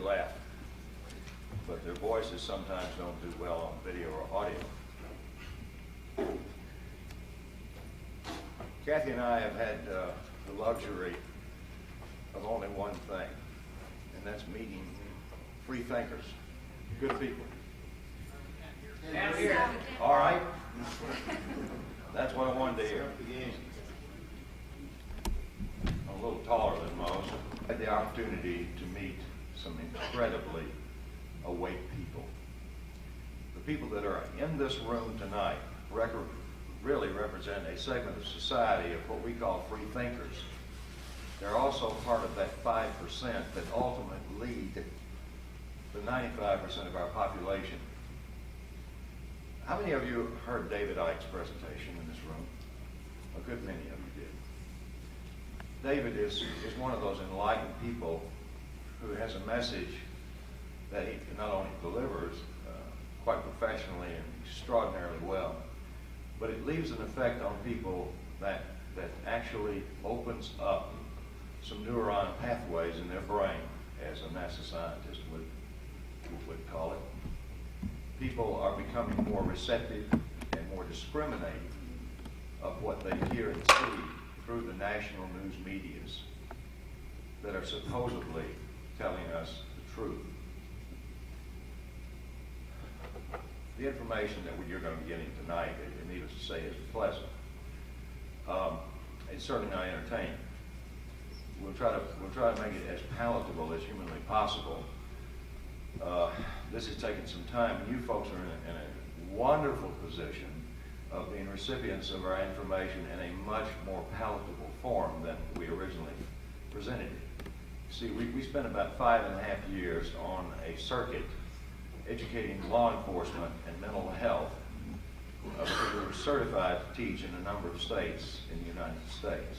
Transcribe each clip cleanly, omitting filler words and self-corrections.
laugh, but their voices sometimes don't do well on video or audio. Cathy and I have had the luxury of only one thing, and that's meeting free thinkers, good people. Down here. All right. That's what I wanted to hear. I'm a little taller than most. I had the opportunity to meet some incredibly awake people. The people that are in this room tonight really represent a segment of society of what we call free thinkers. They're also part of that 5% that ultimately lead the 95% of our population. How many of you heard David Icke's presentation in this room? A good many of you did. David is one of those enlightened people who has a message that he not only delivers quite professionally and extraordinarily well, but it leaves an effect on people that actually opens up some neuron pathways in their brain, as a NASA scientist would call it. People are becoming more receptive and more discriminating of what they hear and see through the national news medias that are supposedly telling us the truth. The information that you're going to be getting tonight, needless to say, is pleasant. It's certainly not entertaining. We'll try to make it as palatable as humanly possible. This has taken some time, and you folks are in a wonderful position of being recipients of our information in a much more palatable form than we originally presented it. See, we spent about 5.5 years on a circuit educating law enforcement and mental health. We were certified to teach in a number of states in the United States.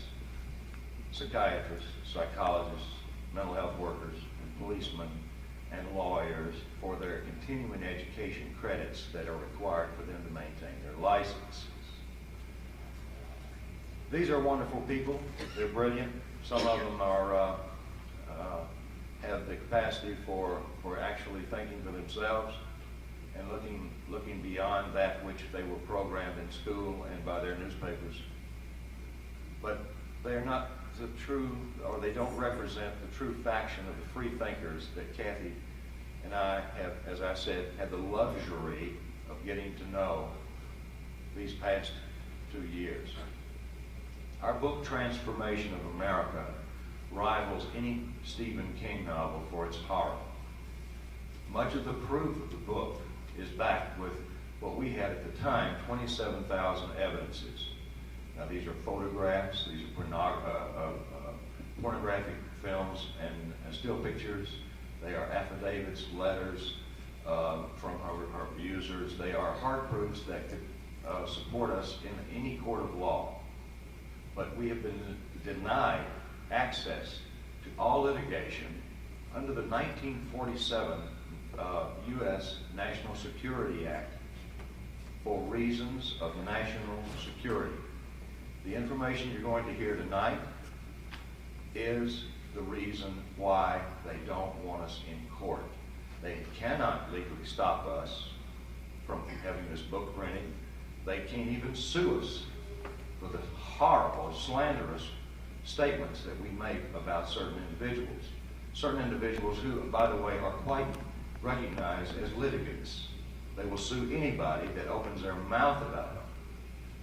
Psychiatrists, psychologists, mental health workers, and policemen, and lawyers for their continuing education credits that are required for them to maintain their licenses. These are wonderful people. They're brilliant. Some of them are have the capacity for actually thinking for themselves and looking beyond that which they were programmed in school and by their newspapers. But they are not the true, or they don't represent the true faction of the free thinkers that Cathy and I have, as I said, had the luxury of getting to know these past 2 years. Our book, Transformation of America, rivals any Stephen King novel for its horror. Much of the proof of the book is backed with what we had at the time, 27,000 evidences. Now these are photographs, these are pornographic films and still pictures. They are affidavits, letters from our users. They are hard proofs that could support us in any court of law. But we have been denied access to all litigation under the 1947 U.S. National Security Act for reasons of national security. The information you're going to hear tonight is the reason why they don't want us in court. They cannot legally stop us from having this book printed. They can't even sue us for the horrible, slanderous statements that we make about certain individuals. Certain individuals who, by the way, are quite recognized as litigants. They will sue anybody that opens their mouth about them,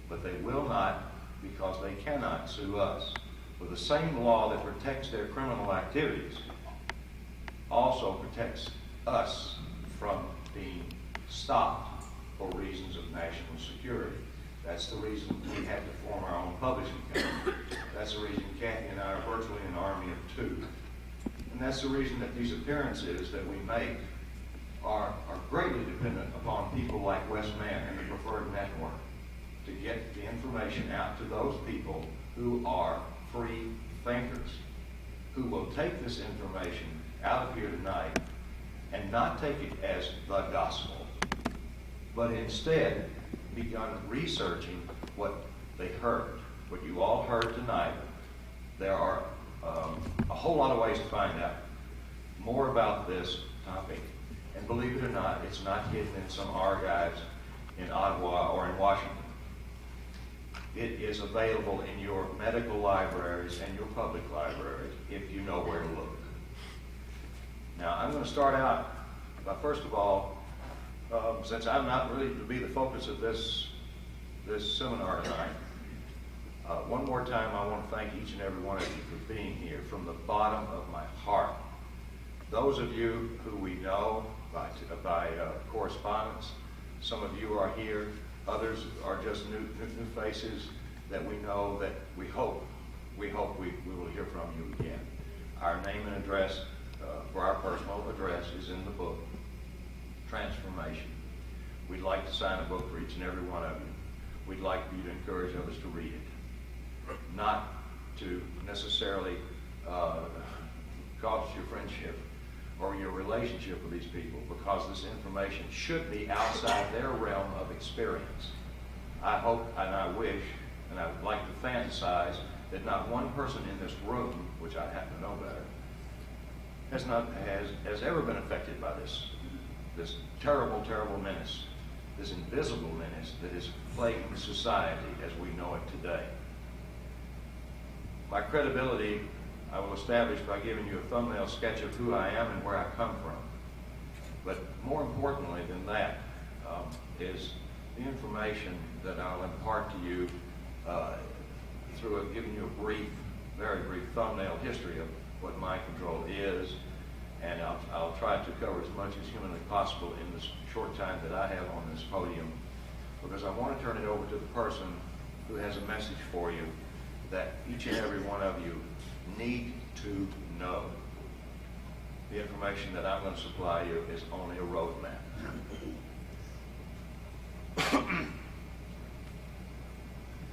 but they will not, because they cannot sue us. Well, the same law that protects their criminal activities also protects us from being stopped for reasons of national security. That's the reason we had to form our own publishing company. That's the reason Cathy and I are virtually an army of two. And that's the reason that these appearances that we make are greatly dependent upon people like Wes Mann and the Preferred Network to get the information out to those people who are free thinkers, who will take this information out of here tonight and not take it as the gospel, but instead begun researching what they heard, what you all heard tonight. There are a whole lot of ways to find out. more about this topic. And believe it or not, it's not hidden in some archives in Ottawa or in Washington. It is available in your medical libraries and your public libraries if you know where to look. Now, I'm going to start out by, first of all, since I'm not really to be the focus of this seminar tonight, one more time I want to thank each and every one of you for being here from the bottom of my heart. Those of you who we know by correspondence, some of you are here, others are just new faces that we know, that we hope we will hear from you again. Our name and address for our personal address is in the book, Transformation. We'd like to sign a book for each and every one of you. We'd like you to encourage others to read it, not to necessarily cause your friendship or your relationship with these people, because this information should be outside their realm of experience. I hope and I wish, and I would like to fantasize, that not one person in this room, which I happen to know better, has ever been affected by this terrible, terrible menace, this invisible menace that is plaguing society as we know it today. My credibility I will establish by giving you a thumbnail sketch of who I am and where I come from. But more importantly than that is the information that I'll impart to you through giving you a brief, very brief thumbnail history of what mind control is, and I'll try to cover as much as humanly possible in this short time that I have on this podium, because I want to turn it over to the person who has a message for you that each and every one of you need to know. The information that I'm going to supply you is only a roadmap.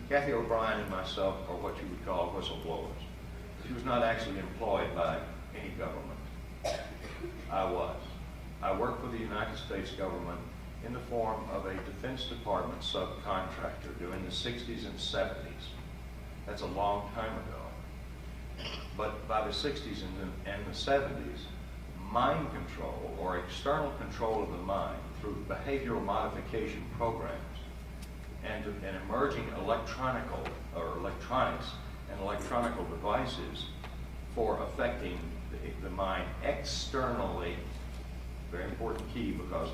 Cathy O'Brien and myself are what you would call whistleblowers. She was not actually employed by any government. I was. I worked for the United States government in the form of a Defense Department subcontractor during the 60s and 70s. That's a long time ago. But by the 60s and the 70s, mind control, or external control of the mind through behavioral modification programs and emerging electronics and electronical devices for affecting the mind externally, very important key, because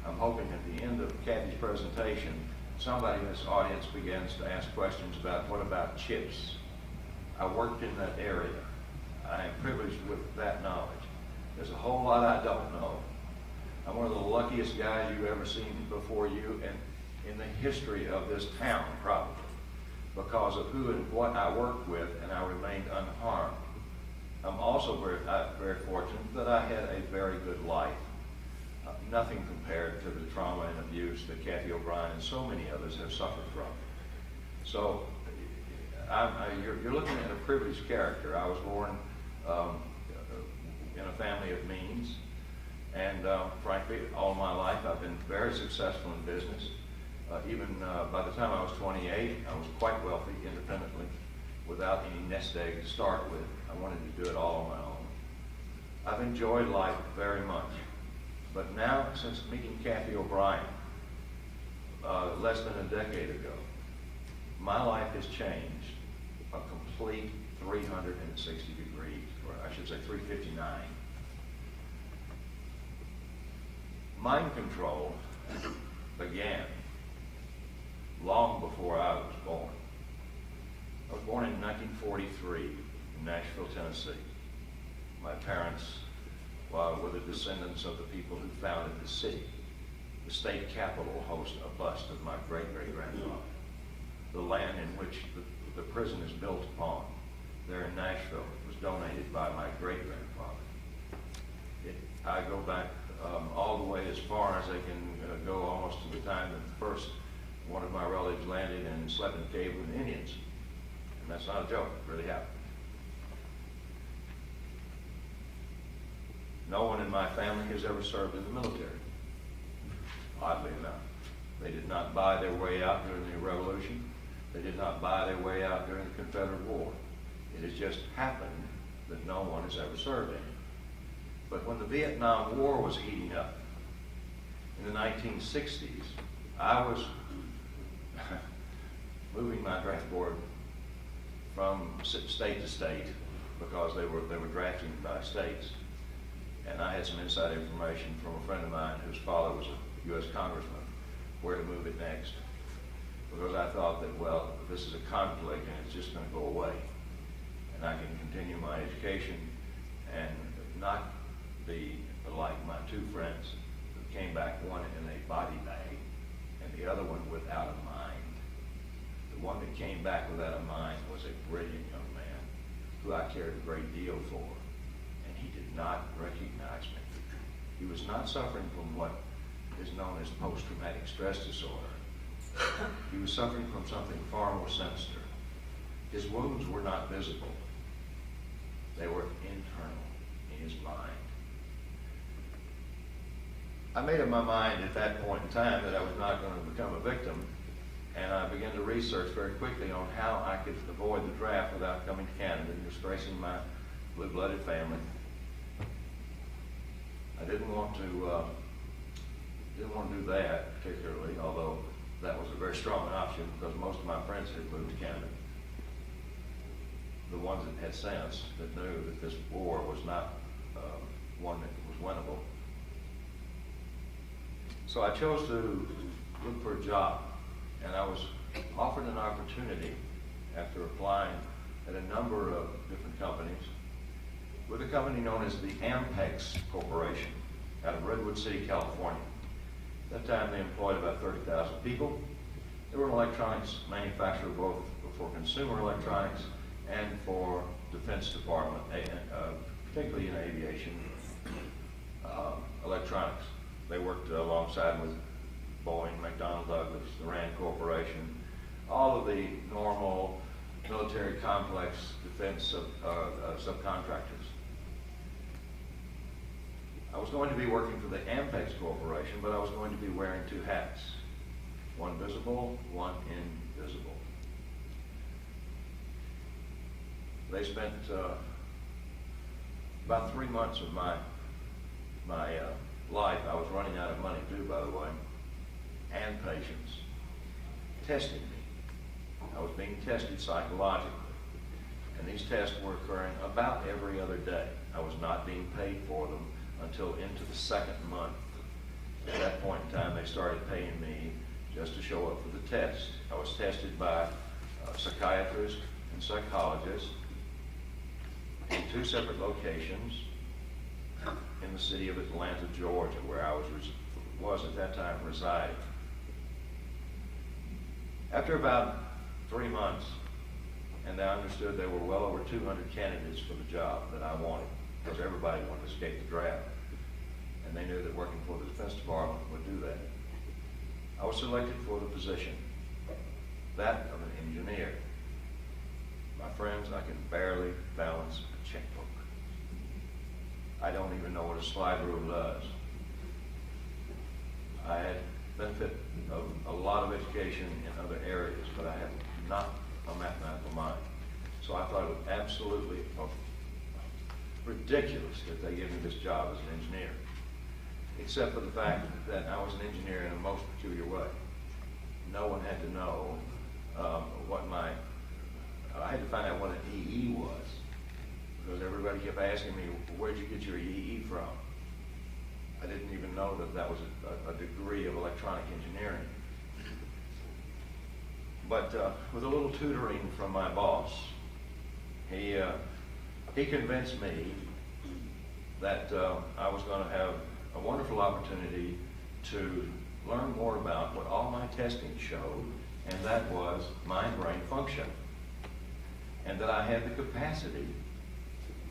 I'm hoping at the end of Cathy's presentation, somebody in this audience begins to ask questions about, what about chips? I worked in that area. I am privileged with that knowledge. There's a whole lot I don't know. I'm one of the luckiest guys you've ever seen before you, and in the history of this town, probably, because of who and what I worked with, and I remained unharmed. I'm also very fortunate that I had a very good life. Nothing compared to the trauma and abuse that Cathy O'Brien and so many others have suffered from. So you're looking at a privileged character. I was born in a family of means, and frankly, all my life I've been very successful in business. Even by the time I was 28, I was quite wealthy independently, without any nest egg to start with. I wanted to do it all on my own. I've enjoyed life very much. But now, since meeting Cathy O'Brien less than a decade ago, my life has changed a complete 360 degrees, or I should say 359. Mind control began long before I was born. I was born in 1943 in Nashville, Tennessee. My parents were the descendants of the people who founded the city. The state capitol hosts a bust of my great-great-grandfather. The land in which the prison is built upon, there in Nashville, was donated by my great-grandfather. I go back all the way as far as I can go, almost to the time that first one of my relatives landed and slept in a cave with the Indians. And that's not a joke, it really happened. No one in my family has ever served in the military, oddly enough. They did not buy their way out during the Revolution. They did not buy their way out during the Confederate War. It has just happened that no one has ever served in it. But when the Vietnam War was heating up in the 1960s, I was moving my draft board from state to state because they were drafting by states. And I had some inside information from a friend of mine whose father was a U.S. congressman, where to move it next. Because I thought that, well, this is a conflict and it's just going to go away. And I can continue my education and not be like my two friends who came back, one in a body bag and the other one without a mind. The one that came back without a mind was a brilliant young man who I cared a great deal for, and he did not recognize me. He was not suffering from what is known as post-traumatic stress disorder. He was suffering from something far more sinister. His wounds were not visible. They were internal, in his mind. I made up my mind at that point in time that I was not going to become a victim, and I began to research very quickly on how I could avoid the draft without coming to Canada and disgracing my blue-blooded family. I didn't want to do that particularly, although that was a very strong option because most of my friends had moved to Canada. The ones that had sense, that knew that this war was not one that was winnable. So I chose to look for a job, and I was offered an opportunity after applying at a number of different companies with a company known as the Ampex Corporation out of Redwood City, California. At that time, they employed about 30,000 people. They were an electronics manufacturer both for consumer electronics and for Defense Department, particularly in aviation electronics. They worked alongside with Boeing, McDonnell Douglas, the Rand Corporation, all of the normal military complex defense subcontractors. I was going to be working for the Ampex Corporation, but I was going to be wearing two hats, one visible, one invisible. They spent about 3 months of my life, I was running out of money too, by the way, and patience, testing me. I was being tested psychologically, and these tests were occurring about every other day. I was not being paid for them until into the second month. At that point in time, they started paying me just to show up for the test. I was tested by psychiatrists and psychologists in 2 separate locations in the city of Atlanta, Georgia, where I was at that time residing. After about 3 months, and I understood there were well over 200 candidates for the job that I wanted, because everybody wanted to escape the draft, and they knew that working for the Defense Department would do that. I was selected for the position, that of an engineer. My friends, I can barely balance a checkbook. I don't even know what a slide rule does. I had benefit of a lot of education in other areas, but I had not a mathematical mind. So I thought it was absolutely ridiculous that they gave me this job as an engineer, except for the fact that I was an engineer in a most peculiar way. No one had to know I had to find out what an EE was, because everybody kept asking me, where'd you get your EE from? I didn't even know that that was a degree of electronic engineering. But with a little tutoring from my boss, he convinced me that I was going to have a wonderful opportunity to learn more about what all my testing showed, and that was mind-brain function, and that I had the capacity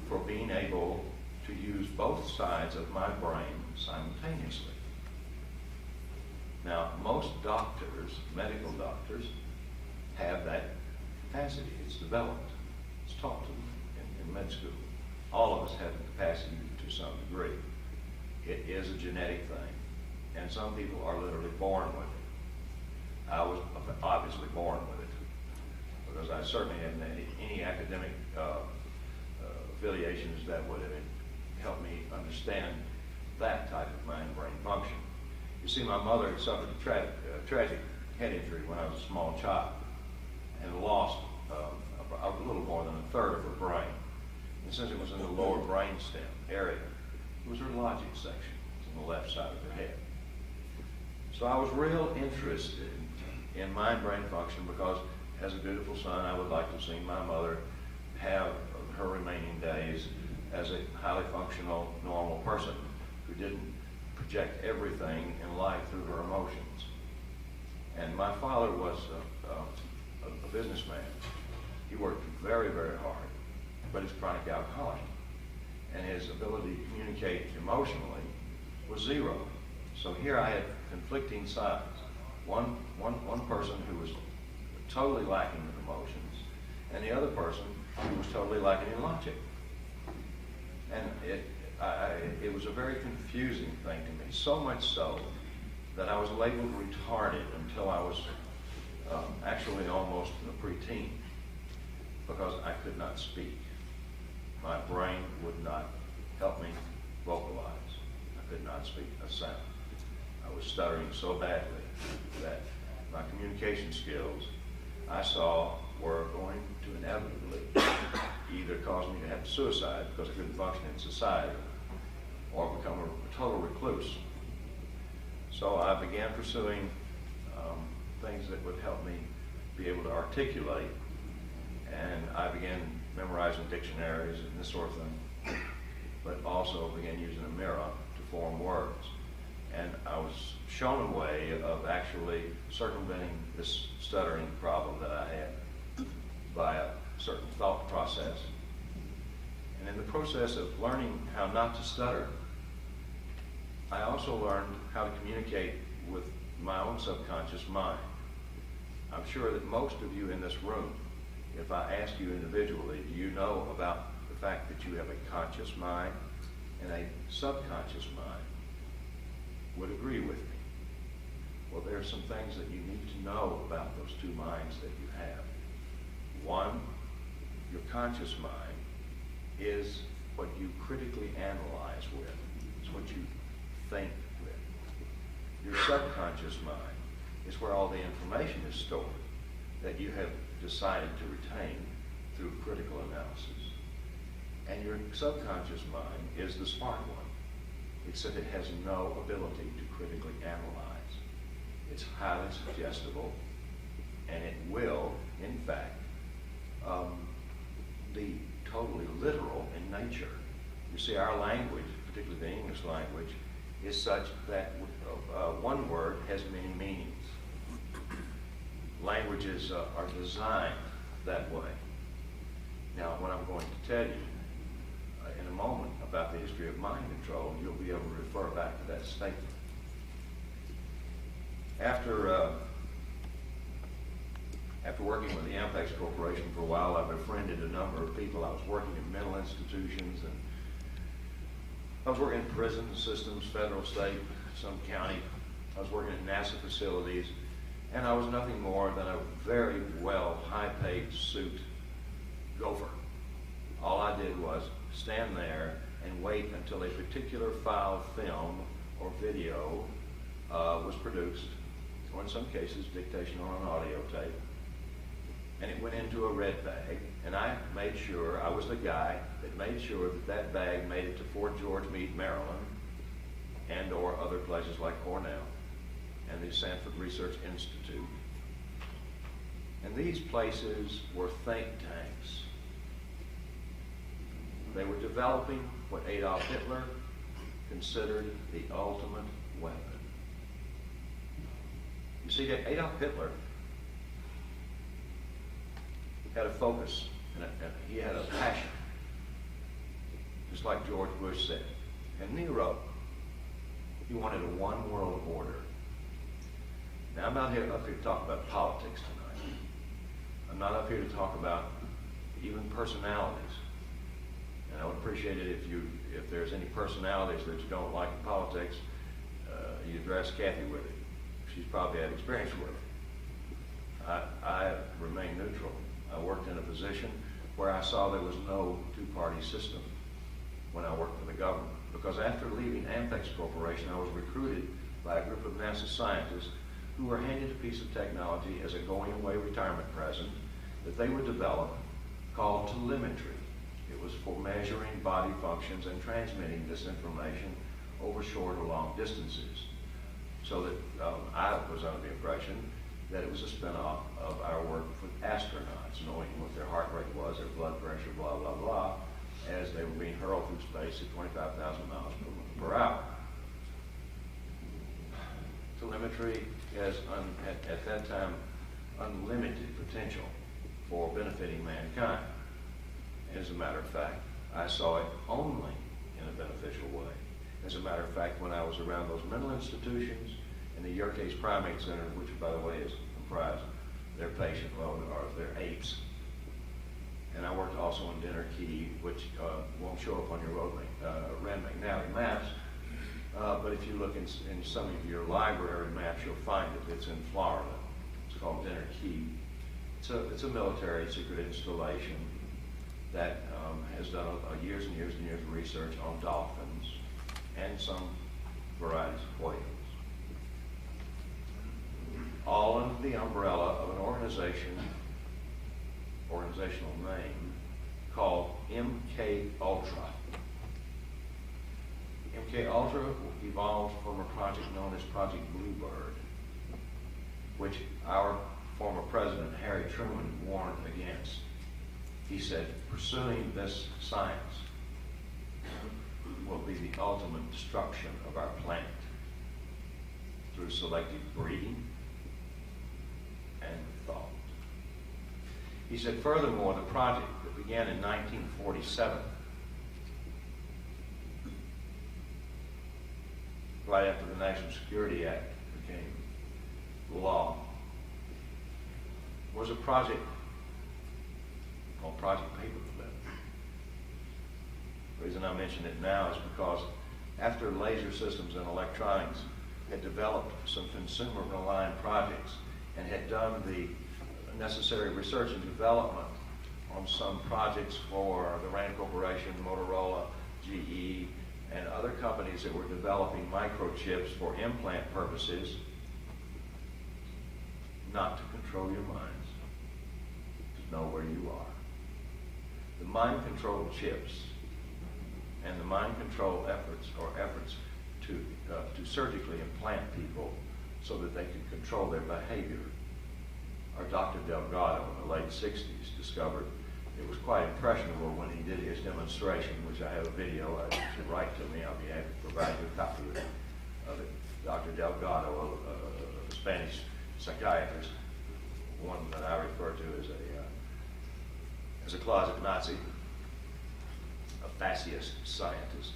for being able to use both sides of my brain simultaneously. Now, most doctors, medical doctors, have that capacity. It's developed. It's taught to them in med school. All of us have the capacity to some degree. It is a genetic thing, and some people are literally born with it. I was obviously born with it, because I certainly hadn't had any academic affiliations that would have help me understand that type of mind-brain function. You see, my mother had suffered a tragic head injury when I was a small child and lost a little more than a third of her brain. And since it was in the lower brainstem area, it was her logic section on the left side of her head. So I was real interested in mind-brain function because as a dutiful son, I would like to see my mother have her remaining days as a highly functional, normal person who didn't project everything in life through her emotions. And my father was a businessman. He worked very, very hard, but he's a chronic alcoholic. And his ability to communicate emotionally was zero. So here I had conflicting sides. One person who was totally lacking in emotions, and the other person who was totally lacking in logic. And it was a very confusing thing to me, so much so that I was labeled retarded until I was actually almost a preteen, because I could not speak. My brain would not help me vocalize. I could not speak a sound. I was stuttering so badly that my communication skills, I saw, were going to inevitably either cause me to have suicide because I couldn't function in society, or become a total recluse. So I began pursuing things that would help me be able to articulate, and I began memorizing dictionaries and this sort of thing, but also began using a mirror to form words. And I was shown a way of actually circumventing this stuttering problem that I had by a certain thought process. And in the process of learning how not to stutter, I also learned how to communicate with my own subconscious mind. I'm sure that most of you in this room, if I ask you individually, do you know about the fact that you have a conscious mind and a subconscious mind, would agree with me? Well, there are some things that you need to know about those two minds that you have. One, your conscious mind is what you critically analyze with. It's what you think with. Your subconscious mind is where all the information is stored that you have decided to retain through critical analysis. And your subconscious mind is the smart one, except it has no ability to critically analyze. It's highly suggestible, and it will, in fact, be totally literal in nature. You see, our language, particularly the English language, is such that one word has many meanings. Languages are designed that way. Now, what I'm going to tell you in a moment about the history of mind control, you'll be able to refer back to that statement. After working with the Ampex Corporation for a while, I befriended a number of people. I was working in mental institutions, and I was working in prison systems, federal, state, some county. I was working in NASA facilities, and I was nothing more than a very well, high-paid suit gopher. All I did was stand there and wait until a particular file, film, or video was produced, or in some cases, dictation on an audio tape. And it went into a red bag, and I made sure, I was the guy that made sure that that bag made it to Fort George Meade, Maryland, and or other places like Cornell and the Sanford Research Institute. And these places were think tanks. They were developing what Adolf Hitler considered the ultimate weapon. You see, that Adolf Hitler had a focus, and he had a passion, just like George Bush said. And Nero, he wanted a one-world order. Now, I'm not up here to talk about politics tonight. I'm not up here to talk about even personalities. And I would appreciate it if there's any personalities that you don't like in politics, you address Cathy with it. She's probably had experience with it. I remain neutral. I worked in a position where I saw there was no two-party system, when I worked for the government. Because after leaving Ampex Corporation, I was recruited by a group of NASA scientists who were handed a piece of technology as a going-away retirement present that they would develop called telemetry. It was for measuring body functions and transmitting this information over short or long distances. So that I was under the impression that it was a spin-off of our work with astronauts, knowing what their heart rate was, their blood pressure, blah, blah, blah, as they were being hurled through space at 25,000 miles per hour. Telemetry has, at that time, unlimited potential for benefiting mankind. As a matter of fact, I saw it only in a beneficial way. As a matter of fact, when I was around those mental institutions and the Yerkes Primate Center, which, by the way, is comprised their patient load or their apes, and I worked also in Dinner Key, which won't show up on your Rand McNally maps, but if you look in some of your library maps, you'll find it. It's in Florida. It's called Dinner Key. It's a military secret installation that has done years and years and years of research on dolphins and some varieties of whales, all under the umbrella of an organizational name called MK Ultra. MK Ultra evolved from a project known as Project Bluebird, which our former president, Harry Truman, warned against. He said, pursuing this science will be the ultimate destruction of our planet through selective breeding and thought. He said, furthermore, the project that began in 1947, right after the National Security Act became law, was a project called Project Paperclip. The reason I mention it now is because after laser systems and electronics had developed some consumer-reliant projects and had done the necessary research and development on some projects for the Rand Corporation, Motorola, GE, and other companies that were developing microchips for implant purposes, not to control your minds, to know where you are. The mind control chips and the mind control efforts to surgically implant people so that they can control their behavior. Our Dr. Delgado in the late 60s discovered it was quite impressionable when he did his demonstration, which I have a video. You should write to me. I'll be happy to provide you a copy of it. Dr. Delgado, a Spanish psychiatrist, one that I refer to as a closet Nazi, a fascist scientist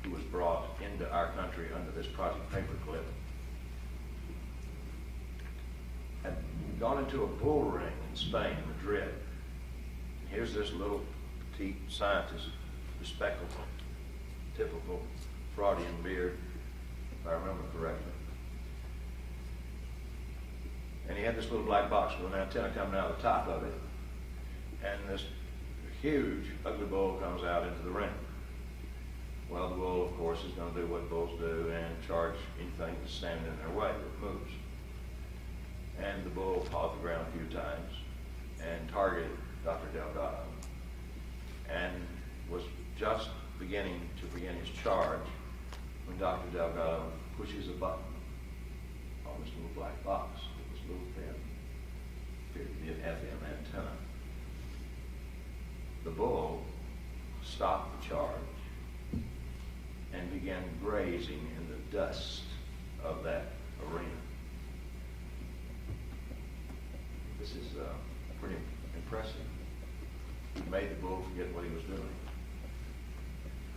who was brought into our country under this Project Paperclip, had gone into a bull ring in Spain, Madrid. Here's this little petite scientist, bespectacled, typical Freudian beard, if I remember correctly. And he had this little black box with an antenna coming out of the top of it. And this huge, ugly bull comes out into the ring. Well, the bull, of course, is going to do what bulls do and charge anything that's standing in their way that moves. And the bull pawed the ground a few times and targeted Dr. Delgado and was just beginning to begin his charge when Dr. Delgado pushes a button on this little black box with this little thin, appeared to be an FM antenna. The bull stopped the charge and began grazing in the dust of that arena. This is pretty impressive. He made the bull forget what he was doing.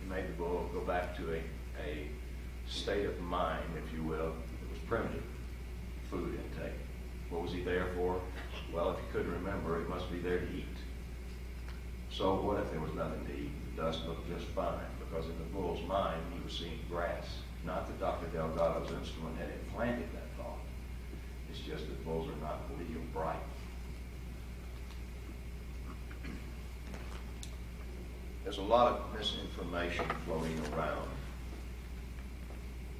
He made the bull go back to a state of mind, if you will, that was primitive, food intake. What was he there for? Well, if you couldn't remember, he must be there to eat. So what if there was nothing to eat? The dust looked just fine, because in the bull's mind, he was seeing grass. Not that Dr. Delgado's instrument had implanted that thought. It's just that bulls are not Leo bright. there's a lot of misinformation floating around.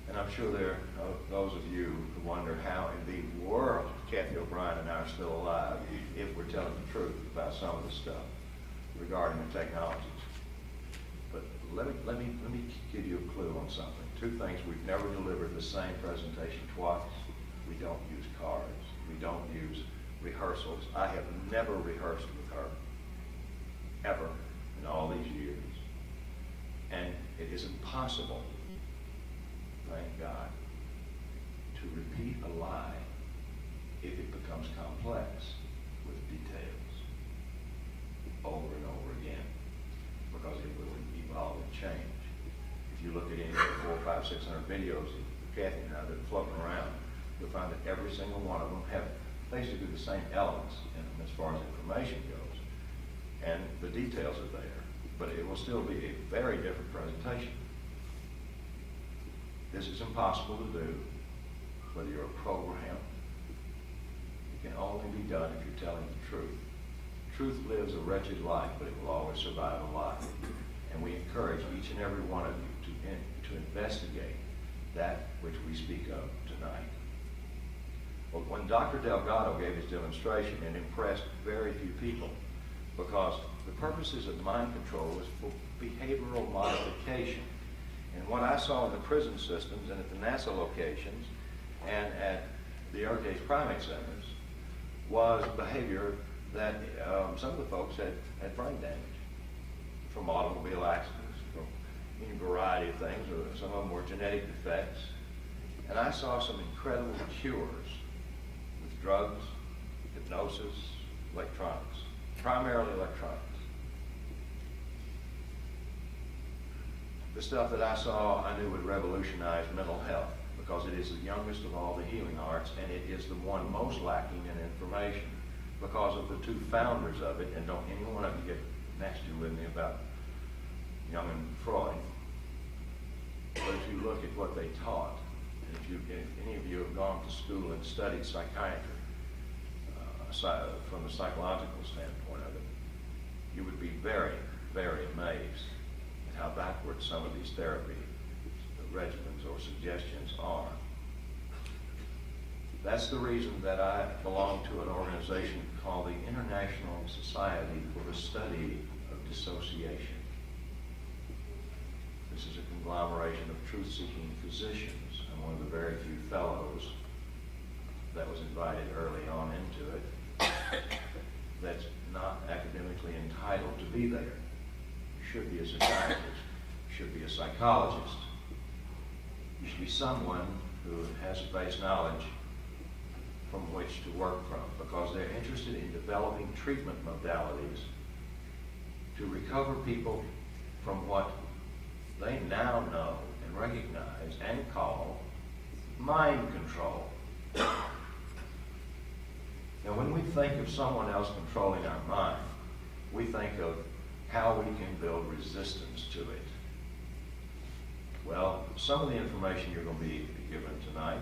And I'm sure there are those of you who wonder how in the world Cathy O'Brien and I are still alive if we're telling the truth about some of the stuff regarding the technologies. But let me give you a clue on something. Two things: we've never delivered the same presentation twice. We don't use cards. We don't use rehearsals. I have never rehearsed with her, ever, in all these years. And it is impossible, thank God, to repeat a lie if it becomes complex with details over and over again, because it will evolve and change. If you look at any of the 400, 500, 600 videos that Cathy and I that are floating around, you'll find that every single one of them have basically the same elements in them as far as information goes. And the details are there, but it will still be a very different presentation. This is impossible to do, whether you're a program. It can only be done if you're telling the truth. Truth lives a wretched life, but it will always survive a lie. And we encourage each and every one of you to investigate that which we speak of tonight. Well, when Dr. Delgado gave his demonstration, it impressed very few people, because the purposes of mind control was for behavioral modification. And what I saw in the prison systems and at the NASA locations and at the Earth-Age primate centers was behavior that some of the folks had brain damage from automobile accidents, from any variety of things, or some of them were genetic defects. And I saw some incredible cures with drugs, hypnosis, electronics, primarily electronics. The stuff that I saw, I knew would revolutionize mental health, because it is the youngest of all the healing arts, and it is the one most lacking in information because of the two founders of it. And don't any one of you get nasty with me about Jung and Freud. But if you look at what they taught, and if any of you have gone to school and studied psychiatry from the psychological standpoint of it, you would be very, very amazed at how backward some of these therapy regimens or suggestions are. That's the reason that I belong to an organization called the International Society for the Study of Dissociation. This is a conglomeration of truth-seeking physicians. I'm one of the very few fellows that was invited early on into it that's not academically entitled to be there. You should be a psychiatrist. You should be a psychologist. You should be someone who has a base knowledge from which to work from, because they're interested in developing treatment modalities to recover people from what they now know and recognize and call mind control. Now, when we think of someone else controlling our mind, we think of how we can build resistance to it. Well, some of the information you're going to be given tonight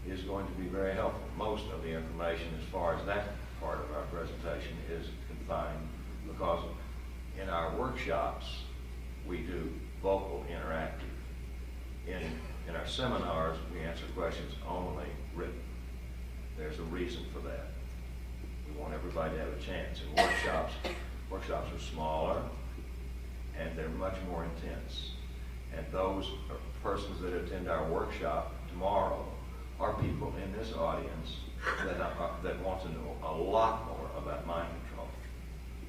is going to be very helpful. Most of the information as far as that part of our presentation is confined, because in our workshops we do vocal interactive. In our seminars we answer questions only written. There's a reason for that. We want everybody to have a chance. And workshops are smaller and they're much more intense. And those persons that attend our workshop tomorrow are people in this audience that want to know a lot more about mind control.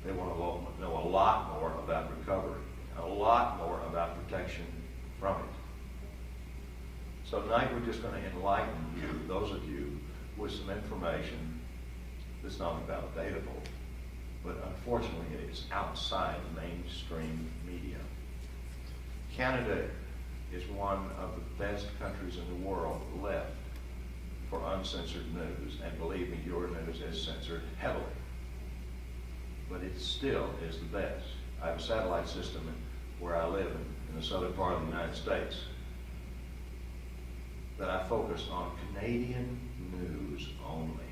They want to know a lot more about recovery, a lot more about protection from it. So tonight we're just going to enlighten you, those of you, with some information that's not validatable, but unfortunately it is outside mainstream media. Canada is one of the best countries in the world left for uncensored news, and believe me, your news is censored heavily. But it still is the best. I have a satellite system where I live in the southern part of the United States that I focus on Canadian news only.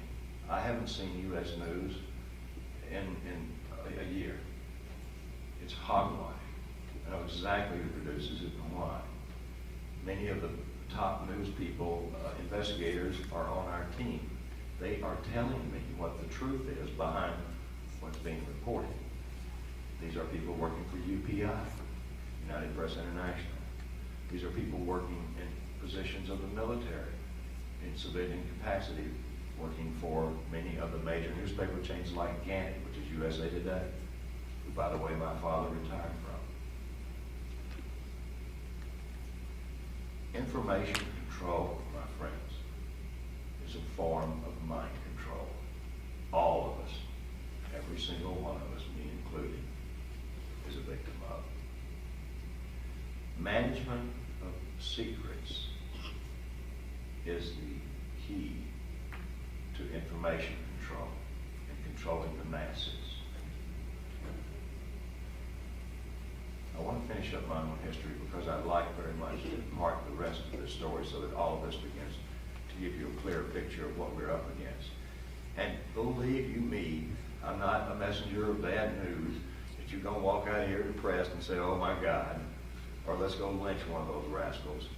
I haven't seen U.S. news in a year. It's hogwash. I know exactly who produces it and why. Many of the top news people, investigators, are on our team. They are telling me what the truth is behind what's being reported. These are people working for UPI, United Press International. These are people working in positions of the military, in civilian capacity, working for many of the major newspaper chains like Gannett, which is USA Today, who, by the way, my father retired from. Information control, my friends, is a form of mind control. All of us, every single one of us, me included, is a victim of. Management of secrets is the key to information control and controlling the masses. I want to finish up my own history because I'd like very much to impart the rest of this story so that all of this begins to give you a clear picture of what we're up against. And believe you me, I'm not a messenger of bad news that you're going to walk out here depressed and say, oh my God, or let's go lynch one of those rascals.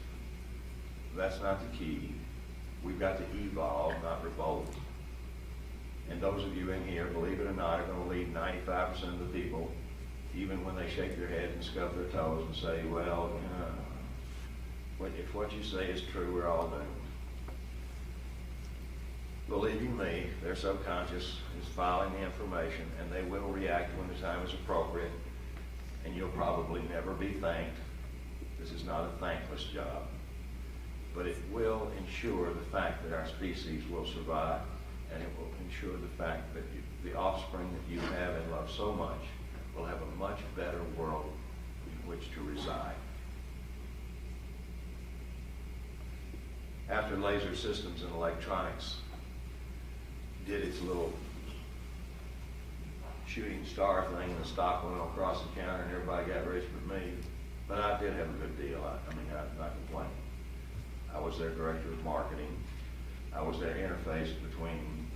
That's not the key. We've got to evolve, not revolt. And those of you in here, believe it or not, are going to lead 95% of the people, even when they shake their head and scub their toes and say, well, if what you say is true, we're all doomed. Believe you me, their subconscious is filing the information, and they will react when the time is appropriate, and you'll probably never be thanked. This is not a thankless job, but it will ensure the fact that our species will survive, and it will ensure the fact that the offspring that you have and love so much will have a much better world in which to reside. After laser systems and electronics did its little shooting star thing and the stock went across the counter and everybody got rich but me, but I did have a good deal. I'm not complaining. I was their director of marketing. I was their interface between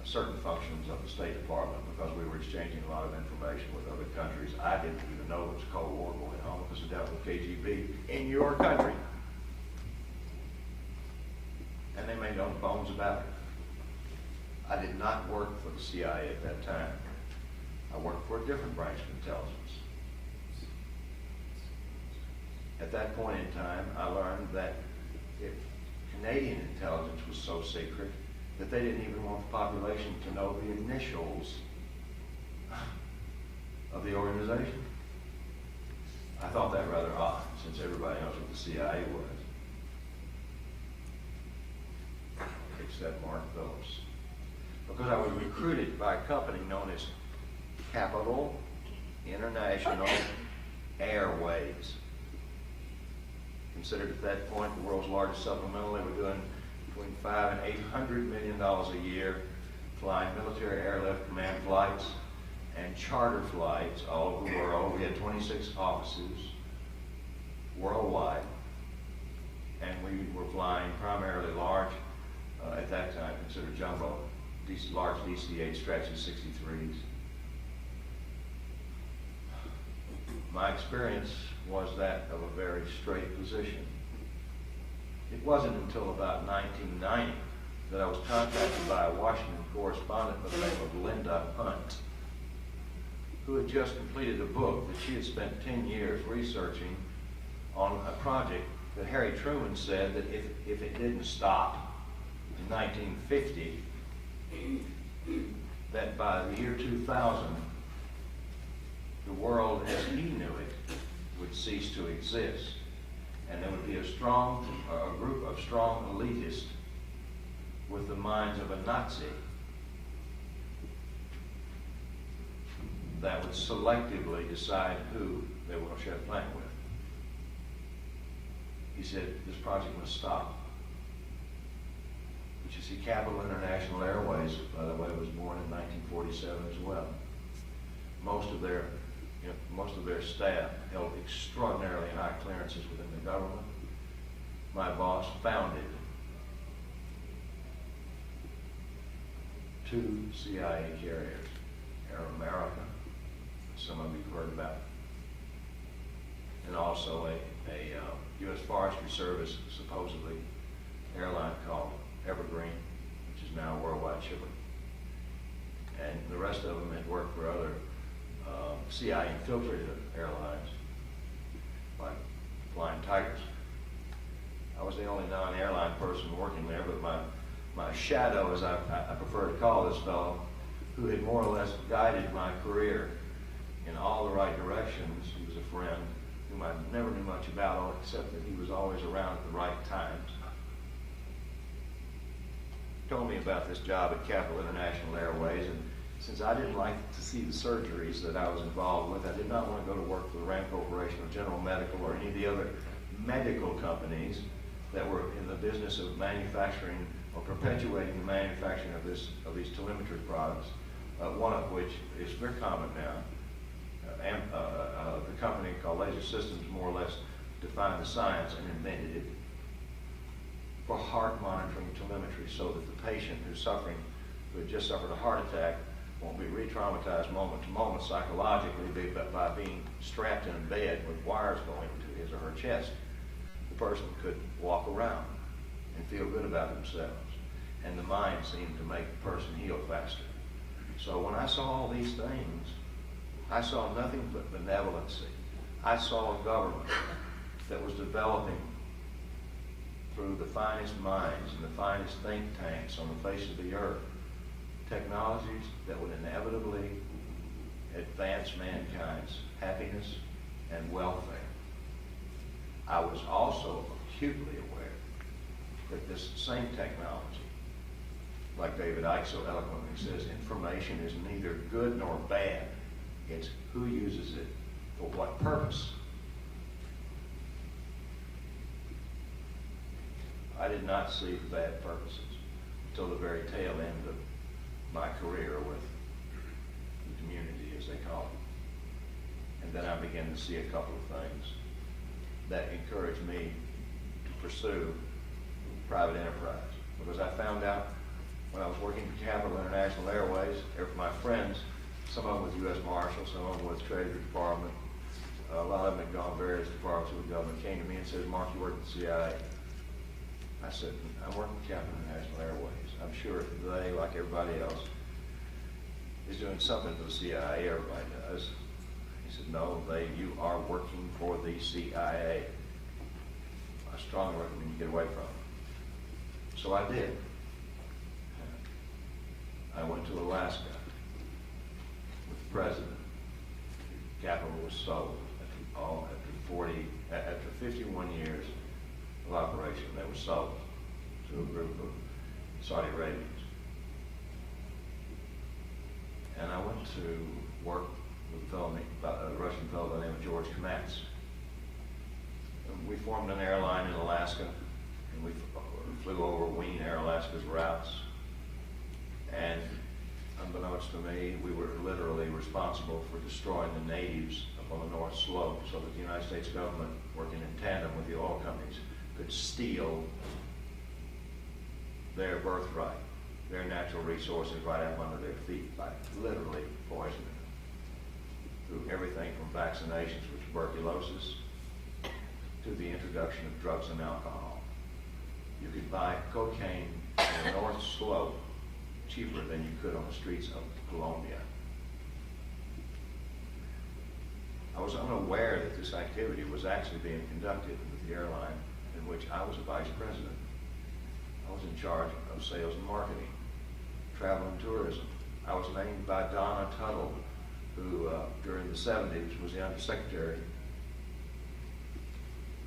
certain functions of the State Department because we were exchanging a lot of information with other countries. I didn't even know there was a Cold War going on because it dealt with KGB in your country. And they made no bones about it. I did not work for the CIA at that time. I worked for a different branch of intelligence. At that point in time, I learned that if Canadian intelligence was so secret that they didn't even want the population to know the initials of the organization. I thought that rather odd, since everybody knows what the CIA was, except Mark Phillips. Because I was recruited by a company known as Capital International Airways. Considered at that point the world's largest supplemental. They were doing between $500 and $800 million a year, flying military airlift command flights and charter flights all over the world. We had 26 offices worldwide, and we were flying primarily large, at that time considered jumbo, large DC-8 stretches, 63s. My experience was that of a very straight position. It wasn't until about 1990 that I was contacted by a Washington correspondent by the name of Linda Hunt, who had just completed a book that she had spent 10 years researching on a project that Harry Truman said that if it didn't stop in 1950, that by the year 2000, the world as he knew it would cease to exist. And there would be a group of strong elitists with the minds of a Nazi that would selectively decide who they want to share the planet with. He said, this project must stop. But you see, Capital International Airways, by the way, was born in 1947 as well. Most of their staff held extraordinarily high clearances within the government. My boss founded 2 CIA carriers, Air America, some of you have heard about, and also a U.S. Forestry Service, supposedly, airline called Evergreen, which is now Worldwide Shipping. And the rest of them had worked for other CIA infiltrated airlines, like Flying Tigers. I was the only non-airline person working there, but my shadow, as I prefer to call this fellow, who had more or less guided my career in all the right directions. He was a friend whom I never knew much about, except that he was always around at the right times. Told me about this job at Capital International Airways, and since I didn't like to see the surgeries that I was involved with, I did not want to go to work for the Rand Corporation or General Medical or any of the other medical companies that were in the business of manufacturing or perpetuating the manufacturing of these telemetry products, one of which is very common now. The company called Laser Systems more or less defined the science and invented it for heart monitoring telemetry, so that the patient who's suffering, who had just suffered a heart attack, won't be re-traumatized moment to moment psychologically by being strapped in a bed with wires going to his or her chest. The person could walk around and feel good about themselves, and the mind seemed to make the person heal faster. So when I saw all these things, I saw nothing but benevolency. I saw a government that was developing through the finest minds and the finest think tanks on the face of the earth technologies that would inevitably advance mankind's happiness and welfare. I was also acutely aware that this same technology, like David Icke so eloquently says, information is neither good nor bad. It's who uses it for what purpose. I did not see the bad purposes until the very tail end of my career with the community, as they call it. And then I began to see a couple of things that encouraged me to pursue private enterprise. Because I found out when I was working for Capital International Airways, my friends, some of them with U.S. Marshals, some of them with Treasury Department, a lot of them had gone various departments of the government, came to me and said, "Mark, you work at the CIA." I said, "I work at Capital International Airways. I'm sure they, like everybody else, is doing something for the CIA. Everybody does." He said, "No, you are working for the CIA. I strongly recommend you get away from it." So I did. I went to Alaska with the president. The capital was sold after 51 years of operation. They were sold to a group of Saudi Arabians. And I went to work with a Russian fellow by the name of George Kamatz. And we formed an airline in Alaska, and we flew over Wien Air Alaska's routes. And unbeknownst to me, we were literally responsible for destroying the natives up on the North Slope, so that the United States government, working in tandem with the oil companies, could steal their birthright, their natural resources right up under their feet by literally poisoning them through everything from vaccinations for tuberculosis to the introduction of drugs and alcohol. You could buy cocaine on the North Slope cheaper than you could on the streets of Colombia. I was unaware that this activity was actually being conducted with the airline in which I was a vice president. I was in charge of sales and marketing, travel and tourism. I was named by Donna Tuttle, who during the 70s was the Undersecretary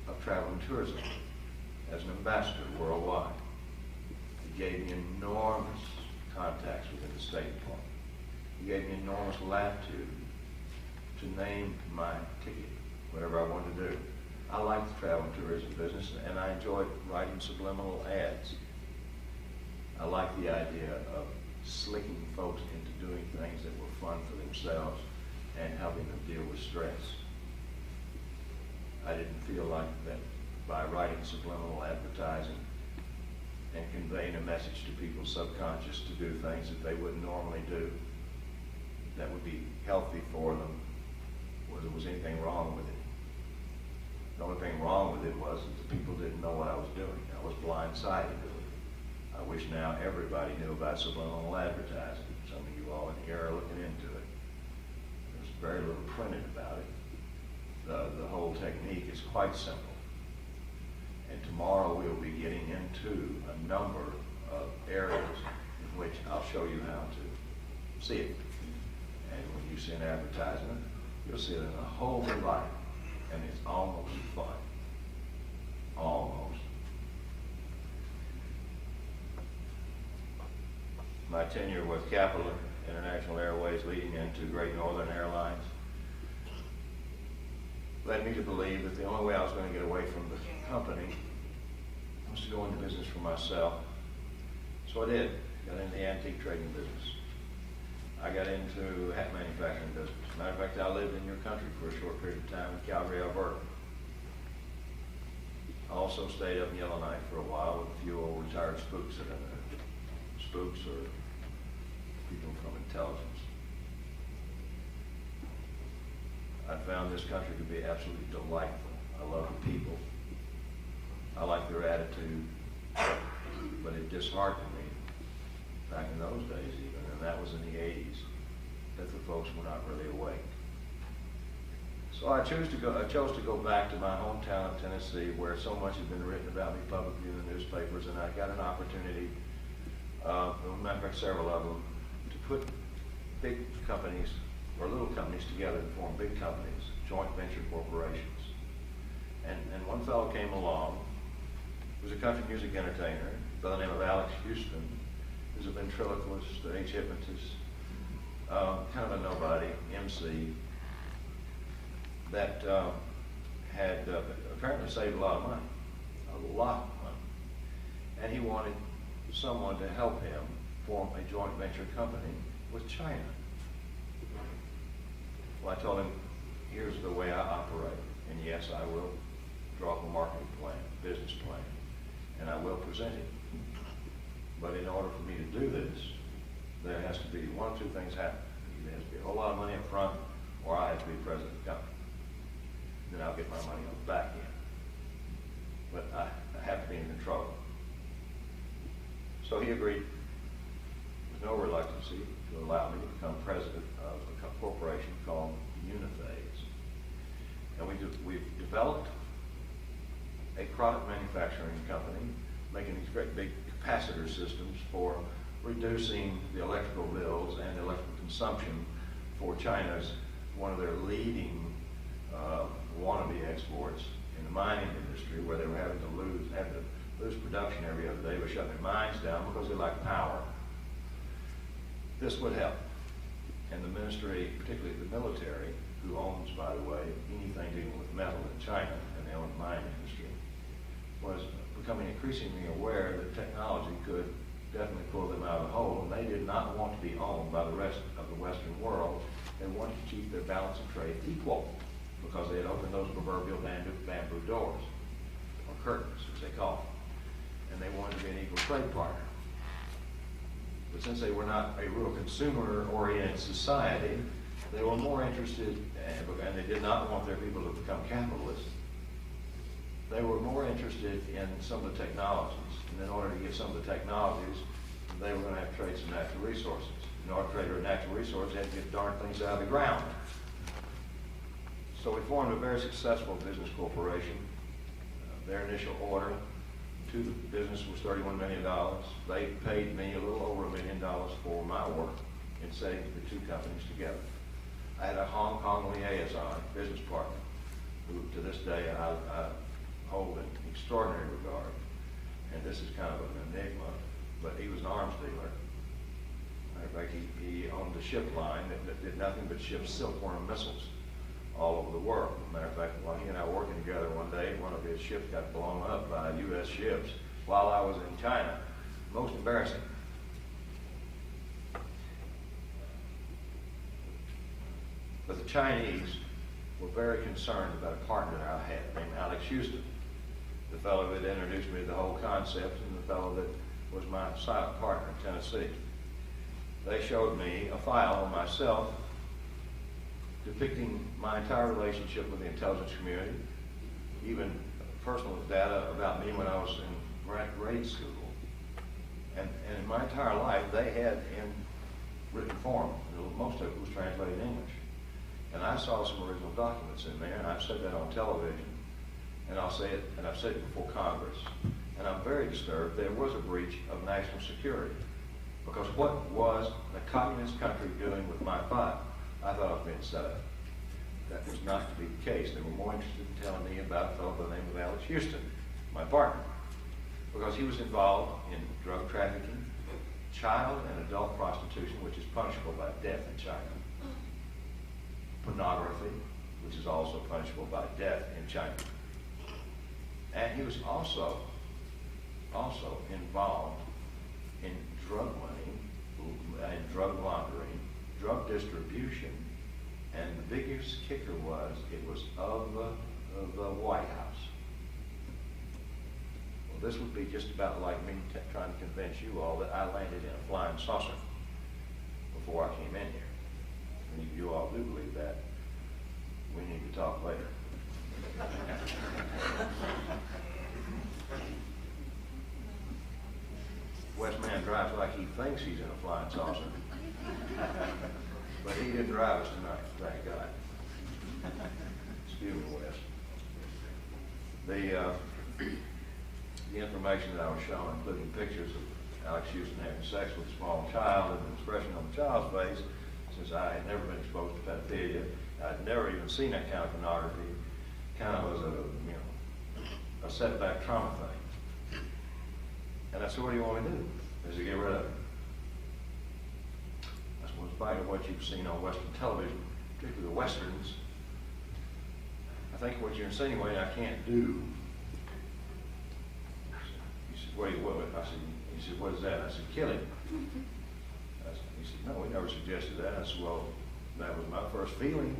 of Travel and Tourism, as an ambassador worldwide. He gave me enormous contacts within the State Department. He gave me enormous latitude to name my ticket, whatever I wanted to do. I liked the travel and tourism business, and I enjoyed writing subliminal ads. I liked the idea of slicking folks into doing things that were fun for themselves and helping them deal with stress. I didn't feel like that by writing subliminal advertising and conveying a message to people's subconscious to do things that they wouldn't normally do, that would be healthy for them, or there was anything wrong with it. The only thing wrong with it was that the people didn't know what I was doing. I was blindsided to it. I wish now everybody knew about subliminal advertising. Some of you all in here are looking into it. There's very little printed about it. The whole technique is quite simple. And tomorrow we'll be getting into a number of areas in which I'll show you how to see it. And when you see an advertisement, you'll see it in a whole new light. And it's almost fun. Almost. My tenure with Capital International Airways leading into Great Northern Airlines led me to believe that the only way I was going to get away from the company was to go into business for myself. So I did. Got into the antique trading business. I got into hat manufacturing business. Matter of fact, I lived in your country for a short period of time in Calgary, Alberta. I also stayed up in Yellowknife for a while with a few old retired spooks that I knew. Spooks or people from intelligence. I found this country to be absolutely delightful. I love the people. I like their attitude, but it disheartened me back in those days even, and that was in the 80s, that the folks were not really awake. So I chose to go back to my hometown of Tennessee, where so much had been written about me publicly in the newspapers, and I got an opportunity, matter of fact, several of them, to put big companies or little companies together to form big companies, joint venture corporations. And one fellow came along, who was a country music entertainer by the name of Alex Houston, who's a ventriloquist, stage hypnotist, kind of a nobody, MC, that had apparently saved a lot of money, a lot of money. And he wanted someone to help him form a joint venture company with China. Well, I told him, here's the way I operate. And yes, I will draw up a marketing plan, business plan, and I will present it. But in order for me to do this, there has to be one of two things happen. There has to be a whole lot of money up front, or I have to be president of the company. Then I'll get my money on the back end. But I have to be in control. So he agreed with no reluctancy to allow me to become president of a corporation called Uniphase. And we've developed a product manufacturing company making these great big capacitor systems for reducing the electrical bills and electrical consumption for China's, one of their leading wannabe exports in the mining industry, where they were having to lose production every other day. They were shutting their mines down because they lacked power. This would help. And the ministry, particularly the military, who owns, by the way, anything dealing with metal in China, and they own the mining industry, was becoming increasingly aware that technology could definitely pull them out of the hole, and they did not want to be owned by the rest of the Western world. They wanted to keep their balance of trade equal, because they had opened those proverbial bamboo doors, or curtains, as they call them, and they wanted to be an equal trade partner. But since they were not a real consumer-oriented society, they were more interested, and they did not want their people to become capitalists. They were more interested in some of the technologies, and in order to get some of the technologies, they were going to have to trade some natural resources. In order to trade a natural resource, they had to get darn things out of the ground. So we formed a very successful business corporation. Their initial order to the business was $31 million. They paid me a little over $1 million for my work in setting the two companies together. I had a Hong Kong liaison, business partner, who to this day I hold in extraordinary regard. And this is kind of an enigma, but he was an arms dealer. Matter of fact, he owned a ship line that did nothing but ship silkworm missiles all over the world. Matter of fact, while he and I were working together one day, one of his ships got blown up by U.S. ships while I was in China. Most embarrassing. But the Chinese were very concerned about a partner that I had named Alex Houston, the fellow that introduced me to the whole concept and the fellow that was my silent partner in Tennessee. They showed me a file on myself depicting my entire relationship with the intelligence community, even personal data about me when I was in grade school. And in my entire life, they had in written form. Most of it was translated in English. And I saw some original documents in there, and I've said that on television, and I'll say it, and I've said it before Congress. And I'm very disturbed. There was a breach of national security. Because what was the communist country doing with my file? I thought I was being set up. That was not to be the case. They were more interested in telling me about a fellow by the name of Alex Houston, my partner, because he was involved in drug trafficking, child and adult prostitution, which is punishable by death in China, pornography, which is also punishable by death in China. And he was also involved in drug money, and drug laundering, drug distribution, and the biggest kicker was it was of the White House. Well, this would be just about like me trying to convince you all that I landed in a flying saucer before I came in here. And if you all do believe that, we need to talk later. West man drives like he thinks he's in a flying saucer. But he didn't drive us tonight, thank God. Excuse me, Wes. The information that I was showing, including pictures of Alex Houston having sex with a small child and the expression on the child's face, since I had never been exposed to pedophilia, I'd never even seen that kind of pornography, kind of was a setback trauma thing. And I said, what do you want me to do? I said, get rid of it. That's in spite of what you've seen on Western television, particularly the Westerns. I think what you're insinuating I can't do. He said, what? I said, he said, what is that? I said, kill him. He said, no, we never suggested that. I said, well, that was my first feeling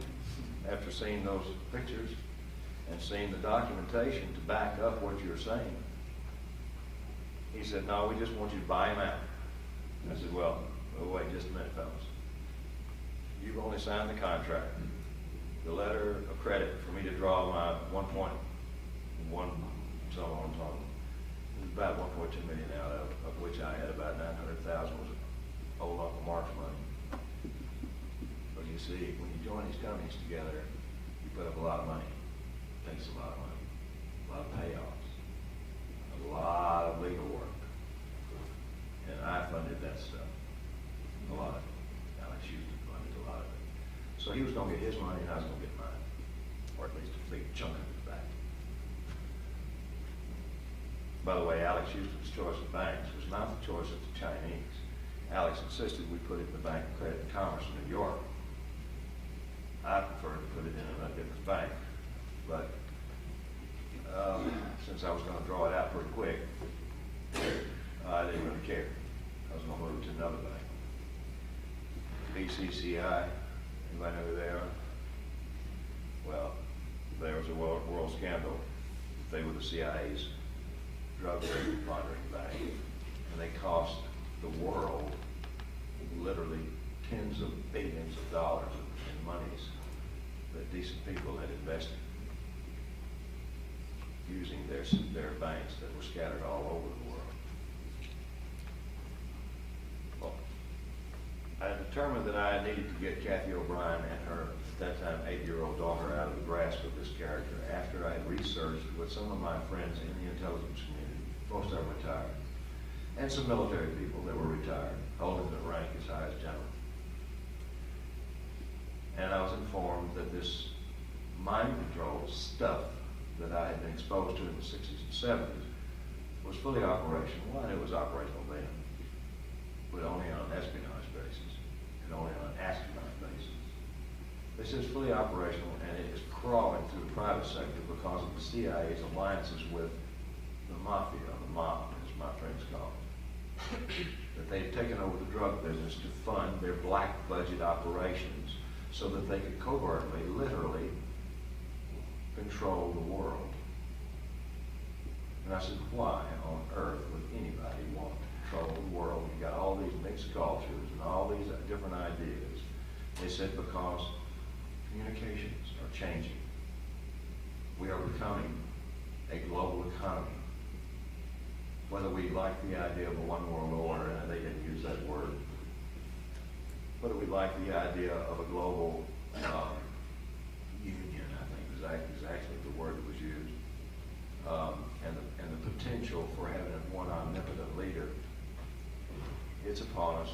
after seeing those pictures and seeing the documentation to back up what you're saying. He said, no, we just want you to buy him out. I said, well, wait just a minute, fellas. You've only signed the contract. The letter of credit for me to draw my 1.1, so on, it was about 1.2 million out of which I had about 900,000 was old Uncle Mark's money. But you see, when you join these companies together, you put up a lot of money. It takes a lot of money, a lot of payoffs, a lot of legal work. And I funded that stuff, a lot of it. Alex Houston funded a lot of it. So he was going to get his money and I was going to get mine, or at least a big chunk of it back. By the way, Alex Houston's choice of banks was not the choice of the Chinese. Alex insisted we put it in the Bank of Credit and Commerce in New York. I preferred to put it in a different bank, but since I was going to draw it out pretty quick, I didn't really care. I was going to move it to another bank. BCCI, anybody know who they are? Well, there was a world scandal. They were the CIA's drug laundering bank, and they cost the world literally tens of billions of dollars in monies that decent people had invested using their banks that were scattered all over the world. Well, I determined that I needed to get Cathy O'Brien and her, at that time, 8-year-old daughter out of the grasp of this character after I had researched with some of my friends in the intelligence community, most of them retired, and some military people that were retired, holding the rank as high as general. And I was informed that this mind control stuff that I had been exposed to in the 60s and 70s was fully operational, and it was operational then, but only on an espionage basis, and only on an astronaut basis. This is fully operational, and it is crawling through the private sector because of the CIA's alliances with the mafia, the mob, as my friends call it. That they've taken over the drug business to fund their black budget operations so that they could covertly, literally, control the world. And I said, why on earth would anybody want to control the world? You got all these mixed cultures and all these different ideas. They said, because communications are changing. We are becoming a global economy. Whether we like the idea of a one world order, and they didn't use that word, whether we like the idea of a global union, I think is actually the word that was used, and the potential for having one omnipotent leader, it's upon us,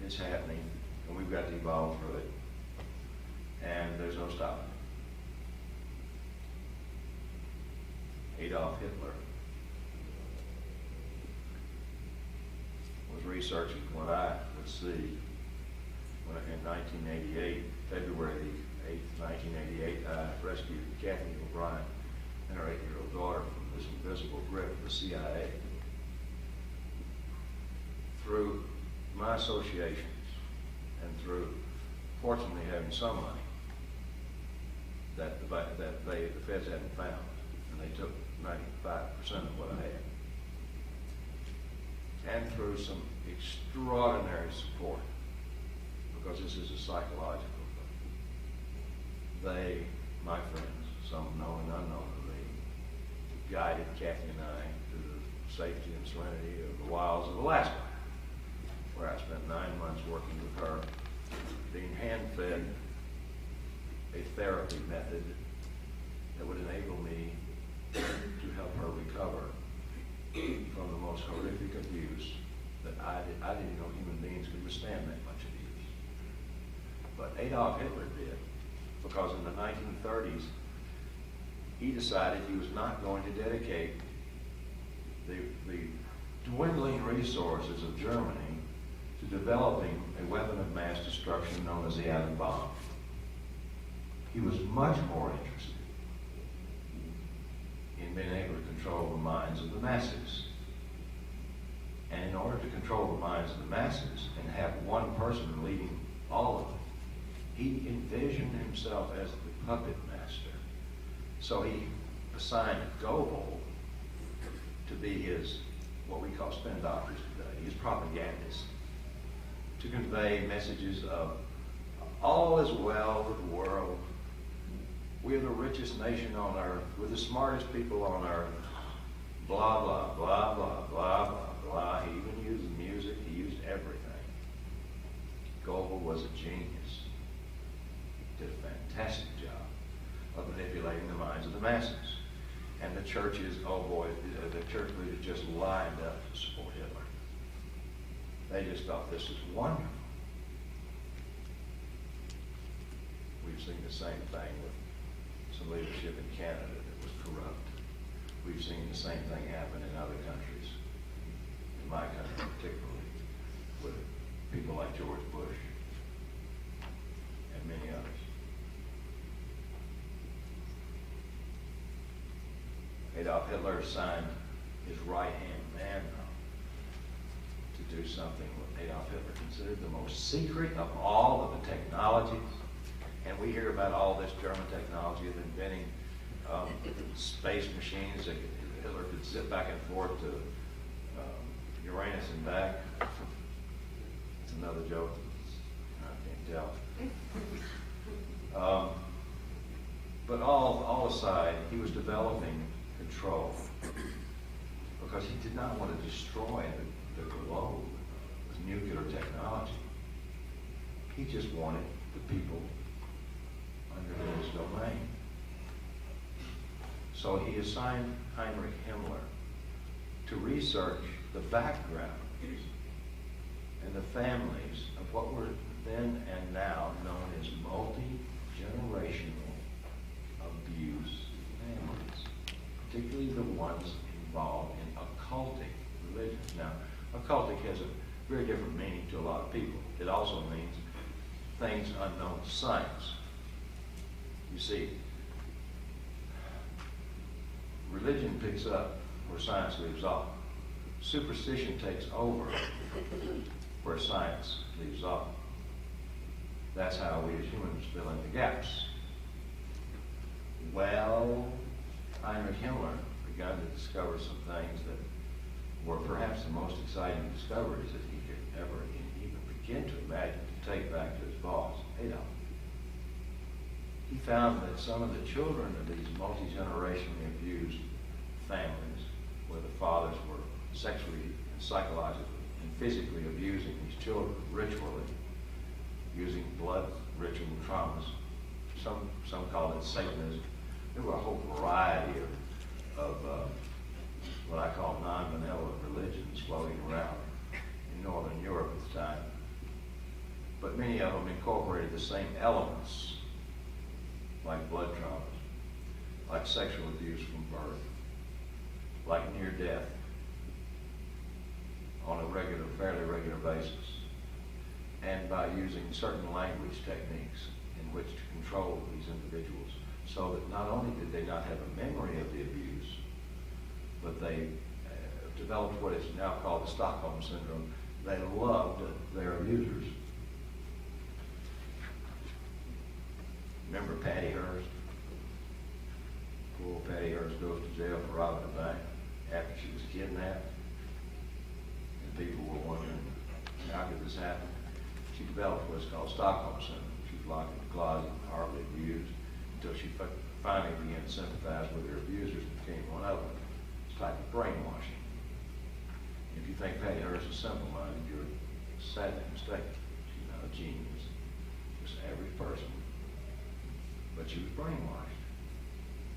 it's happening, and we've got to evolve through it, and there's no stopping it. Adolf Hitler was researching what I would see when in 1988, February 8th, 1988, I rescued Cathy O'Brien and her 8-year-old daughter from this invisible grip of the CIA. Through my associations and through, fortunately, having some money that the feds hadn't found, and they took 95% of what I had, and through some extraordinary support, because this is a psychological thing. They, my friends, some known and unknown to me, guided Cathy and I to the safety and serenity of the wilds of Alaska, where I spent 9 months working with her, being hand-fed a therapy method that would enable me to help her recover from the most horrific abuse that I didn't know human beings could withstand that much abuse. But Adolf Hitler did, because in the 1930s, he decided he was not going to dedicate the dwindling resources of Germany to developing a weapon of mass destruction known as the atom bomb. He was much more interested in being able to control the minds of the masses. And in order to control the minds of the masses and have one person leading all of it, he envisioned himself as the puppet master. So he assigned Goebbels to be his, what we call spin doctors today, his propagandist, to convey messages of all is well with the world. We're the richest nation on earth. We're the smartest people on earth. Blah, blah, blah, blah, blah, blah, blah. He even used music. He used everything. Goebbels was a genius. Did a fantastic job of manipulating the minds of the masses. And the churches, oh boy, the church leaders just lined up to support Hitler. They just thought this is wonderful. We've seen the same thing with some leadership in Canada that was corrupt. We've seen the same thing happen in other countries, in my country particularly, with people like George Bush and many others. Adolf Hitler assigned his right-hand man to do something what Adolf Hitler considered the most secret of all of the technologies. And we hear about all this German technology of inventing space machines that Hitler could zip back and forth to Uranus and back. It's another joke. I can't tell. But all aside, he was developing control because he did not want to destroy the globe with nuclear technology. He just wanted the people under his domain. So he assigned Heinrich Himmler to research the background and the families of what were then and now known as multi-generational abuse families, particularly the ones involved in occultic religions. Now, occultic has a very different meaning to a lot of people. It also means things unknown to science. You see, religion picks up where science leaves off. Superstition takes over where science leaves off. That's how we as humans fill in the gaps. Well, Heinrich Himmler began to discover some things that were perhaps the most exciting discoveries that he could ever even begin to imagine to take back to his boss, Adolf. He found that some of the children of these multi-generationally abused families where the fathers were sexually and psychologically and physically abusing these children ritually, using blood ritual traumas. Some call it Satanism. There were a whole variety of what I call non-benevolent religions floating around in Northern Europe at the time. But many of them incorporated the same elements, like blood traumas, like sexual abuse from birth, like near death on a fairly regular basis, and by using certain language techniques in which to control these individuals, so that not only did they not have a memory of the abuse, but they developed what is now called the Stockholm Syndrome. They loved their abusers. Remember Patty Hearst? Poor Patty Hearst goes to jail for robbing a bank after she was kidnapped. And people were wondering, how did this happen? She developed what's called Stockholm Syndrome. She was locked in the closet, horribly abused, until she finally began to sympathize with her abusers and became one of them. It's a type of brainwashing. If you think Patty Hearst is simple-minded, you're sadly mistaken. She's not a genius, just an average person. But she was brainwashed.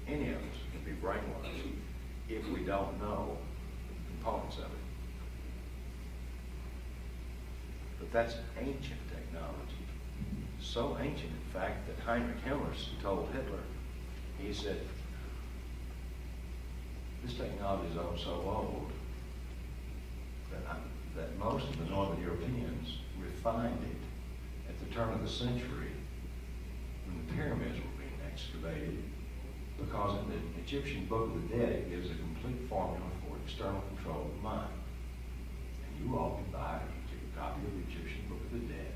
Any of us can be brainwashed if we don't know the components of it. But that's ancient technology. So ancient, in fact, that Heinrich Himmler told Hitler, he said, this technology is so old that most of the Northern Europeans refined it at the turn of the century when the pyramids were being excavated, because in the Egyptian Book of the Dead it gives a complete formula for external control of the mind. And you all can buy a copy of the Egyptian Book of the Dead.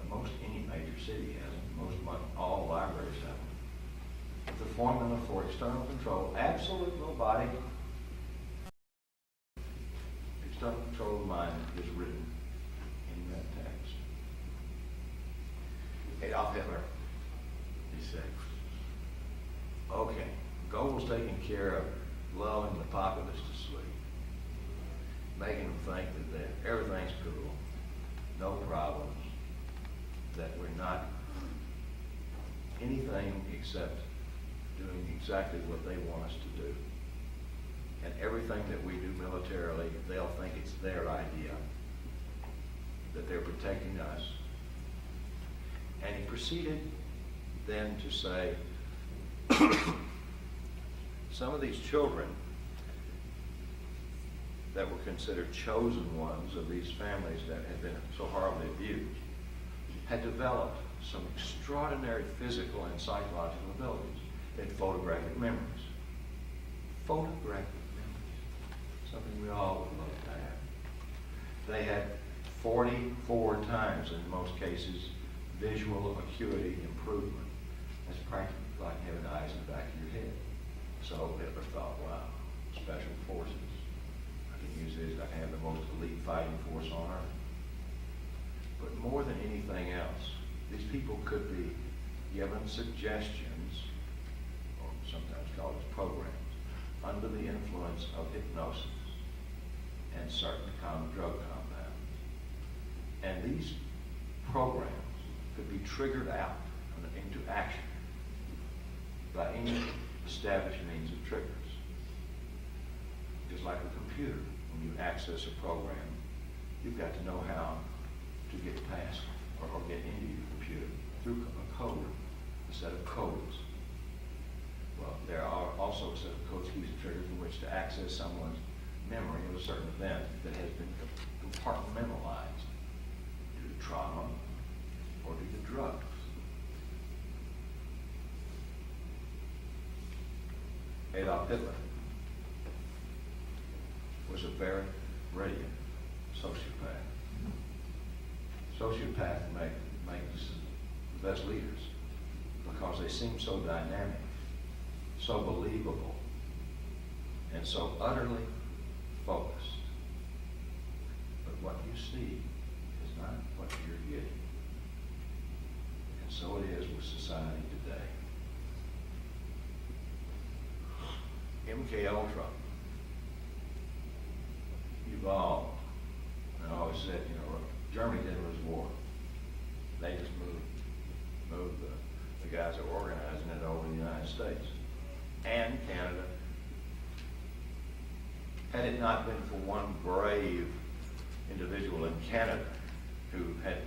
Most any major city has them. All libraries have them. But the formula for external control, absolute robotic external control of the mind, is written in that text. Adolf Hitler, he said, okay, Goebbels taking care of lulling the populace to sleep, making them think that everything's cool, no problems, that we're not anything except doing exactly what they want us to do. And everything that we do militarily, they'll think it's their idea, that they're protecting us. And he proceeded then to say, some of these children that were considered chosen ones of these families that had been so horribly abused had developed some extraordinary physical and psychological abilities. They had photographic memories. Photographic memories. Something we all would love to have. They had 44 times, in most cases, visual acuity improvement. That's practically like having eyes in the back of your head. So Hitler thought, wow, special forces. I can use this, I can have the most elite fighting force on earth. But more than anything else, these people could be given suggestions, or sometimes called as programs, under the influence of hypnosis and certain drug compounds. And these programs could be triggered out into action by any established means of triggers. Just like a computer, when you access a program, you've got to know how to get past or get into your computer through a code, a set of codes. Well, there are also a set of codes, keys, and triggers in which to access someone's memory of a certain event that has been compartmentalized due to trauma or due to drugs. Adolf Hitler was a very brilliant sociopath. Sociopaths makes the best leaders because they seem so dynamic, so believable, and so utterly focused. But what you see is not what you're getting. And so it is with society today. MK Ultra evolved. And I always said, you know, Germany didn't lose war. They just moved the guys that were organizing it over to the United States and Canada. Had it not been for one brave individual in Canada who had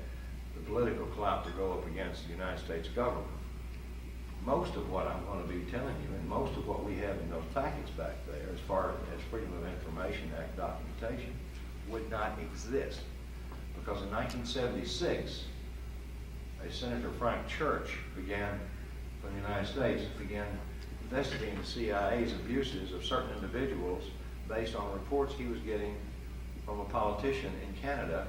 the political clout to go up against the United States government, most of what I'm going to be telling you and most of what we have in those packets back there as far as Freedom of Information Act documentation would not exist. Because in 1976, a Senator Frank Church from the United States began investigating the CIA's abuses of certain individuals based on reports he was getting from a politician in Canada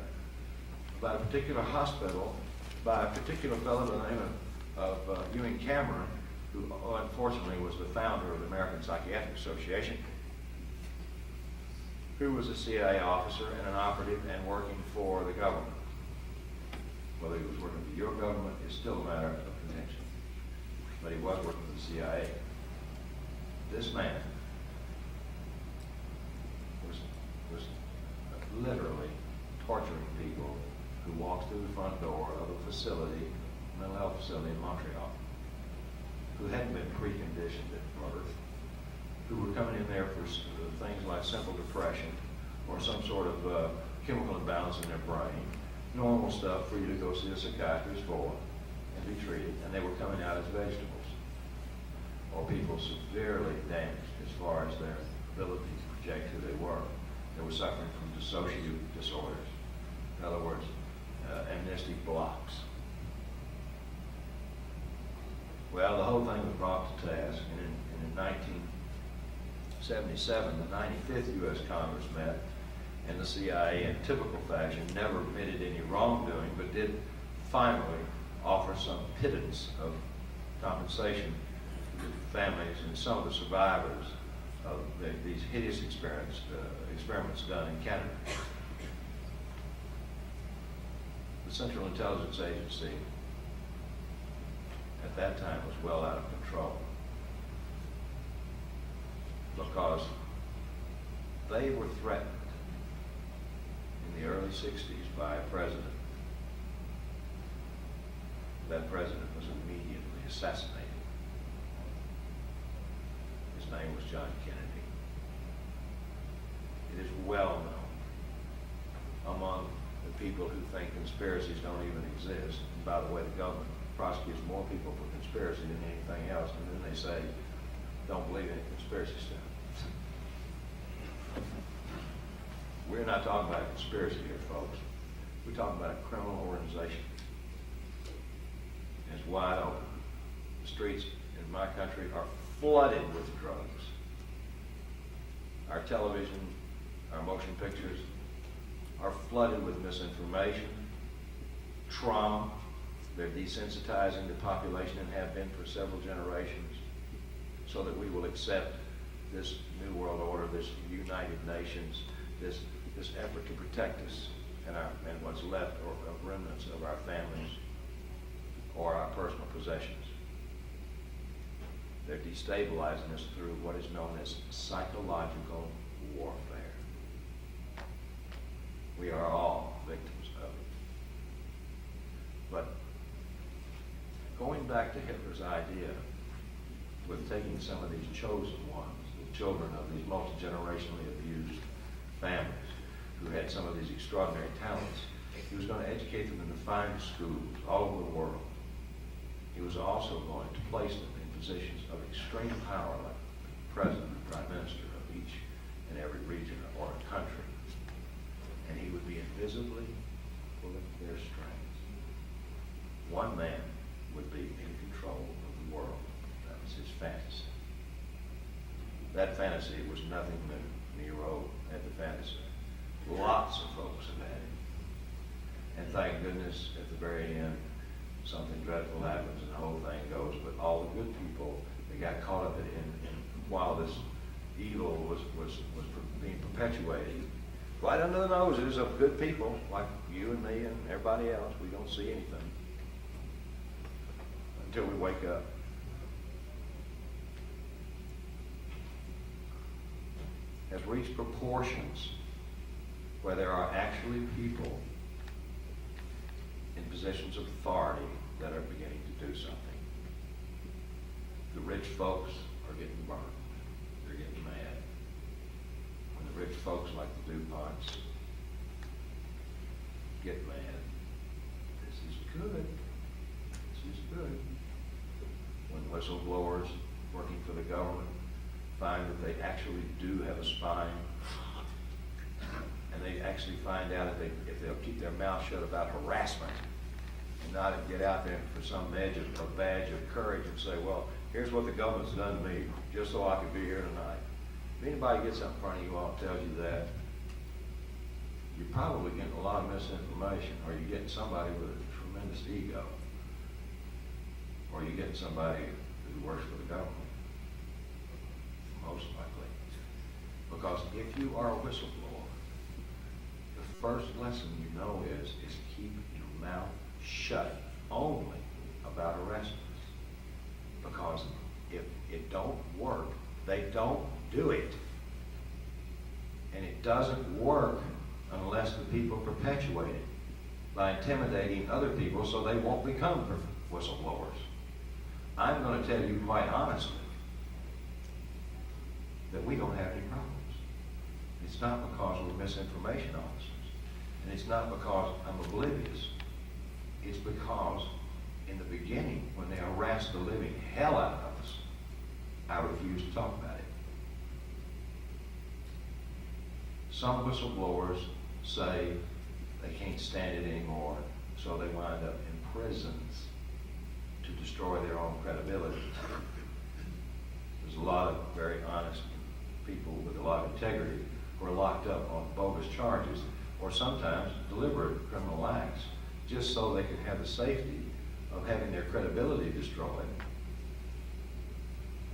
about a particular hospital by a particular fellow by the name of Ewing Cameron, who unfortunately was the founder of the American Psychiatric Association, who was a CIA officer and an operative and working for the government. Whether he was working for your government is still a matter of contention, but he was working for the CIA. This man was literally torturing people who walked through the front door of a facility, mental health facility in Montreal, who hadn't been preconditioned at birth, who were coming in there for things like simple depression or some sort of chemical imbalance in their brain, normal stuff for you to go see a psychiatrist for and be treated, and they were coming out as vegetables, or people severely damaged as far as their ability to project who they were. They were suffering from dissociative disorders. In other words, amnestic blocks. Well, the whole thing was brought to task, and in 1977, the 95th U.S. Congress met, and the CIA, in typical fashion, never admitted any wrongdoing, but did finally offer some pittance of compensation to families and some of the survivors of these hideous experiments done in Canada. The Central Intelligence Agency at that time was well out of control because they were threatened in the early 60s by a president. That president was immediately assassinated. His name was John Kennedy. It is well known among the people who think conspiracies don't even exist. And by the way, the government prosecutes more people for conspiracy than anything else, and then they say, don't believe any conspiracy stuff. We're not talking about a conspiracy here, folks. We're talking about a criminal organization. It's wide open. The streets in my country are flooded with drugs. Our television, our motion pictures are flooded with misinformation, trauma. They're desensitizing the population and have been for several generations so that we will accept this new world order, this United Nations, this effort to protect us and what's left of remnants of our families or our personal possessions. They're destabilizing us through what is known as psychological warfare. We are all victims of it. But going back to Hitler's idea with taking some of these chosen ones, the children of these multi-generationally abused families who had some of these extraordinary talents, he was going to educate them in the finest schools all over the world. He was also going to place them in positions of extreme power, like the president and prime minister of each and every region or country. And he would be invisibly pulling their strings. One man would be in control of the world. That was his fantasy. That fantasy was nothing new. Nero had the fantasy. Lots of folks have had it. And thank goodness at the very end, something dreadful happens and the whole thing goes. But all the good people, they got caught up in while this evil was being perpetuated, right under the noses of good people like you and me and everybody else. We don't see anything until we wake up. has reached proportions where there are actually people in positions of authority that are beginning to do something. The rich folks are getting burned. They're getting mad. When the rich folks like the DuPonts get mad, this is good. This is good. When whistleblowers working for the government find that they actually do have a spine, and they actually find out if they'll keep their mouth shut about harassment and not get out there for some badge of courage and say, well, here's what the government's done to me, just so I could be here tonight. If anybody gets up in front of you all and tells you that, you're probably getting a lot of misinformation, or you're getting somebody with a tremendous ego, or you're getting somebody who works for the government, most likely. Because if you are a whistleblower, the first lesson you know is keep your mouth shut only about arrests. Because if it don't work, they don't do it. And it doesn't work unless the people perpetuate it by intimidating other people so they won't become whistleblowers. I'm going to tell you quite honestly that we don't have any problems. It's not because we're misinformation officers, and it's not because I'm oblivious. It's because in the beginning, when they harassed the living hell out of us, I refused to talk about it. Some whistleblowers say they can't stand it anymore, so they wind up in prisons to destroy their own credibility. There's a lot of very honest people with a lot of integrity who are locked up on bogus charges, or sometimes deliberate criminal acts, just so they can have the safety of having their credibility destroyed.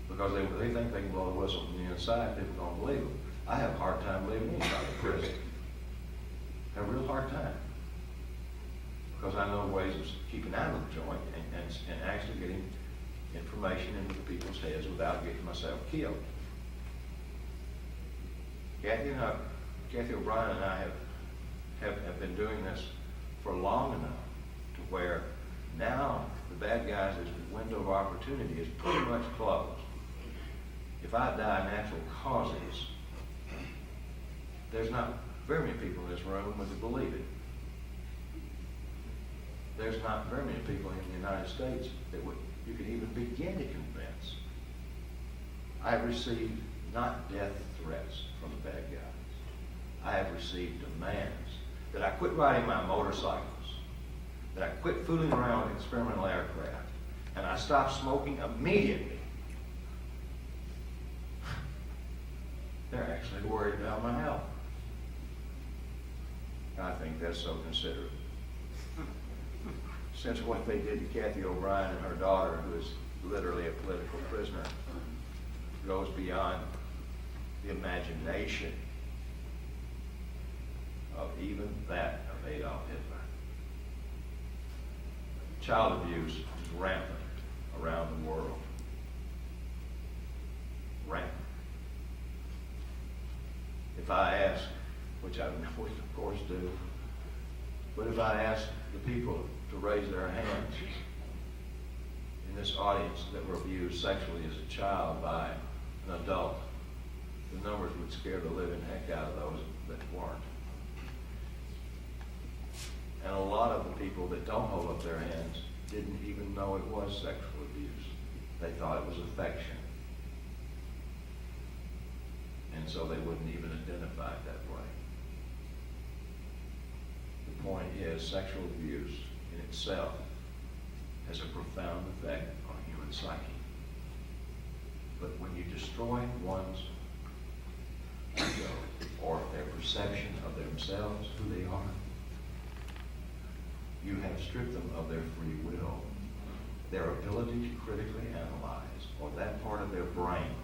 Because they think they can blow the whistle from the inside, people don't believe them. I have a hard time believing anybody in prison. I have a real hard time. Because I know ways of keeping out of the joint and actually getting information into the people's heads without getting myself killed. Cathy O'Brien and I have been doing this for long enough to where now the bad guys' window of opportunity is pretty much closed. If I die natural causes, there's not very many people in this room would believe it. There's not very many people in the United States that you could even begin to convince. I have received not death threats from the bad guys. I have received demands that I quit riding my motorcycles, that I quit fooling around with experimental aircraft, and I stopped smoking immediately. They're actually worried about my health. I think that's so considerate. Since what they did to Cathy O'Brien and her daughter, who is literally a political prisoner, goes beyond the imagination of even that of Adolf Hitler. Child abuse is rampant around the world. Rampant. If I ask, which I would of course do, but if I ask the people to raise their hands in this audience that were abused sexually as a child by an adult, the numbers would scare the living heck out of those that weren't. And a lot of the people that don't hold up their hands didn't even know it was sexual abuse. They thought it was affection. And so they wouldn't even identify it that way. The point is, sexual abuse in itself has a profound effect on human psyche. But when you destroy one's ego or their perception of themselves, who they are, you have stripped them of their free will, their ability to critically analyze, or that part of their brain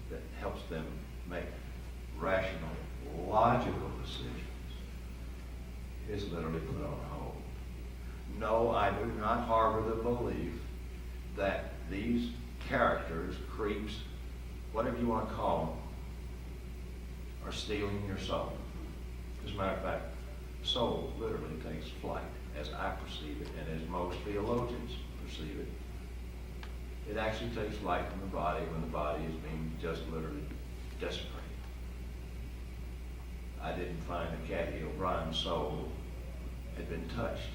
that helps them make rational, logical decisions is literally put on hold. No, I do not harbor the belief that these characters, creeps, whatever you want to call them, are stealing your soul. As a matter of fact, soul literally takes flight, as I perceive it, and as most theologians perceive it. It actually takes flight from the body when the body is being just literally desecrated. I didn't find that Cathy O'Brien's soul had been touched.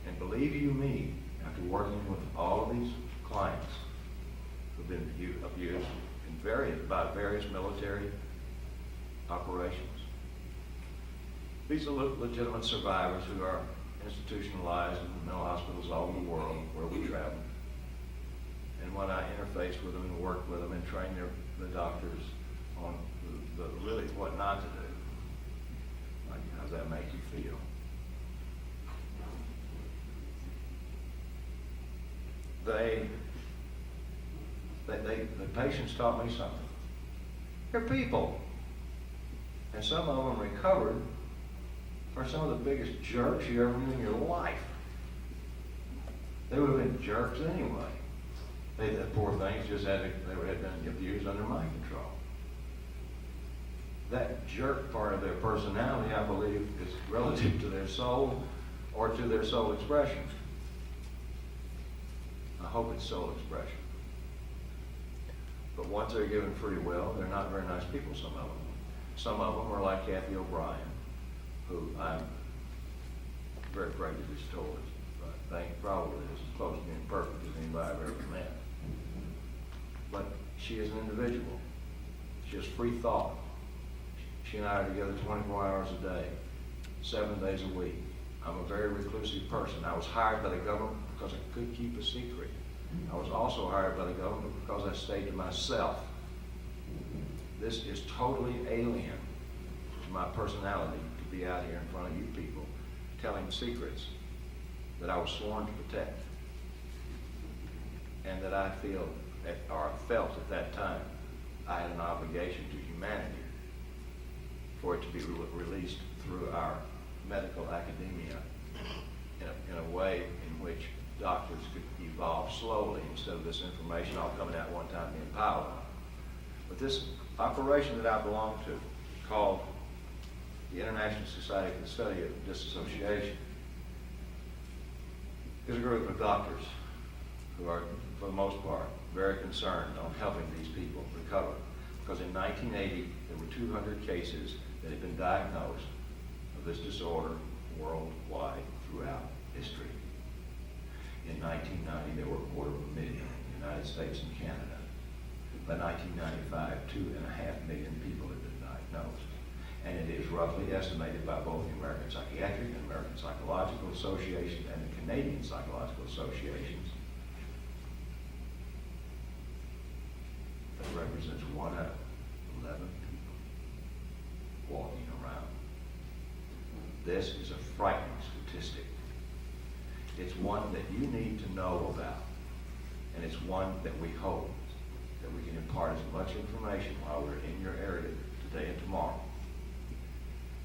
And believe you me, after working with all of these clients who've been abused by various military operations, these are legitimate survivors who are institutionalized in mental hospitals all over the world where we travel. And when I interface with them and work with them and train the doctors on really what not to do, like, how does that make you feel? The patients taught me something. They're people. And some of them recovered are some of the biggest jerks you ever knew in your life. They would have been jerks anyway. The poor things just had been abused under my control. That jerk part of their personality, I believe, is relative to their soul or to their soul expression. I hope it's soul expression. But once they're given free will, they're not very nice people, some of them. Some of them are like Cathy O'Brien, who I'm very prejudiced towards, but I think probably is as close to being perfect as anybody I've ever met. But she is an individual. She has free thought. She and I are together 24 hours a day, 7 days a week. I'm a very reclusive person. I was hired by the government because I could keep a secret. I was also hired by the government because I stayed to myself. This is totally alien to my personality to be out here in front of you people telling secrets that I was sworn to protect and that I feel or felt at that time I had an obligation to humanity for it to be released through our medical academia in a way in which doctors could evolve slowly instead of this information all coming out at one time being piled on. But this operation that I belong to, called the International Society for the Study of Dissociation, is a group of doctors who are, for the most part, very concerned on helping these people recover. Because in 1980, there were 200 cases that had been diagnosed of this disorder worldwide throughout history. In 1990, there were 250,000 in the United States and Canada. By 1995, 2.5 million people had been diagnosed. And it is roughly estimated by both the American Psychiatric and American Psychological Association and the Canadian Psychological Associations that represents 1 out of 11 people walking around. This is a frightening statistic. It's one that you need to know about, and it's one that we hope that we can impart as much information while we're in your area today and tomorrow.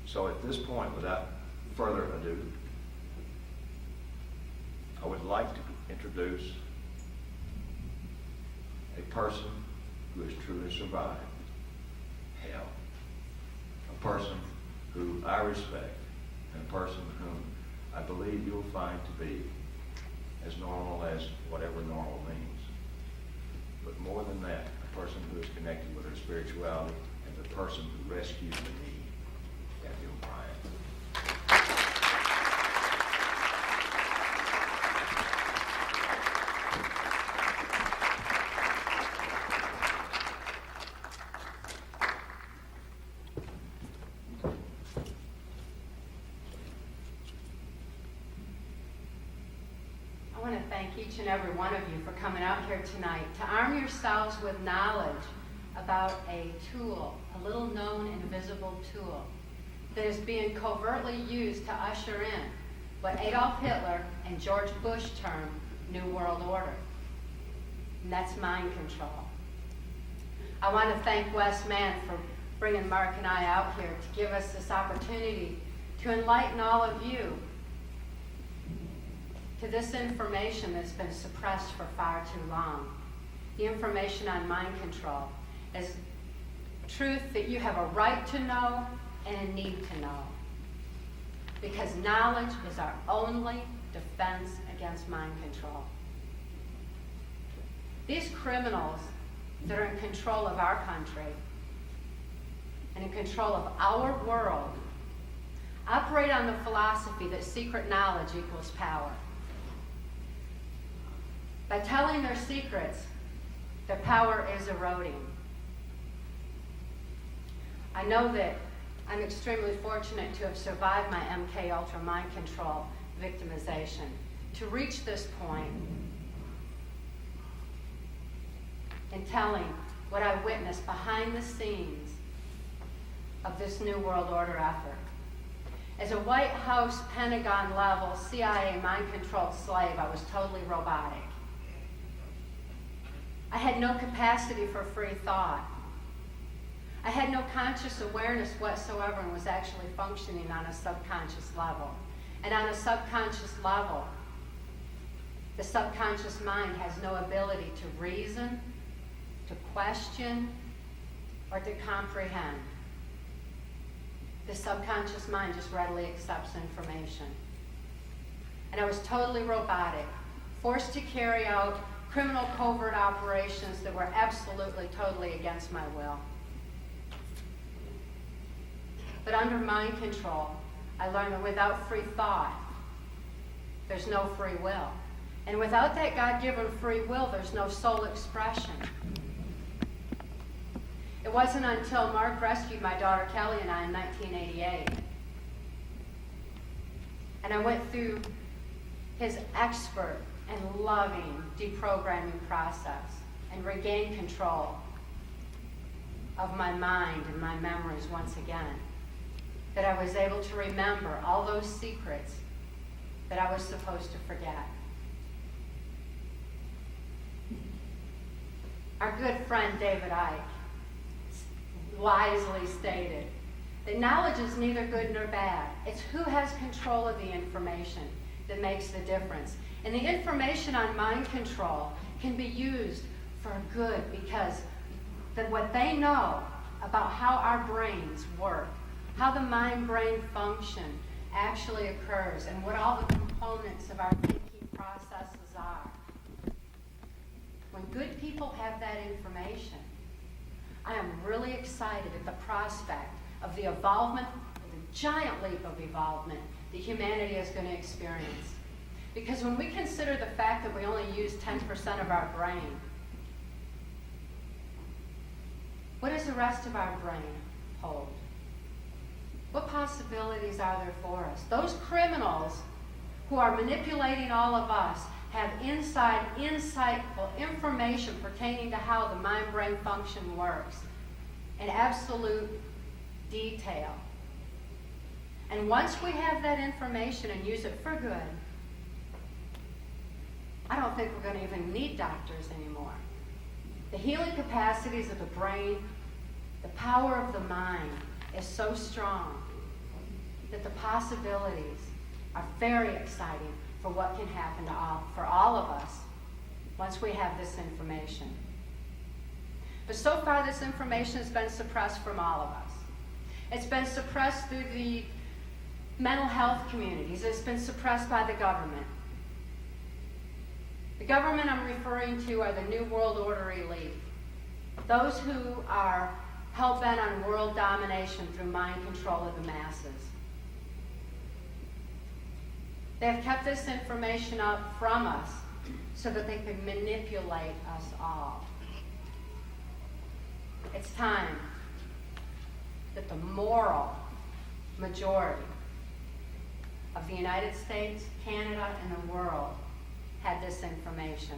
So at this point, without further ado, I would like to introduce a person who has truly survived hell, a person who I respect, and a person whom I believe you'll find to be as normal as whatever normal means. But more than that, a person who is connected with her spirituality and the person who rescued me, Cathy O'Brien. I want to thank each and every one of you for coming out here tonight to arm yourselves with knowledge about a tool, a little known invisible tool that is being covertly used to usher in what Adolf Hitler and George Bush termed New World Order. And that's mind control. I want to thank Wes Mann for bringing Mark and I out here to give us this opportunity to enlighten all of you to this information that's been suppressed for far too long. the information on mind control as truth that you have a right to know and a need to know. Because knowledge is our only defense against mind control. These criminals that are in control of our country and in control of our world operate on the philosophy that secret knowledge equals power. By telling their secrets, their power is eroding. I know that I'm extremely fortunate to have survived my MK Ultra mind control victimization. To reach this point in telling what I witnessed behind the scenes of this New World Order effort. As a White House, Pentagon level, CIA mind-controlled slave, I was totally robotic. I had no capacity for free thought. I had no conscious awareness whatsoever and was actually functioning on a subconscious level. And on a subconscious level, the subconscious mind has no ability to reason, to question, or to comprehend. The subconscious mind just readily accepts information. And I was totally robotic, forced to carry out criminal covert operations that were absolutely, totally against my will. But under mind control, I learned that without free thought, there's no free will. And without that God-given free will, there's no soul expression. It wasn't until Mark rescued my daughter Kelly and I in 1988, and I went through his expert and loving deprogramming process and regained control of my mind and my memories once again, that I was able to remember all those secrets that I was supposed to forget. Our good friend David Icke wisely stated that knowledge is neither good nor bad. It's who has control of the information that makes the difference. And the information on mind control can be used for good because what they know about how our brains work, how the mind-brain function actually occurs, and what all the components of our thinking processes are. When good people have that information, I am really excited at the prospect of the evolvement, the giant leap of evolvement that humanity is going to experience. Because when we consider the fact that we only use 10% of our brain, what does the rest of our brain hold? What possibilities are there for us? Those criminals who are manipulating all of us have insightful information pertaining to how the mind-brain function works in absolute detail. And once we have that information and use it for good, I don't think we're going to even need doctors anymore. The healing capacities of the brain, the power of the mind is so strong that the possibilities are very exciting for what can happen for all of us once we have this information. But so far, this information has been suppressed from all of us. It's been suppressed through the mental health communities. It's been suppressed by the government. The government I'm referring to are the New World Order elite, those who are hell-bent on world domination through mind control of the masses. They have kept this information up from us so that they can manipulate us all. It's time that the moral majority of the United States, Canada, and the world had this information.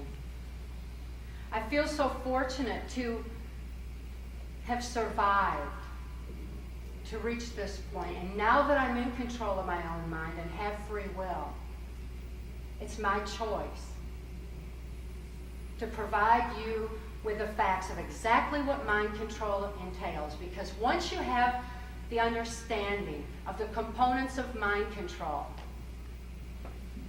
I feel so fortunate to have survived to reach this point. And now that I'm in control of my own mind and have free will, it's my choice to provide you with the facts of exactly what mind control entails. Because once you have the understanding of the components of mind control,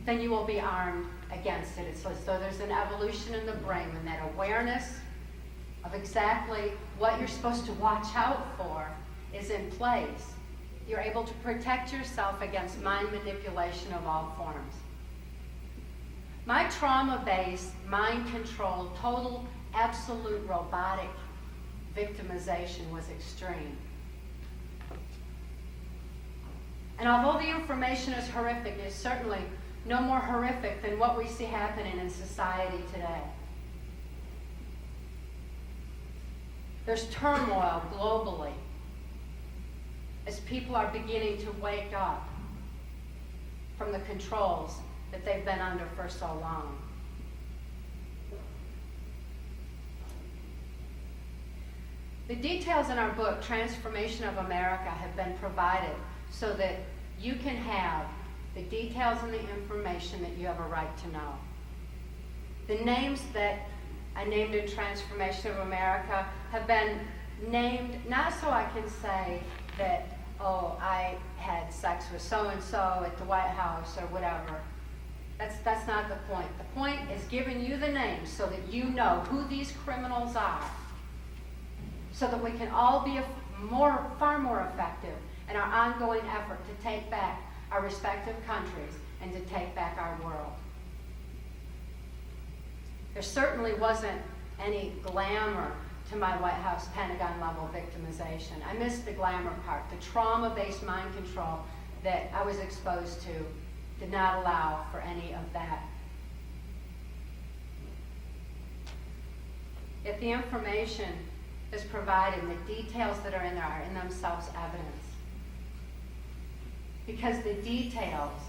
then you will be armed against it. It's as though there's an evolution in the brain when that awareness of exactly what you're supposed to watch out for is in place. You're able to protect yourself against mind manipulation of all forms. My trauma-based, mind-controlled, total, absolute robotic victimization was extreme. And although the information is horrific, it's certainly no more horrific than what we see happening in society today. There's turmoil globally as people are beginning to wake up from the controls that they've been under for so long. The details in our book, Transformation of America, have been provided so that you can have the details and the information that you have a right to know. The names that I named in Transformation of America have been named not so I can say that, oh, I had sex with so-and-so at the White House or whatever. That's not the point. The point is giving you the names so that you know who these criminals are, so that we can all be far more effective in our ongoing effort to take back our respective countries and to take back our world. There certainly wasn't any glamour to my White House Pentagon level victimization. I missed the glamour part. The trauma-based mind control that I was exposed to did not allow for any of that. If the information is provided, the details that are in there are in themselves evidence. Because the details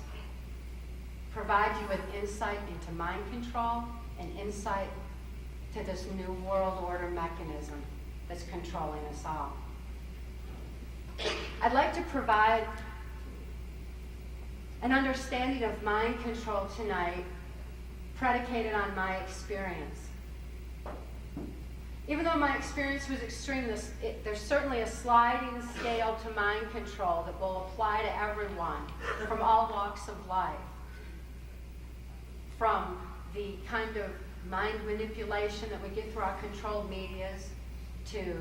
provide you with insight into mind control and insight to this new world order mechanism that's controlling us all. I'd like to provide an understanding of mind control tonight predicated on my experience. Even though my experience was extreme, there's certainly a sliding scale to mind control that will apply to everyone from all walks of life. From the kind of mind manipulation that we get through our controlled medias to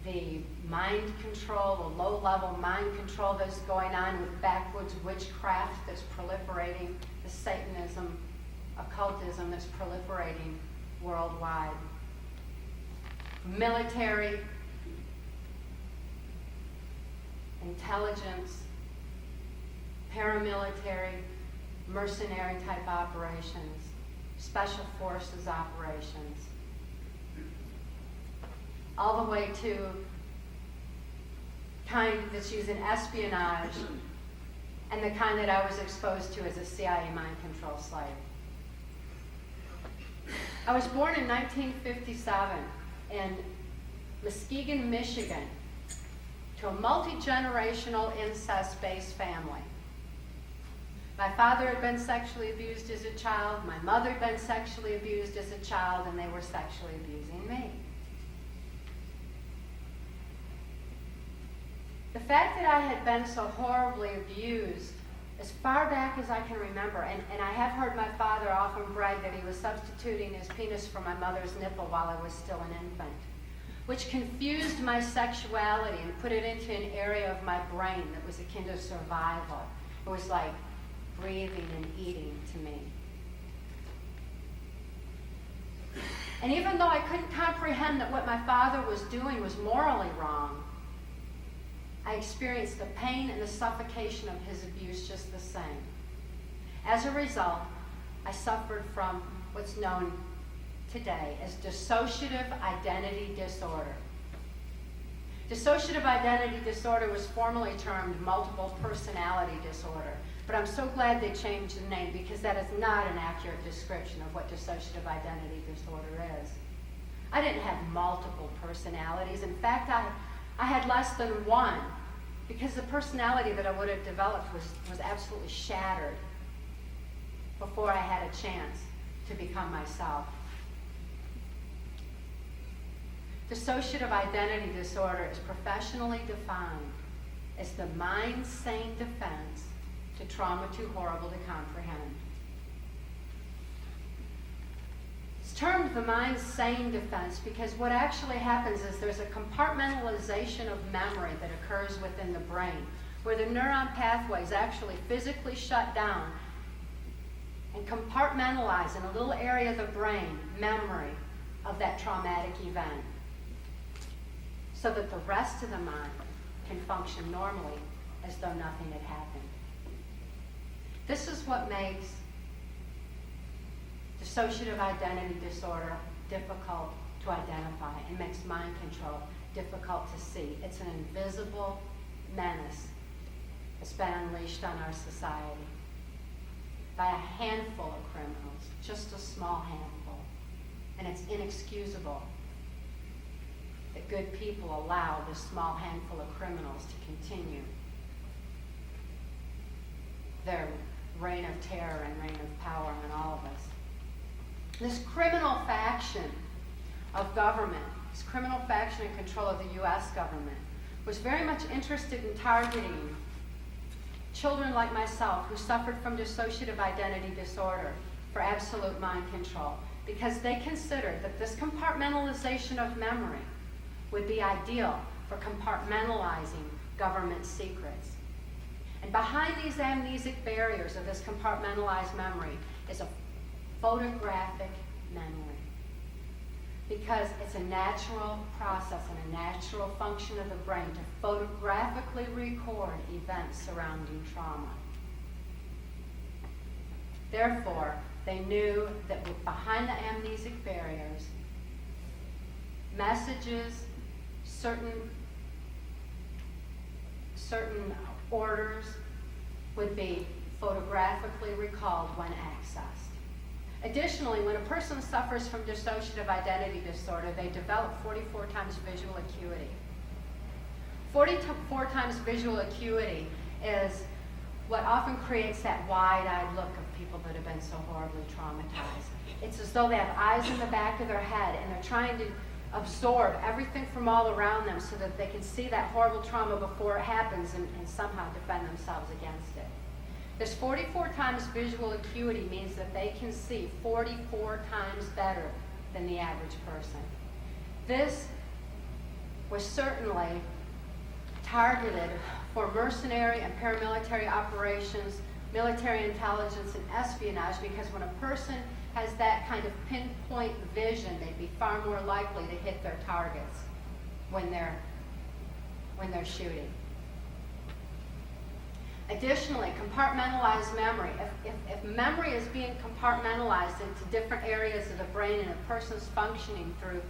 the mind control, the low-level mind control that's going on with backwoods witchcraft that's proliferating, the Satanism, occultism that's proliferating worldwide. Military, intelligence, paramilitary, mercenary type operations, special forces operations, all the way to kind that's using espionage and the kind that I was exposed to as a CIA mind control slave. I was born in 1957 in Muskegon, Michigan, to a multi-generational incest-based family. My father had been sexually abused as a child, my mother had been sexually abused as a child, and they were sexually abusing me. The fact that I had been so horribly abused as far back as I can remember, and I have heard my father often brag that he was substituting his penis for my mother's nipple while I was still an infant, which confused my sexuality and put it into an area of my brain that was akin to survival. It was like breathing and eating to me. And even though I couldn't comprehend that what my father was doing was morally wrong, I experienced the pain and the suffocation of his abuse just the same. As a result, I suffered from what's known today as dissociative identity disorder. Dissociative identity disorder was formerly termed multiple personality disorder, but I'm so glad they changed the name because that is not an accurate description of what dissociative identity disorder is. I didn't have multiple personalities. In fact, I had less than one because the personality that I would have developed was absolutely shattered before I had a chance to become myself. Dissociative identity disorder is professionally defined as the mind-sane defense to trauma too horrible to comprehend. It's termed the mind's sane defense because what actually happens is there's a compartmentalization of memory that occurs within the brain, where the neuron pathways actually physically shut down and compartmentalize in a little area of the brain memory of that traumatic event, so that the rest of the mind can function normally as though nothing had happened. This is what makes dissociative identity disorder difficult to identify and makes mind control difficult to see. It's an invisible menace that's been unleashed on our society by a handful of criminals, just a small handful. And it's inexcusable that good people allow this small handful of criminals to continue their reign of terror and reign of power on all of us. This criminal faction of government, this criminal faction in control of the U.S. government, was very much interested in targeting children like myself who suffered from dissociative identity disorder for absolute mind control, because they considered that this compartmentalization of memory would be ideal for compartmentalizing government secrets. And behind these amnesic barriers of this compartmentalized memory is a photographic memory, because it's a natural process and a natural function of the brain to photographically record events surrounding trauma. Therefore, they knew that behind the amnesic barriers, messages, certain orders would be photographically recalled when accessed. Additionally, when a person suffers from dissociative identity disorder, they develop 44 times visual acuity. 44 times visual acuity is what often creates that wide-eyed look of people that have been so horribly traumatized. It's as though they have eyes in the back of their head and they're trying to absorb everything from all around them so that they can see that horrible trauma before it happens and somehow defend themselves against it. This 44 times visual acuity means that they can see 44 times better than the average person. This was certainly targeted for mercenary and paramilitary operations, military intelligence, and espionage, because when a person has that kind of pinpoint vision, they'd be far more likely to hit their targets when they're shooting. Additionally, compartmentalized memory. If memory is being compartmentalized into different areas of the brain and a person's functioning through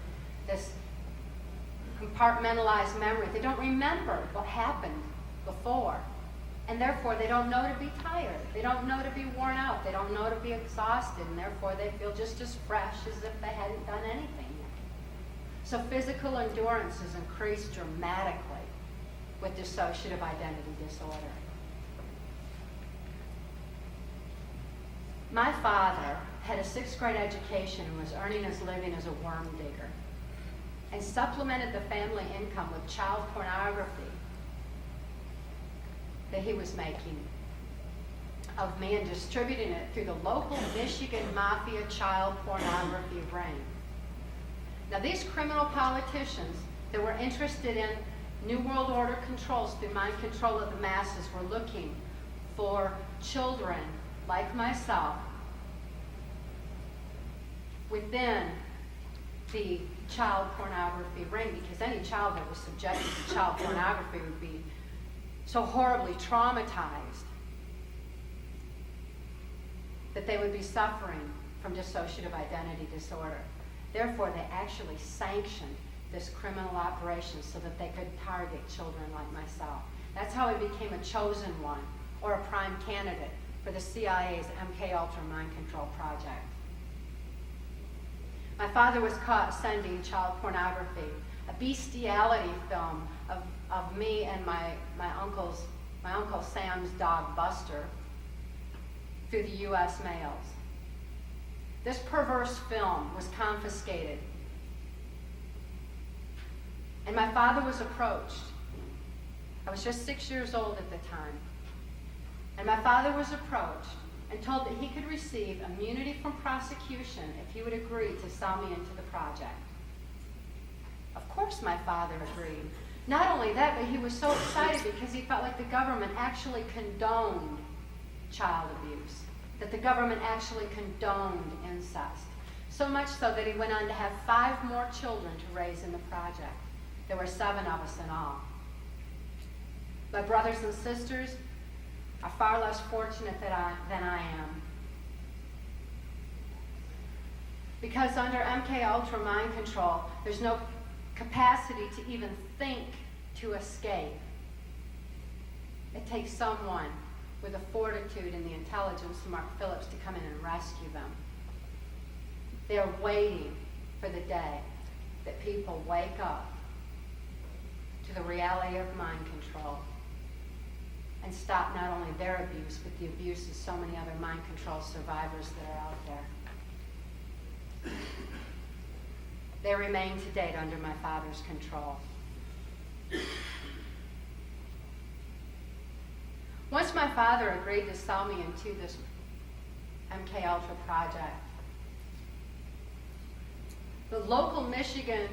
this compartmentalized memory, they don't remember what happened before. And therefore, they don't know to be tired. They don't know to be worn out. They don't know to be exhausted. And therefore, they feel just as fresh as if they hadn't done anything yet. So physical endurance is increased dramatically with dissociative identity disorder. My father had a 6th grade education and was earning his living as a worm digger, and supplemented the family income with child pornography that he was making of me and distributing it through the local Michigan Mafia child pornography ring. Now, these criminal politicians that were interested in New World Order controls through mind control of the masses were looking for children like myself within the child pornography ring, because any child that was subjected to child pornography would be so horribly traumatized that they would be suffering from dissociative identity disorder. Therefore, they actually sanctioned this criminal operation so that they could target children like myself. That's how I became a chosen one, or a prime candidate for the CIA's MKUltra mind control project. My father was caught sending child pornography, a bestiality film of me and my Uncle Sam's dog Buster, through the U.S. mails. This perverse film was confiscated. And my father was approached. I was just 6 years old at the time. And my father was approached and told that he could receive immunity from prosecution if he would agree to sell me into the project. Of course my father agreed. Not only that, but he was so excited because he felt like the government actually condoned child abuse, that the government actually condoned incest. So much so that he went on to have 5 more children to raise in the project. There were 7 of us in all. My brothers and sisters are far less fortunate than I am. Because under MK Ultra mind control, there's no capacity to even think to escape. It takes someone with the fortitude and the intelligence of Mark Phillips to come in and rescue them. They're waiting for the day that people wake up to the reality of mind control and stop not only their abuse, but the abuse of so many other mind control survivors that are out there. They remain to date under my father's control. Once my father agreed to sell me into this MK Ultra project, the local Michigan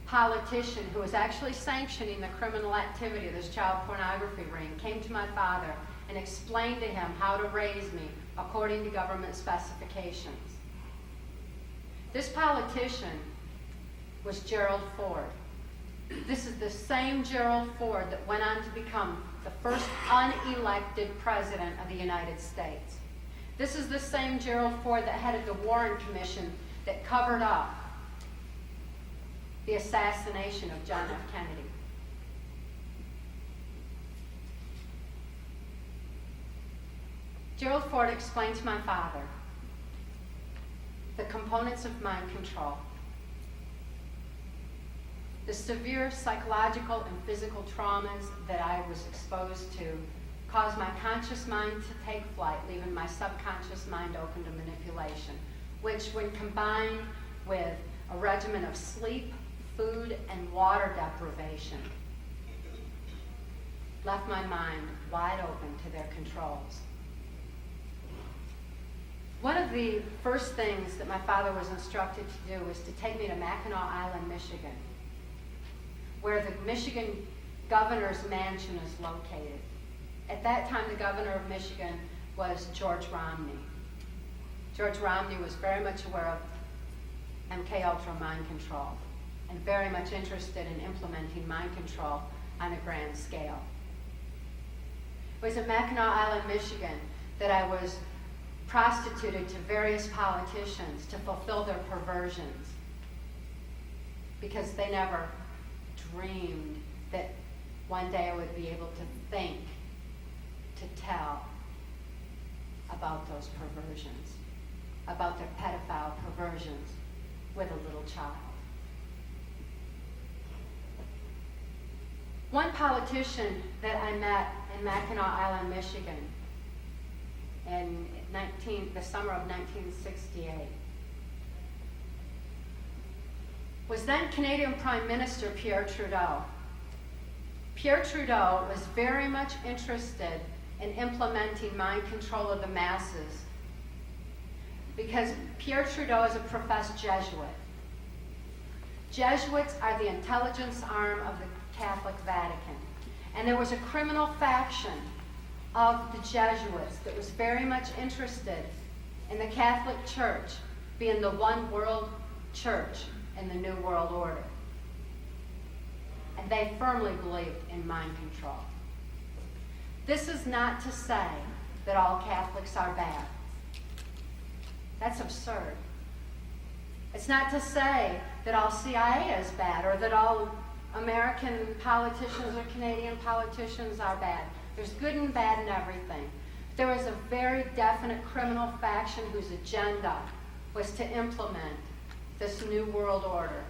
politician who was actually sanctioning the criminal activity of this child pornography ring came to my father and explained to him how to raise me according to government specifications. This politician was Gerald Ford. This is the same Gerald Ford that went on to become the first unelected president of the United States. This is the same Gerald Ford that headed the Warren Commission that covered up the assassination of John F. Kennedy. Gerald Ford explained to my father the components of mind control, the severe psychological and physical traumas that I was exposed to caused my conscious mind to take flight, leaving my subconscious mind open to manipulation, which, when combined with a regimen of sleep, food, and water deprivation, left my mind wide open to their controls. One of the first things that my father was instructed to do was to take me to Mackinac Island, Michigan, where the Michigan governor's mansion is located. At that time, the governor of Michigan was George Romney. George Romney was very much aware of MK Ultra mind control and very much interested in implementing mind control on a grand scale. It was at Mackinac Island, Michigan, that I was prostituted to various politicians to fulfill their perversions, because they never dreamed that one day I would be able to think, to tell about those perversions, about their pedophile perversions with a little child. One politician that I met in Mackinac Island, Michigan, in the summer of 1968, was then Canadian Prime Minister Pierre Trudeau. Pierre Trudeau was very much interested in implementing mind control of the masses because Pierre Trudeau is a professed Jesuit. Jesuits are the intelligence arm of the Catholic Vatican. And there was a criminal faction of the Jesuits that was very much interested in the Catholic Church being the one world church in the New World Order. And they firmly believed in mind control. This is not to say that all Catholics are bad. That's absurd. It's not to say that all CIA is bad or that all American politicians or Canadian politicians are bad. There's good and bad in everything. There was a very definite criminal faction whose agenda was to implement this New World Order,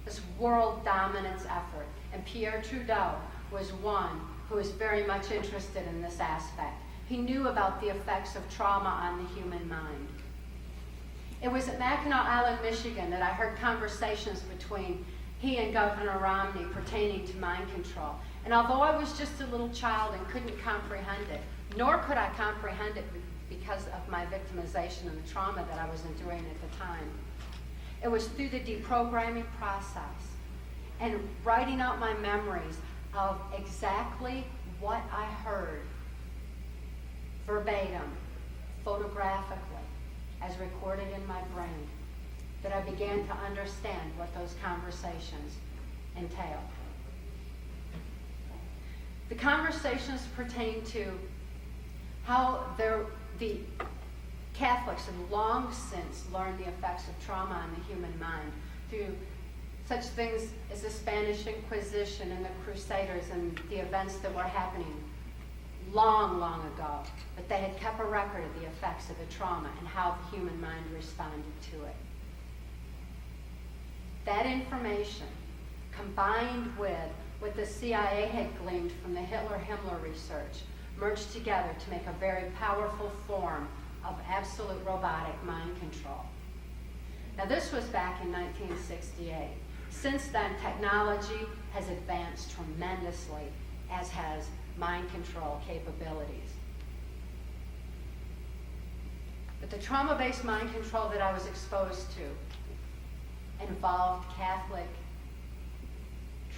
this world dominance effort. And Pierre Trudeau was one who was very much interested in this aspect. He knew about the effects of trauma on the human mind. It was at Mackinac Island, Michigan, that I heard conversations between he and Governor Romney pertaining to mind control. And although I was just a little child and couldn't comprehend it, nor could I comprehend it because of my victimization and the trauma that I was enduring at the time, it was through the deprogramming process and writing out my memories of exactly what I heard verbatim, photographically, as recorded in my brain, that I began to understand what those conversations entailed. The conversations pertain to how the Catholics have long since learned the effects of trauma on the human mind through such things as the Spanish Inquisition and the Crusaders and the events that were happening long, long ago. But they had kept a record of the effects of the trauma and how the human mind responded to it. That information, combined with what the CIA had gleaned from the Hitler-Himmler research, merged together to make a very powerful form of absolute robotic mind control. Now, this was back in 1968. Since then, technology has advanced tremendously, as has mind control capabilities. But the trauma-based mind control that I was exposed to involved Catholic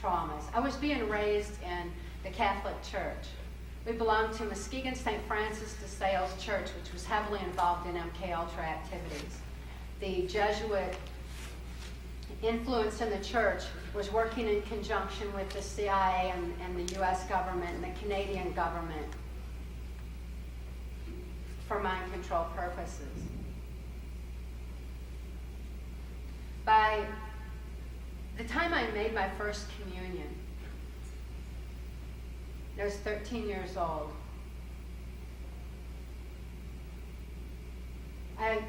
traumas. I was being raised in the Catholic Church. We belonged to Muskegon St. Francis de Sales Church, which was heavily involved in MK Ultra activities. The Jesuit influence in the church was working in conjunction with the CIA and the U.S. government and the Canadian government for mind control purposes. By the time I made my first communion, I was 13 years old. I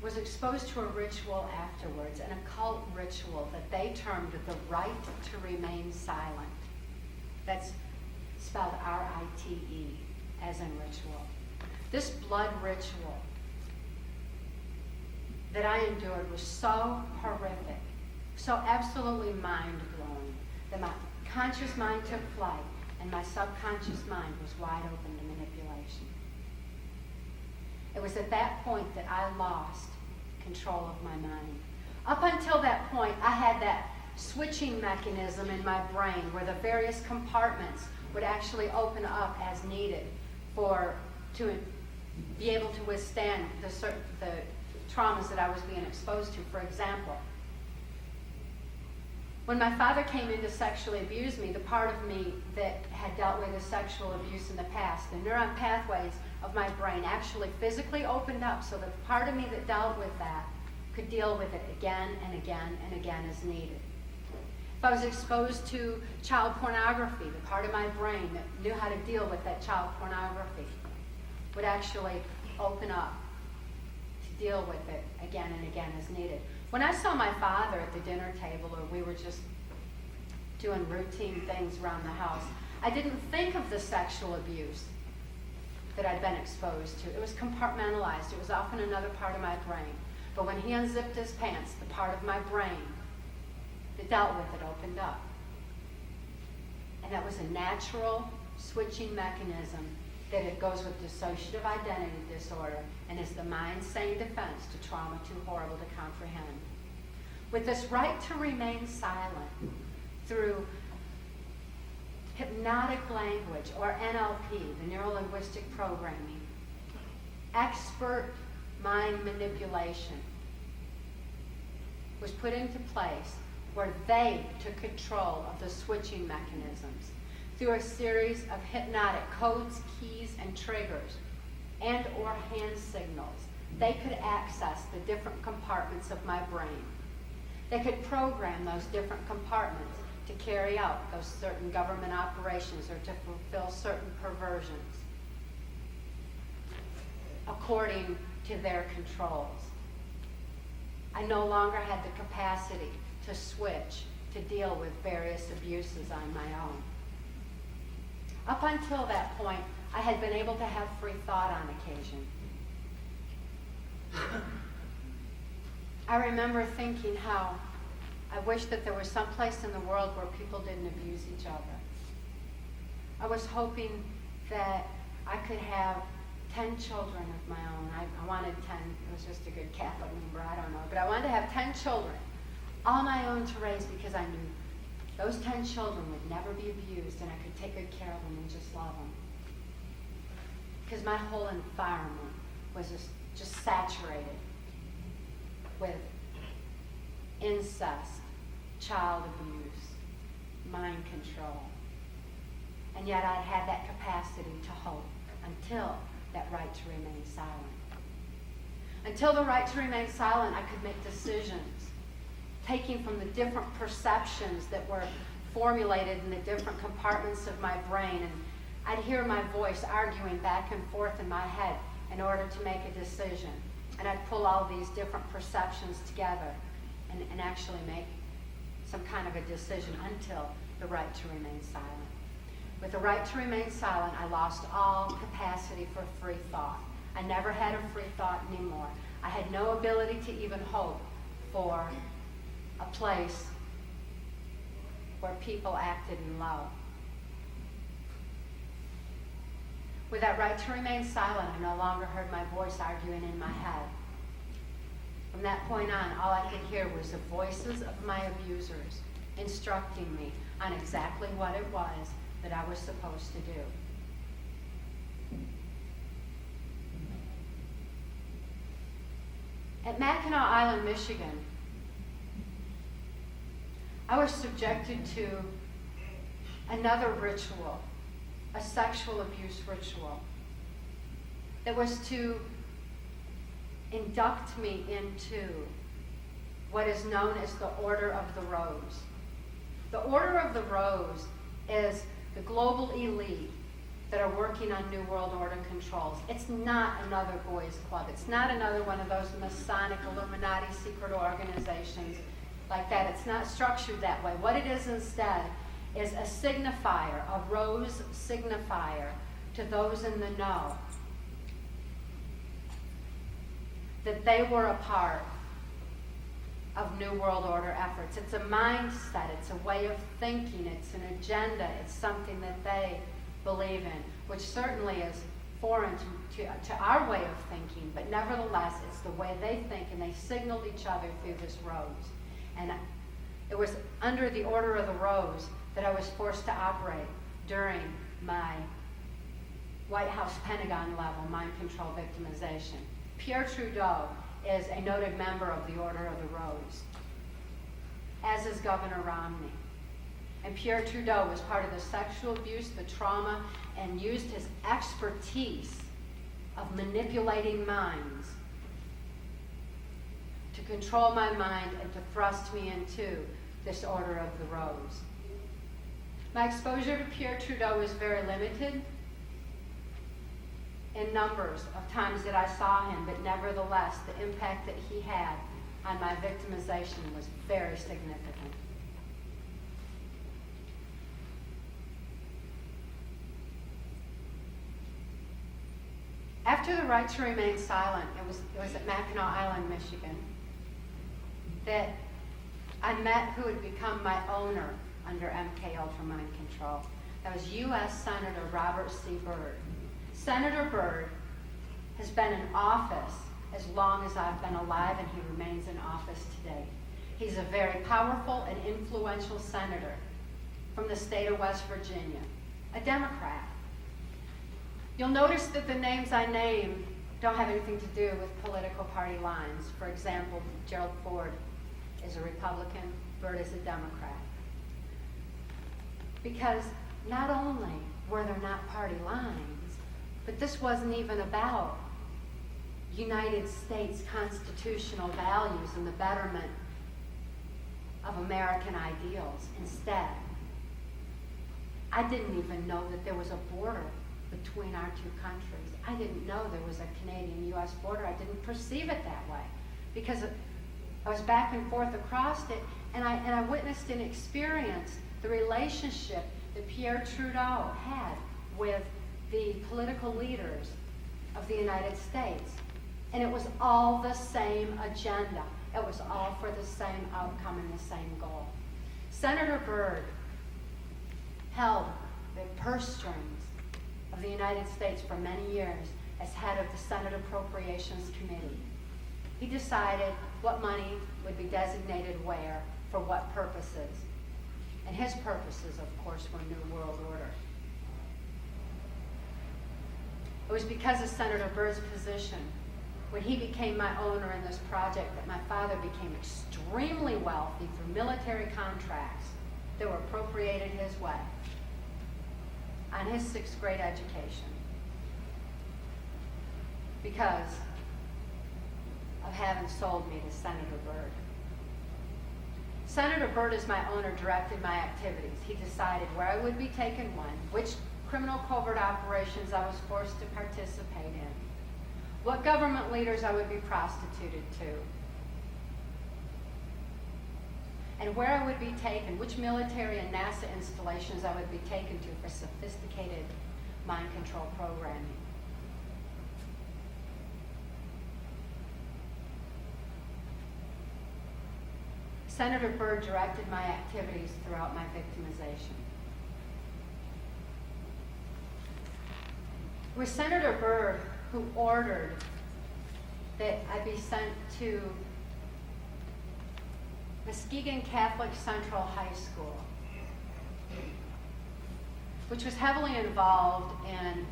was exposed to a ritual afterwards, an occult ritual that they termed the right to remain silent. That's spelled R-I-T-E, as in ritual. This blood ritual that I endured was so horrific, so absolutely mind-blowing, that my conscious mind took flight and my subconscious mind was wide open to manipulation. It was at that point that I lost control of my mind. Up until that point, I had that switching mechanism in my brain where the various compartments would actually open up as needed to be able to withstand the traumas that I was being exposed to. For example, when my father came in to sexually abuse me, the part of me that had dealt with the sexual abuse in the past, the neuron pathways of my brain actually physically opened up so that the part of me that dealt with that could deal with it again and again and again as needed. If I was exposed to child pornography, the part of my brain that knew how to deal with that child pornography would actually open up to deal with it again and again as needed. When I saw my father at the dinner table, or we were just doing routine things around the house, I didn't think of the sexual abuse that I'd been exposed to. It was compartmentalized. It was often another part of my brain. But when he unzipped his pants, the part of my brain that dealt with it opened up. And that was a natural switching mechanism that it goes with dissociative identity disorder and is the mind's sane defense to trauma too horrible to comprehend. With this right to remain silent through hypnotic language, or NLP, the neuro-linguistic programming, expert mind manipulation was put into place where they took control of the switching mechanisms through a series of hypnotic codes, keys, and triggers, and or hand signals. They could access the different compartments of my brain. They could program those different compartments to carry out those certain government operations or to fulfill certain perversions according to their controls. I no longer had the capacity to switch to deal with various abuses on my own. Up until that point, I had been able to have free thought on occasion. I remember thinking how I wish that there was some place in the world where people didn't abuse each other. I was hoping that I could have 10 children of my own. I wanted 10. It was just a good Catholic number, I don't know. But I wanted to have 10 children, all my own to raise, because I knew those 10 children would never be abused, and I could take good care of them and just love them. Because my whole environment was just saturated with incest, child abuse, mind control. And yet I'd had that capacity to hope until that right to remain silent. Until the right to remain silent, I could make decisions, taking from the different perceptions that were formulated in the different compartments of my brain. And I'd hear my voice arguing back and forth in my head in order to make a decision. And I'd pull all these different perceptions together and actually make some kind of a decision until the right to remain silent. With the right to remain silent, I lost all capacity for free thought. I never had a free thought anymore. I had no ability to even hope for a place where people acted in love. With that right to remain silent, I no longer heard my voice arguing in my head. From that point on, all I could hear was the voices of my abusers instructing me on exactly what it was that I was supposed to do. At Mackinac Island, Michigan, I was subjected to another ritual, a sexual abuse ritual, that was to induct me into what is known as the Order of the Rose. The Order of the Rose is the global elite that are working on New World Order controls. It's not another boys' club. It's not another one of those Masonic Illuminati secret organizations like that. It's not structured that way. What it is instead is a signifier, a rose signifier to those in the know that they were a part of New World Order efforts. It's a mindset, it's a way of thinking, it's an agenda, it's something that they believe in, which certainly is foreign to our way of thinking, but nevertheless, it's the way they think, and they signaled each other through this rose. And it was under the Order of the Rose that I was forced to operate during my White House Pentagon level mind control victimization. Pierre Trudeau is a noted member of the Order of the Rose, as is Governor Romney. And Pierre Trudeau was part of the sexual abuse, the trauma, and used his expertise of manipulating minds to control my mind and to thrust me into this Order of the Rose. My exposure to Pierre Trudeau was very limited in numbers of times that I saw him, but nevertheless, the impact that he had on my victimization was very significant. After the right to remain silent, it was at Mackinac Island, Michigan, that I met who had become my owner under MK Ultra mind control. That was U.S. Senator Robert C. Byrd. Senator Byrd has been in office as long as I've been alive, and he remains in office today. He's a very powerful and influential senator from the state of West Virginia, a Democrat. You'll notice that the names I name don't have anything to do with political party lines. For example, Gerald Ford is a Republican, Byrd is a Democrat. Because not only were there not party lines, but this wasn't even about United States constitutional values and the betterment of American ideals. Instead, I didn't even know that there was a border between our two countries. I didn't know there was a Canadian-U.S. border. I didn't perceive it that way because I was back and forth across it, and I witnessed and experienced the relationship that Pierre Trudeau had with the political leaders of the United States. And it was all the same agenda. It was all for the same outcome and the same goal. Senator Byrd held the purse strings of the United States for many years as head of the Senate Appropriations Committee. He decided what money would be designated where for what purposes. And his purposes, of course, were New World Order. It was because of Senator Byrd's position, when he became my owner in this project, that my father became extremely wealthy through military contracts that were appropriated his way on his 6th grade education because of having sold me to Senator Byrd. Senator Byrd, as my owner, directed my activities. He decided where I would be taken when, which criminal covert operations I was forced to participate in, what government leaders I would be prostituted to, and where I would be taken, which military and NASA installations I would be taken to for sophisticated mind control programming. Senator Byrd directed my activities throughout my victimization. It was Senator Byrd who ordered that I be sent to Muskegon Catholic Central High School, which was heavily involved in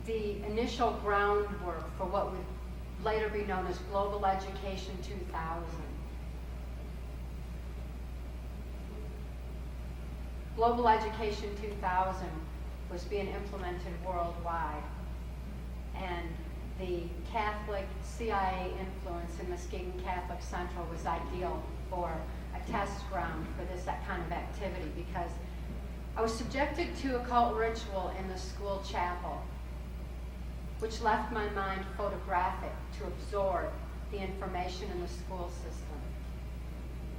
the initial groundwork for what would later be known as Global Education 2000. Global Education 2000 was being implemented worldwide, and the Catholic CIA influence in Muskegon Catholic Central was ideal for a test ground for this kind of activity because I was subjected to occult ritual in the school chapel, which left my mind photographic to absorb the information in the school system.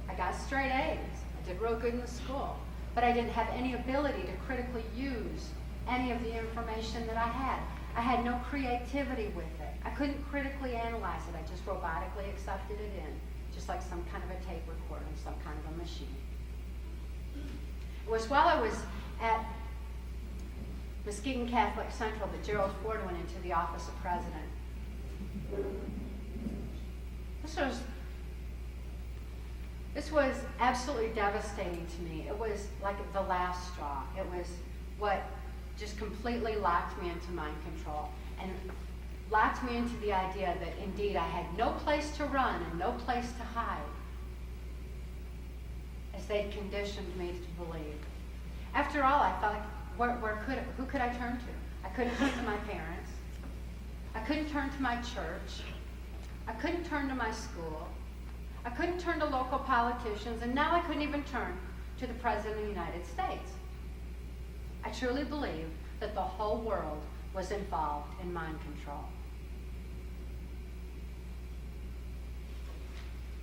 I got straight A's. I did real good in the school, but I didn't have any ability to critically use any of the information that I had. I had no creativity with it. I couldn't critically analyze it. I just robotically accepted it in, just like some kind of a tape recorder, some kind of a machine. It was while I was at Muskegon Catholic Central that Gerald Ford went into the office of president. This was absolutely devastating to me. It was like the last straw. It was what just completely locked me into mind control and locked me into the idea that indeed I had no place to run and no place to hide, as they'd conditioned me to believe. After all, I thought, who could I turn to? I couldn't turn to my parents. I couldn't turn to my church. I couldn't turn to my school. I couldn't turn to local politicians, and now I couldn't even turn to the President of the United States. I truly believe that the whole world was involved in mind control.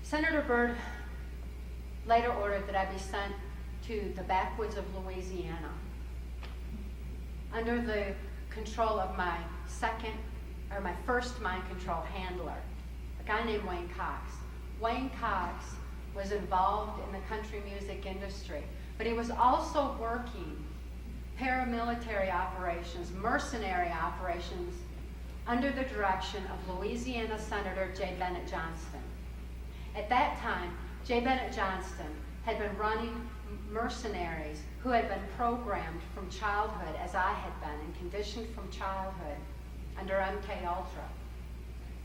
Senator Byrd later ordered that I be sent to the backwoods of Louisiana under the control of my first mind control handler, a guy named Wayne Cox. Wayne Cox was involved in the country music industry, but he was also working paramilitary operations, mercenary operations, under the direction of Louisiana Senator J. Bennett Johnston. At that time, J. Bennett Johnston had been running mercenaries who had been programmed from childhood, as I had been, and conditioned from childhood under MK Ultra,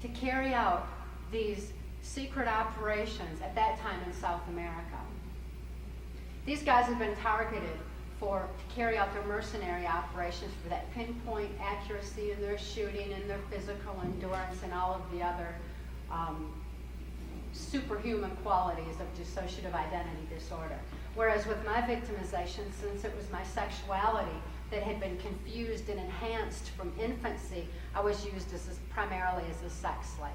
to carry out these secret operations at that time in South America. These guys had been targeted to carry out their mercenary operations for that pinpoint accuracy in their shooting and their physical endurance and all of the other superhuman qualities of dissociative identity disorder. Whereas with my victimization, since it was my sexuality that had been confused and enhanced from infancy, I was used primarily as a sex slave.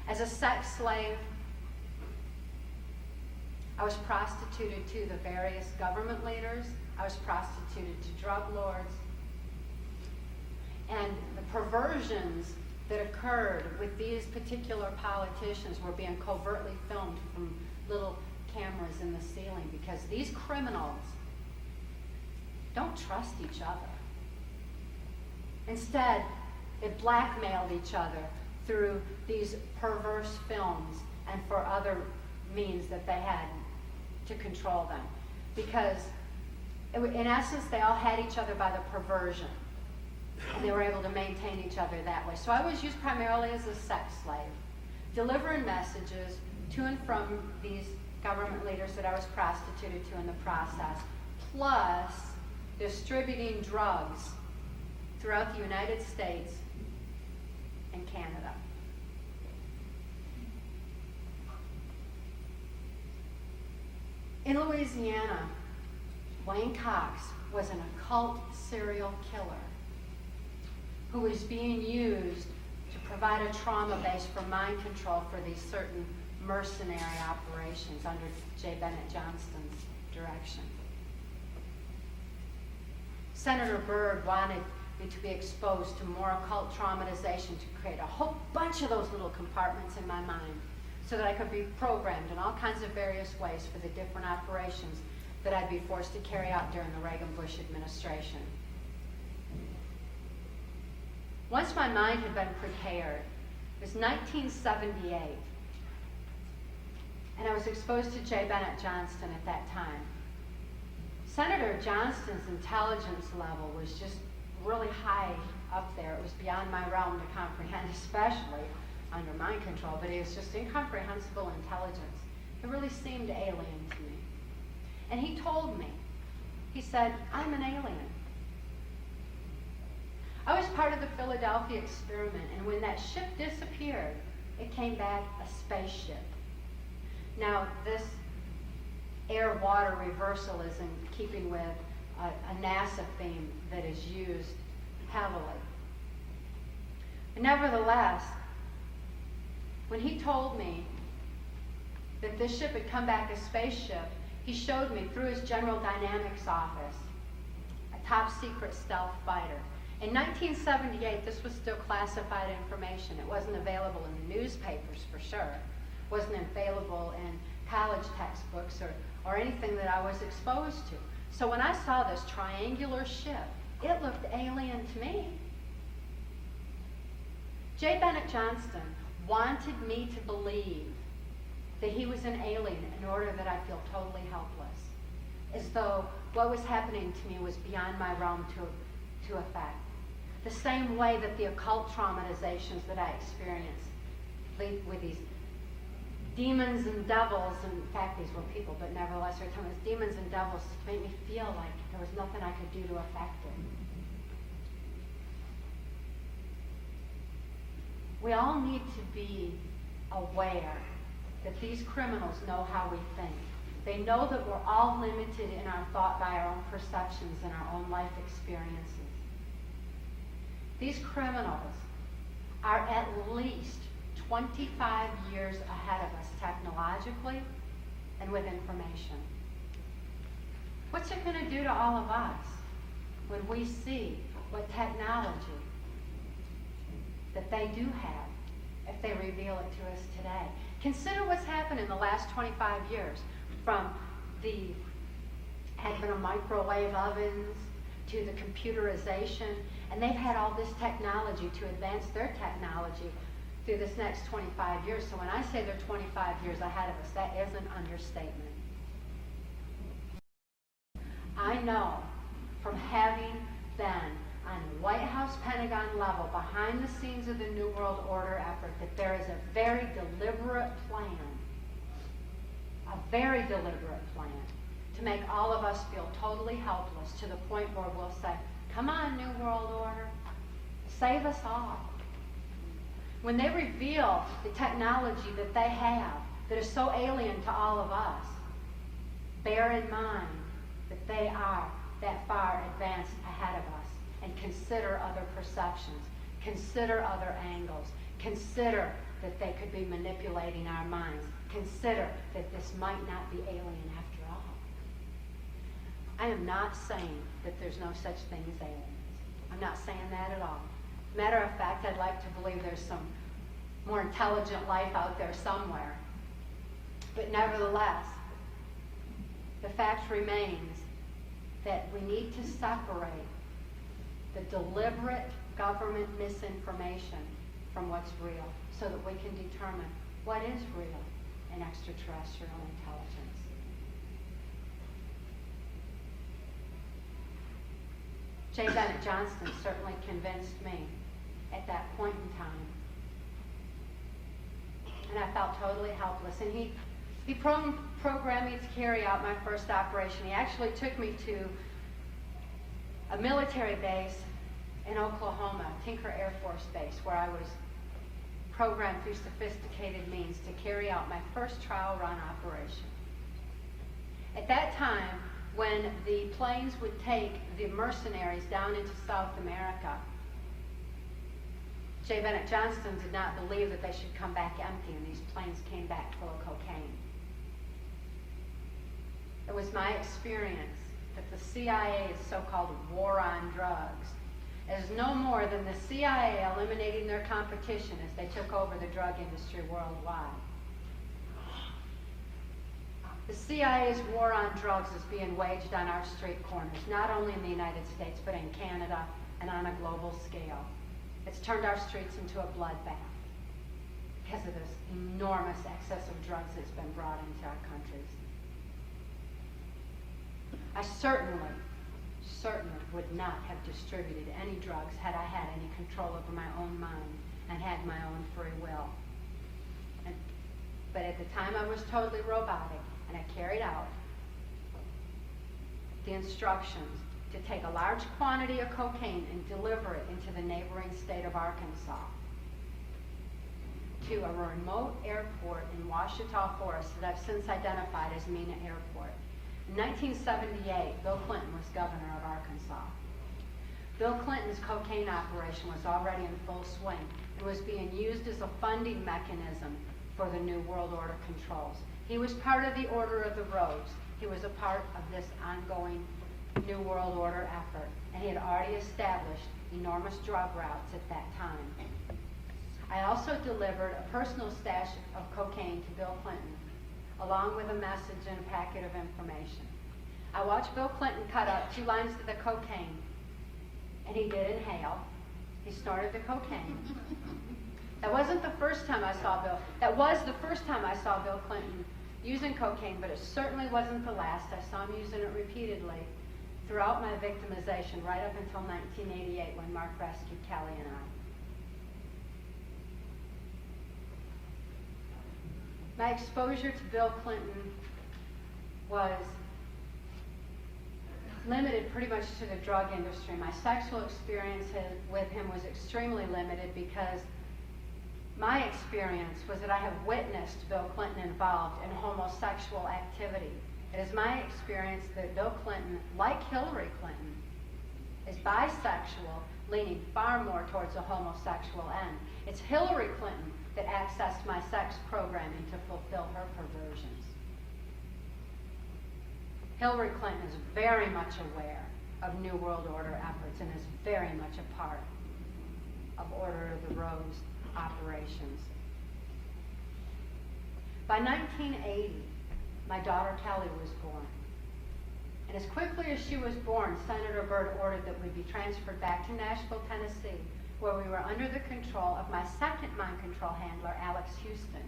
As a sex slave, I was prostituted to the various government leaders. I was prostituted to drug lords. And the perversions that occurred with these particular politicians were being covertly filmed from little cameras in the ceiling, because these criminals don't trust each other. Instead, it blackmailed each other through these perverse films and for other means that they had to control them. Because in essence, they all had each other by the perversion. And they were able to maintain each other that way. So I was used primarily as a sex slave, delivering messages to and from these government leaders that I was prostituted to in the process, plus distributing drugs throughout the United States and Canada. In Louisiana, Wayne Cox was an occult serial killer who was being used to provide a trauma base for mind control for these certain mercenary operations under J. Bennett Johnston's direction. Senator Byrd wanted me to be exposed to more occult traumatization to create a whole bunch of those little compartments in my mind so that I could be programmed in all kinds of various ways for the different operations that I'd be forced to carry out during the Reagan-Bush administration. Once my mind had been prepared, it was 1978, and I was exposed to J. Bennett Johnston at that time. Senator Johnston's intelligence level was just really high up there. It was beyond my realm to comprehend, especially under mind control, but it was just incomprehensible intelligence. It really seemed alien to me. And he told me, he said, I'm an alien. I was part of the Philadelphia experiment, and when that ship disappeared, it came back a spaceship. Now, this air-water reversal is in keeping with a NASA theme that is used heavily. But nevertheless, when he told me that this ship had come back a spaceship, he showed me through his General Dynamics office a top-secret stealth fighter. In 1978, this was still classified information. It wasn't available in the newspapers for sure. It wasn't available in college textbooks or anything that I was exposed to. So when I saw this triangular ship, it looked alien to me. J. Bennett Johnston wanted me to believe that he was an alien in order that I feel totally helpless, as though what was happening to me was beyond my realm to affect. The same way that the occult traumatizations that I experienced with these demons and devils, and in fact these were people, but nevertheless they're telling us demons and devils to make me feel like there was nothing I could do to affect it. We all need to be aware that these criminals know how we think. They know that we're all limited in our thought by our own perceptions and our own life experiences. These criminals are at least 25 years ahead of us technologically and with information. What's it going to do to all of us when we see what technology that they do have if they reveal it to us today? Consider what's happened in the last 25 years, from the advent of microwave ovens to the computerization, and they've had all this technology to advance their technology through this next 25 years. So when I say they're 25 years ahead of us, that is an understatement. I know from having been on the White House Pentagon level behind the scenes of the New World Order effort that there is a very deliberate plan to make all of us feel totally helpless, to the point where we'll say, come on, New World Order, save us all. When they reveal the technology that they have that is so alien to all of us, bear in mind that they are that far advanced ahead of us, and consider other perceptions, consider other angles, consider that they could be manipulating our minds, consider that this might not be alien after all. I am not saying that there's no such thing as aliens. I'm not saying that at all. Matter of fact, I'd like to believe there's some more intelligent life out there somewhere. But nevertheless, the fact remains that we need to separate the deliberate government misinformation from what's real so that we can determine what is real in extraterrestrial intelligence. J. Bennett Johnston certainly convinced me at that point in time. And I felt totally helpless. And he programmed me to carry out my first operation. He actually took me to a military base in Oklahoma, Tinker Air Force Base, where I was programmed through sophisticated means to carry out my first trial run operation. At that time, when the planes would take the mercenaries down into South America, J. Bennett Johnston did not believe that they should come back empty, and these planes came back full of cocaine. It was my experience that the CIA's so-called war on drugs is no more than the CIA eliminating their competition as they took over the drug industry worldwide. The CIA's war on drugs is being waged on our street corners, not only in the United States, but in Canada and on a global scale. It's turned our streets into a bloodbath because of this enormous excess of drugs that's been brought into our countries. I certainly would not have distributed any drugs had I had any control over my own mind and had my own free will. But at the time I was totally robotic, and I carried out the instructions to take a large quantity of cocaine and deliver it into the neighboring state of Arkansas to a remote airport in Ouachita Forest that I've since identified as Mena Airport. In 1978, Bill Clinton was governor of Arkansas. Bill Clinton's cocaine operation was already in full swing and was being used as a funding mechanism for the New World Order controls. He was part of the Order of the Rose. He was a part of this ongoing New World Order effort, and he had already established enormous drug routes at that time. I also delivered a personal stash of cocaine to Bill Clinton, along with a message and a packet of information. I watched Bill Clinton cut up 2 lines of the cocaine, and he did inhale. He snorted the cocaine. That wasn't the first time I saw Bill. That was the first time I saw Bill Clinton using cocaine, but it certainly wasn't the last. I saw him using it repeatedly throughout my victimization, right up until 1988 when Mark rescued Kelly and I. My exposure to Bill Clinton was limited pretty much to the drug industry. My sexual experience with him was extremely limited because my experience was that I have witnessed Bill Clinton involved in homosexual activity. It is my experience that Bill Clinton, like Hillary Clinton, is bisexual, leaning far more towards a homosexual end. It's Hillary Clinton that accessed my sex programming to fulfill her perversions. Hillary Clinton is very much aware of New World Order efforts and is very much a part of Order of the Rose operations. By 1980, my daughter Kelly was born. And as quickly as she was born, Senator Byrd ordered that we be transferred back to Nashville, Tennessee, where we were under the control of my second mind control handler, Alex Houston.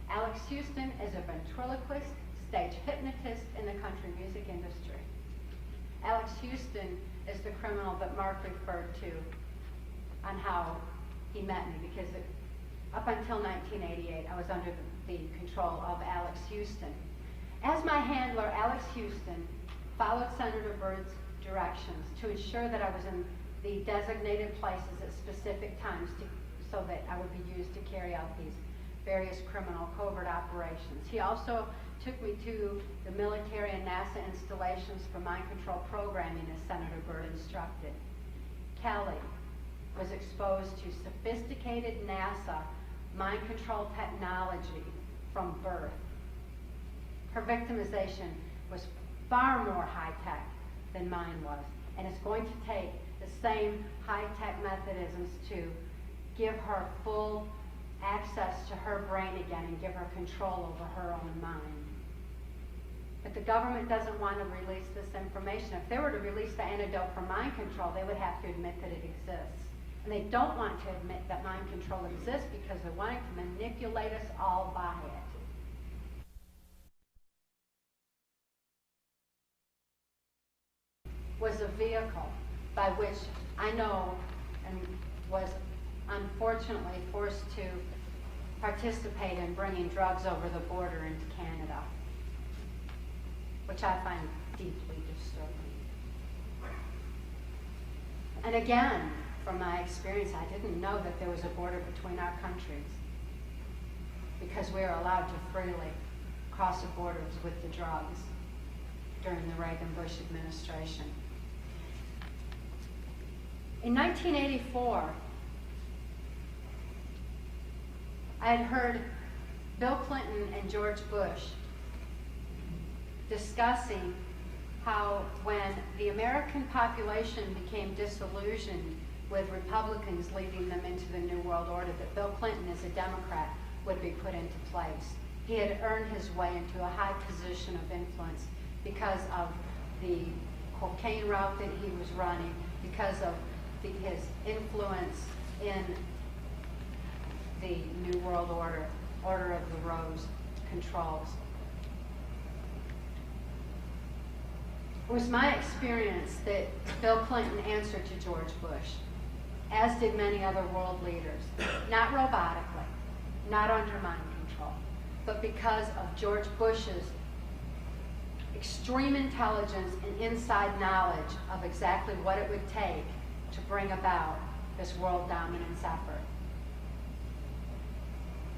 Alex Houston is a ventriloquist, stage hypnotist in the country music industry. Alex Houston is the criminal that Mark referred to on how he met me, because up until 1988, I was under the control of Alex Houston. As my handler, Alex Houston followed Senator Byrd's directions to ensure that I was in the designated places at specific times so that I would be used to carry out these various criminal covert operations. He also took me to the military and NASA installations for mind control programming as Senator Byrd instructed. Kelly was exposed to sophisticated NASA mind control technology from birth. Her victimization was far more high-tech than mine was, and it's going to take the same high-tech mechanisms to give her full access to her brain again and give her control over her own mind. But the government doesn't want to release this information. If they were to release the antidote for mind control, they would have to admit that it exists. And they don't want to admit that mind control exists because they're wanting to manipulate us all by it. Was a vehicle by which I know and was unfortunately forced to participate in bringing drugs over the border into Canada, which I find deeply disturbing. And again, from my experience, I didn't know that there was a border between our countries because we are allowed to freely cross the borders with the drugs during the Reagan-Bush administration. In 1984, I had heard Bill Clinton and George Bush discussing how when the American population became disillusioned with Republicans leading them into the New World Order, that Bill Clinton, as a Democrat, would be put into place. He had earned his way into a high position of influence because of the cocaine route that he was running, because of his influence in the New World Order, Order of the Rose controls. It was my experience that Bill Clinton answered to George Bush, as did many other world leaders, not robotically, not under mind control, but because of George Bush's extreme intelligence and inside knowledge of exactly what it would take to bring about this world dominance effort.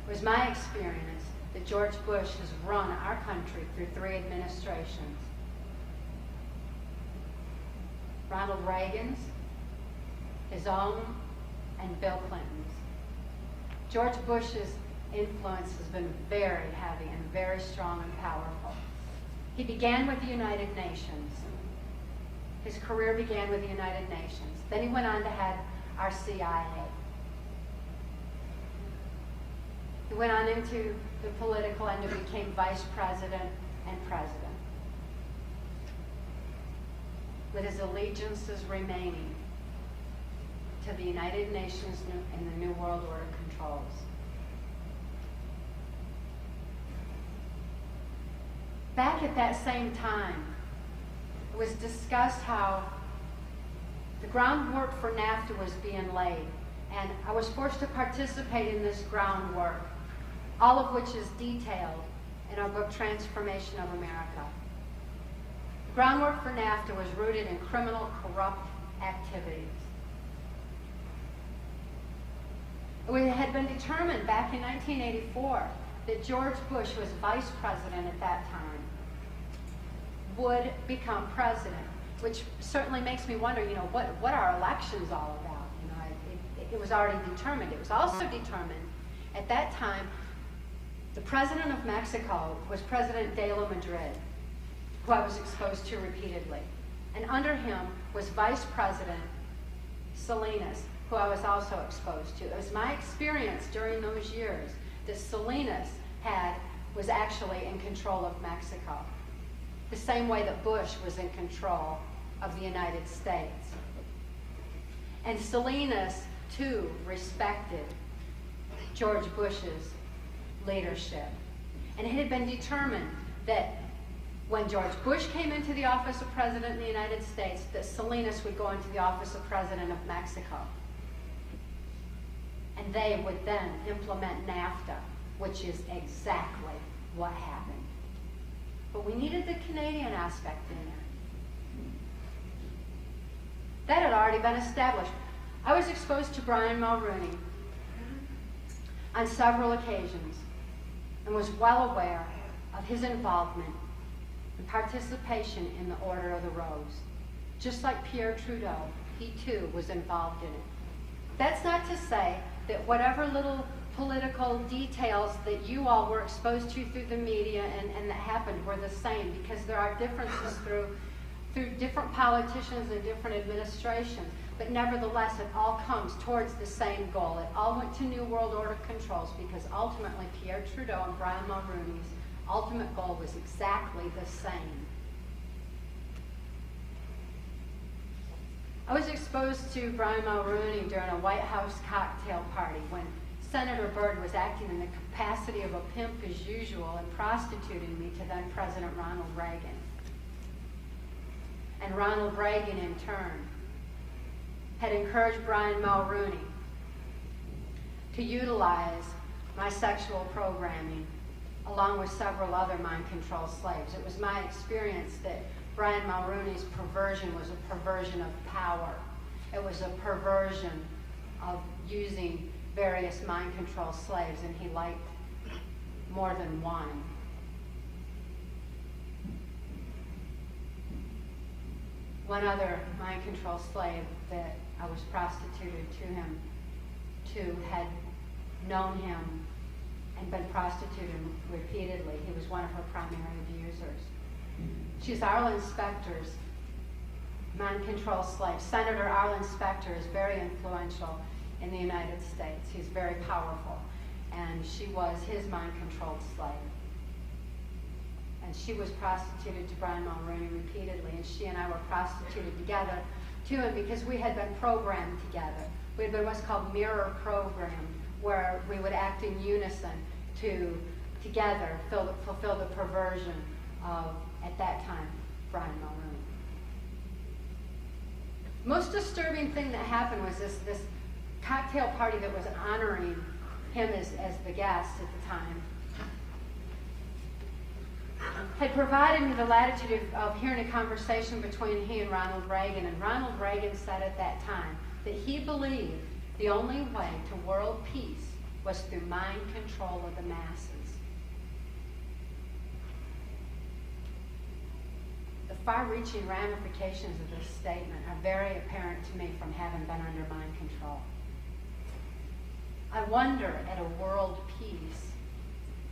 It was my experience that George Bush has run our country through 3 administrations. Ronald Reagan's, his own, and Bill Clinton's. George Bush's influence has been very heavy and very strong and powerful. He began with the United Nations. His career began with the United Nations. Then he went on to head our CIA. He went on into the political end and became vice president and president, with his allegiances remaining to the United Nations and the New World Order controls. Back at that same time, it was discussed how the groundwork for NAFTA was being laid, and I was forced to participate in this groundwork, all of which is detailed in our book, Transformation of America. The groundwork for NAFTA was rooted in criminal, corrupt activities. It had been determined back in 1984 that George Bush, who was vice president at that time, would become president, which certainly makes me wonder, what are elections all about? It was already determined. It was also determined at that time, the president of Mexico was President de la Madrid, who I was exposed to repeatedly. And under him was Vice President Salinas, who I was also exposed to. It was my experience during those years that Salinas was actually in control of Mexico, the same way that Bush was in control of the United States. And Salinas, too, respected George Bush's leadership. And it had been determined that when George Bush came into the office of President of the United States, that Salinas would go into the office of President of Mexico. And they would then implement NAFTA, which is exactly what happened. But we needed the Canadian aspect in there. That had already been established. I was exposed to Brian Mulroney on several occasions and was well aware of his involvement and participation in the Order of the Rose. Just like Pierre Trudeau, he too was involved in it. That's not to say that whatever little political details that you all were exposed to through the media and that happened were the same, because there are differences through different politicians and different administrations. But nevertheless, it all comes towards the same goal. It all went to New World Order controls because ultimately Pierre Trudeau and Brian Mulroney's ultimate goal was exactly the same. I was exposed to Brian Mulroney during a White House cocktail party when Senator Byrd was acting in the capacity of a pimp as usual and prostituting me to then President Ronald Reagan. And Ronald Reagan, in turn, had encouraged Brian Mulroney to utilize my sexual programming along with several other mind-control slaves. It was my experience that Brian Mulroney's perversion was a perversion of power. It was a perversion of using various mind-control slaves, and he liked more than one. One other mind-control slave that I was prostituted to him to had known him and been prostituted repeatedly. He was one of her primary abusers. She's Arlen Specter's mind-control slave. Senator Arlen Specter is very influential in the United States. He's very powerful. And she was his mind-controlled slave. And she was prostituted to Brian Mulroney repeatedly, and she and I were prostituted together to him because we had been programmed together. We had been what's called mirror programmed, where we would act in unison to together fulfill the perversion of, at that time, Brian Mulroney. Most disturbing thing that happened was this cocktail party that was honoring him as the guest at the time had provided me the latitude of hearing a conversation between he and Ronald Reagan. And Ronald Reagan said at that time that he believed the only way to world peace was through mind control of the masses. The far-reaching ramifications of this statement are very apparent to me from having been under mind control. I wonder at a world peace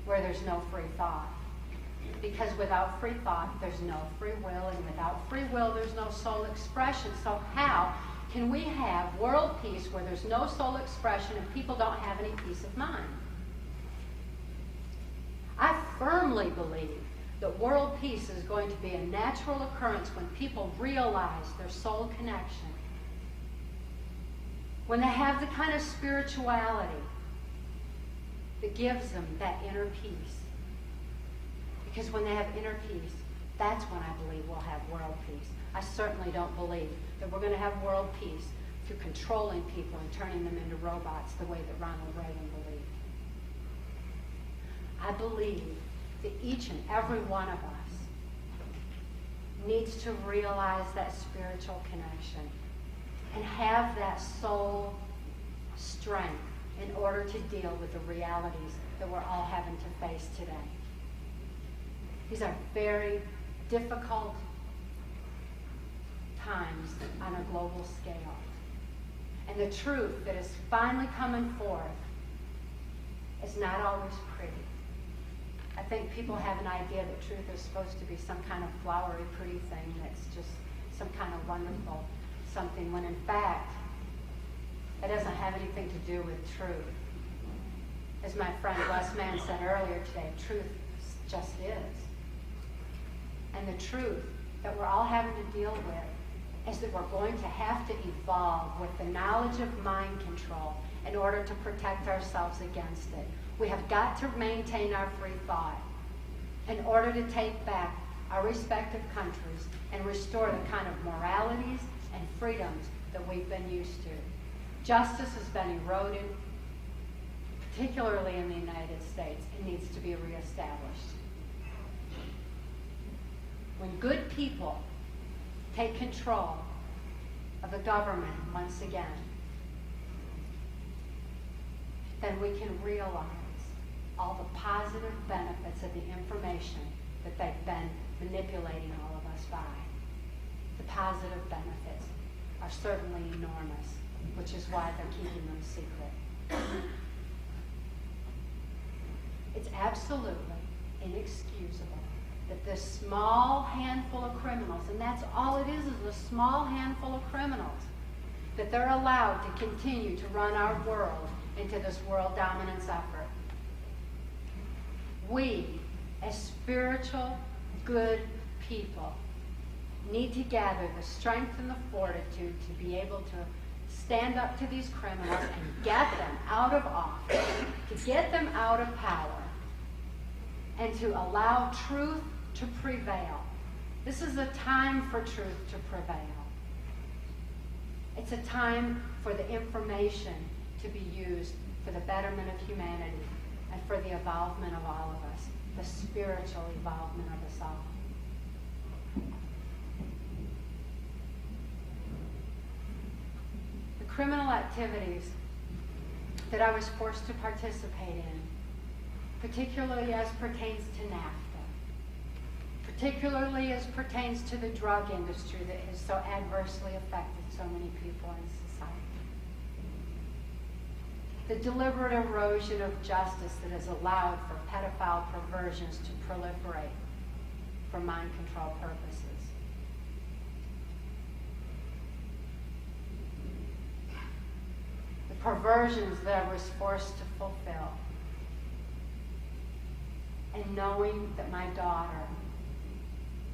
where there's no free thought. Because without free thought, there's no free will, and without free will, there's no soul expression. So how can we have world peace where there's no soul expression and people don't have any peace of mind? I firmly believe that world peace is going to be a natural occurrence when people realize their soul connection. When they have the kind of spirituality that gives them that inner peace. Because when they have inner peace, that's when I believe we'll have world peace. I certainly don't believe that we're going to have world peace through controlling people and turning them into robots the way that Ronald Reagan believed. I believe that each and every one of us needs to realize that spiritual connection and have that soul strength in order to deal with the realities that we're all having to face today. These are very difficult times on a global scale. And the truth that is finally coming forth is not always pretty. I think people have an idea that truth is supposed to be some kind of flowery, pretty thing that's just some kind of wonderful something, when in fact, it doesn't have anything to do with truth. As my friend Wes Mann said earlier today, truth just is. And the truth that we're all having to deal with is that we're going to have to evolve with the knowledge of mind control in order to protect ourselves against it. We have got to maintain our free thought in order to take back our respective countries and restore the kind of moralities and freedoms that we've been used to. Justice has been eroded, particularly in the United States. It needs to be reestablished. When good people take control of the government once again, then we can realize all the positive benefits of the information that they've been manipulating all of us by. The positive benefits are certainly enormous, which is why they're keeping them secret. It's absolutely inexcusable that this small handful of criminals, and that's all it is a small handful of criminals, that they're allowed to continue to run our world into this world dominance effort. We as spiritual, good people, need to gather the strength and the fortitude to be able to stand up to these criminals and get them out of office, to get them out of power, and to allow truth to prevail. This is a time for truth to prevail. It's a time for the information to be used for the betterment of humanity and for the evolvement of all of us, the spiritual evolvement of us all. The criminal activities that I was forced to participate in, particularly as pertains to NAFTA, particularly as pertains to the drug industry that has so adversely affected so many people in society. The deliberate erosion of justice that has allowed for pedophile perversions to proliferate for mind control purposes. The perversions that I was forced to fulfill. And knowing that my daughter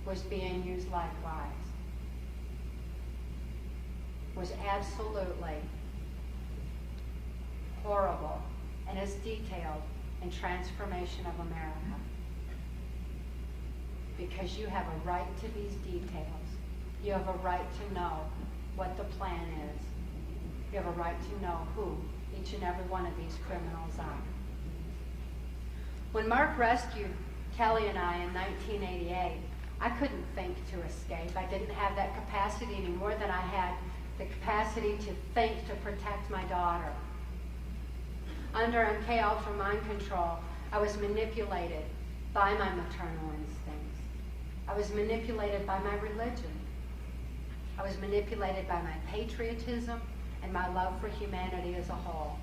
was being used likewise was absolutely horrible and is detailed in Transformation of America. Because you have a right to these details. You have a right to know what the plan is. You have a right to know who each and every one of these criminals are. When Mark rescued Kelly and I in 1988, I couldn't think to escape. I didn't have that capacity any more than I had the capacity to think to protect my daughter. Under MK Ultra mind control, I was manipulated by my maternal instincts. I was manipulated by my religion. I was manipulated by my patriotism and my love for humanity as a whole.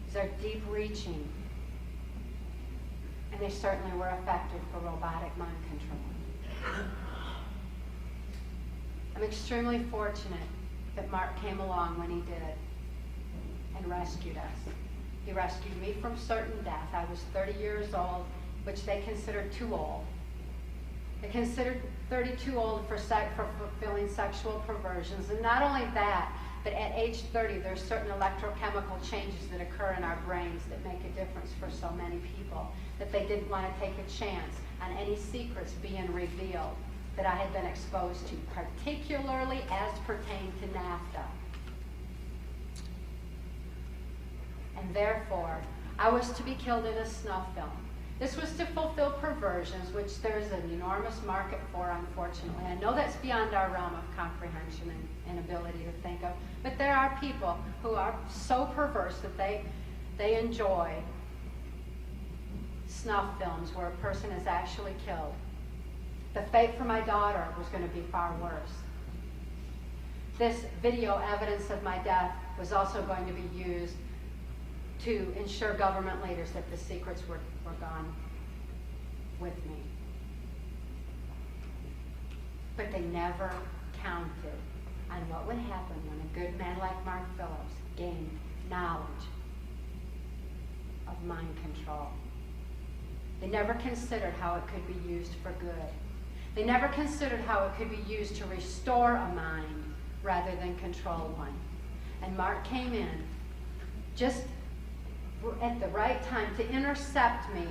These are deep-reaching, and they certainly were effective for robotic mind control. I'm extremely fortunate that Mark came along when he did and rescued us. He rescued me from certain death. I was 30 years old, which they considered too old. They considered 30 too old for fulfilling sexual perversions. And not only that, but at age 30, there's certain electrochemical changes that occur in our brains that make a difference for so many people, that they didn't want to take a chance on any secrets being revealed that I had been exposed to, particularly as pertained to NAFTA. And therefore, I was to be killed in a snuff film. This was to fulfill perversions, which there's an enormous market for, unfortunately. I know that's beyond our realm of comprehension and ability to think of, but there are people who are so perverse that they enjoy snuff films where a person is actually killed. The fate for my daughter was going to be far worse. This video evidence of my death was also going to be used to ensure government leaders that the secrets were gone with me. But they never counted on what would happen when a good man like Mark Phillips gained knowledge of mind control. They never considered how it could be used for good. They never considered how it could be used to restore a mind rather than control one. And Mark came in just at the right time to intercept me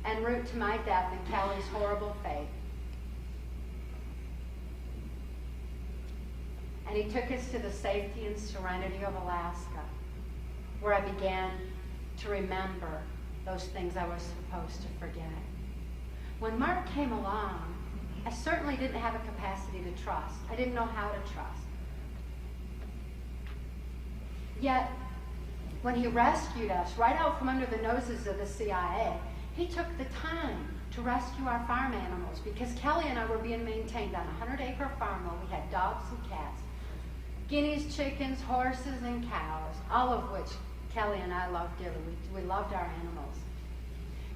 en route to my death and Kelly's horrible fate. And he took us to the safety and serenity of Alaska, where I began to remember those things I was supposed to forget. When Mark came along, I certainly didn't have a capacity to trust. I didn't know how to trust. Yet, when he rescued us right out from under the noses of the CIA, he took the time to rescue our farm animals, because Kelly and I were being maintained on a 100-acre farm where we had dogs and cats, guineas, chickens, horses, and cows, all of which Kelly and I loved dearly. We loved our animals.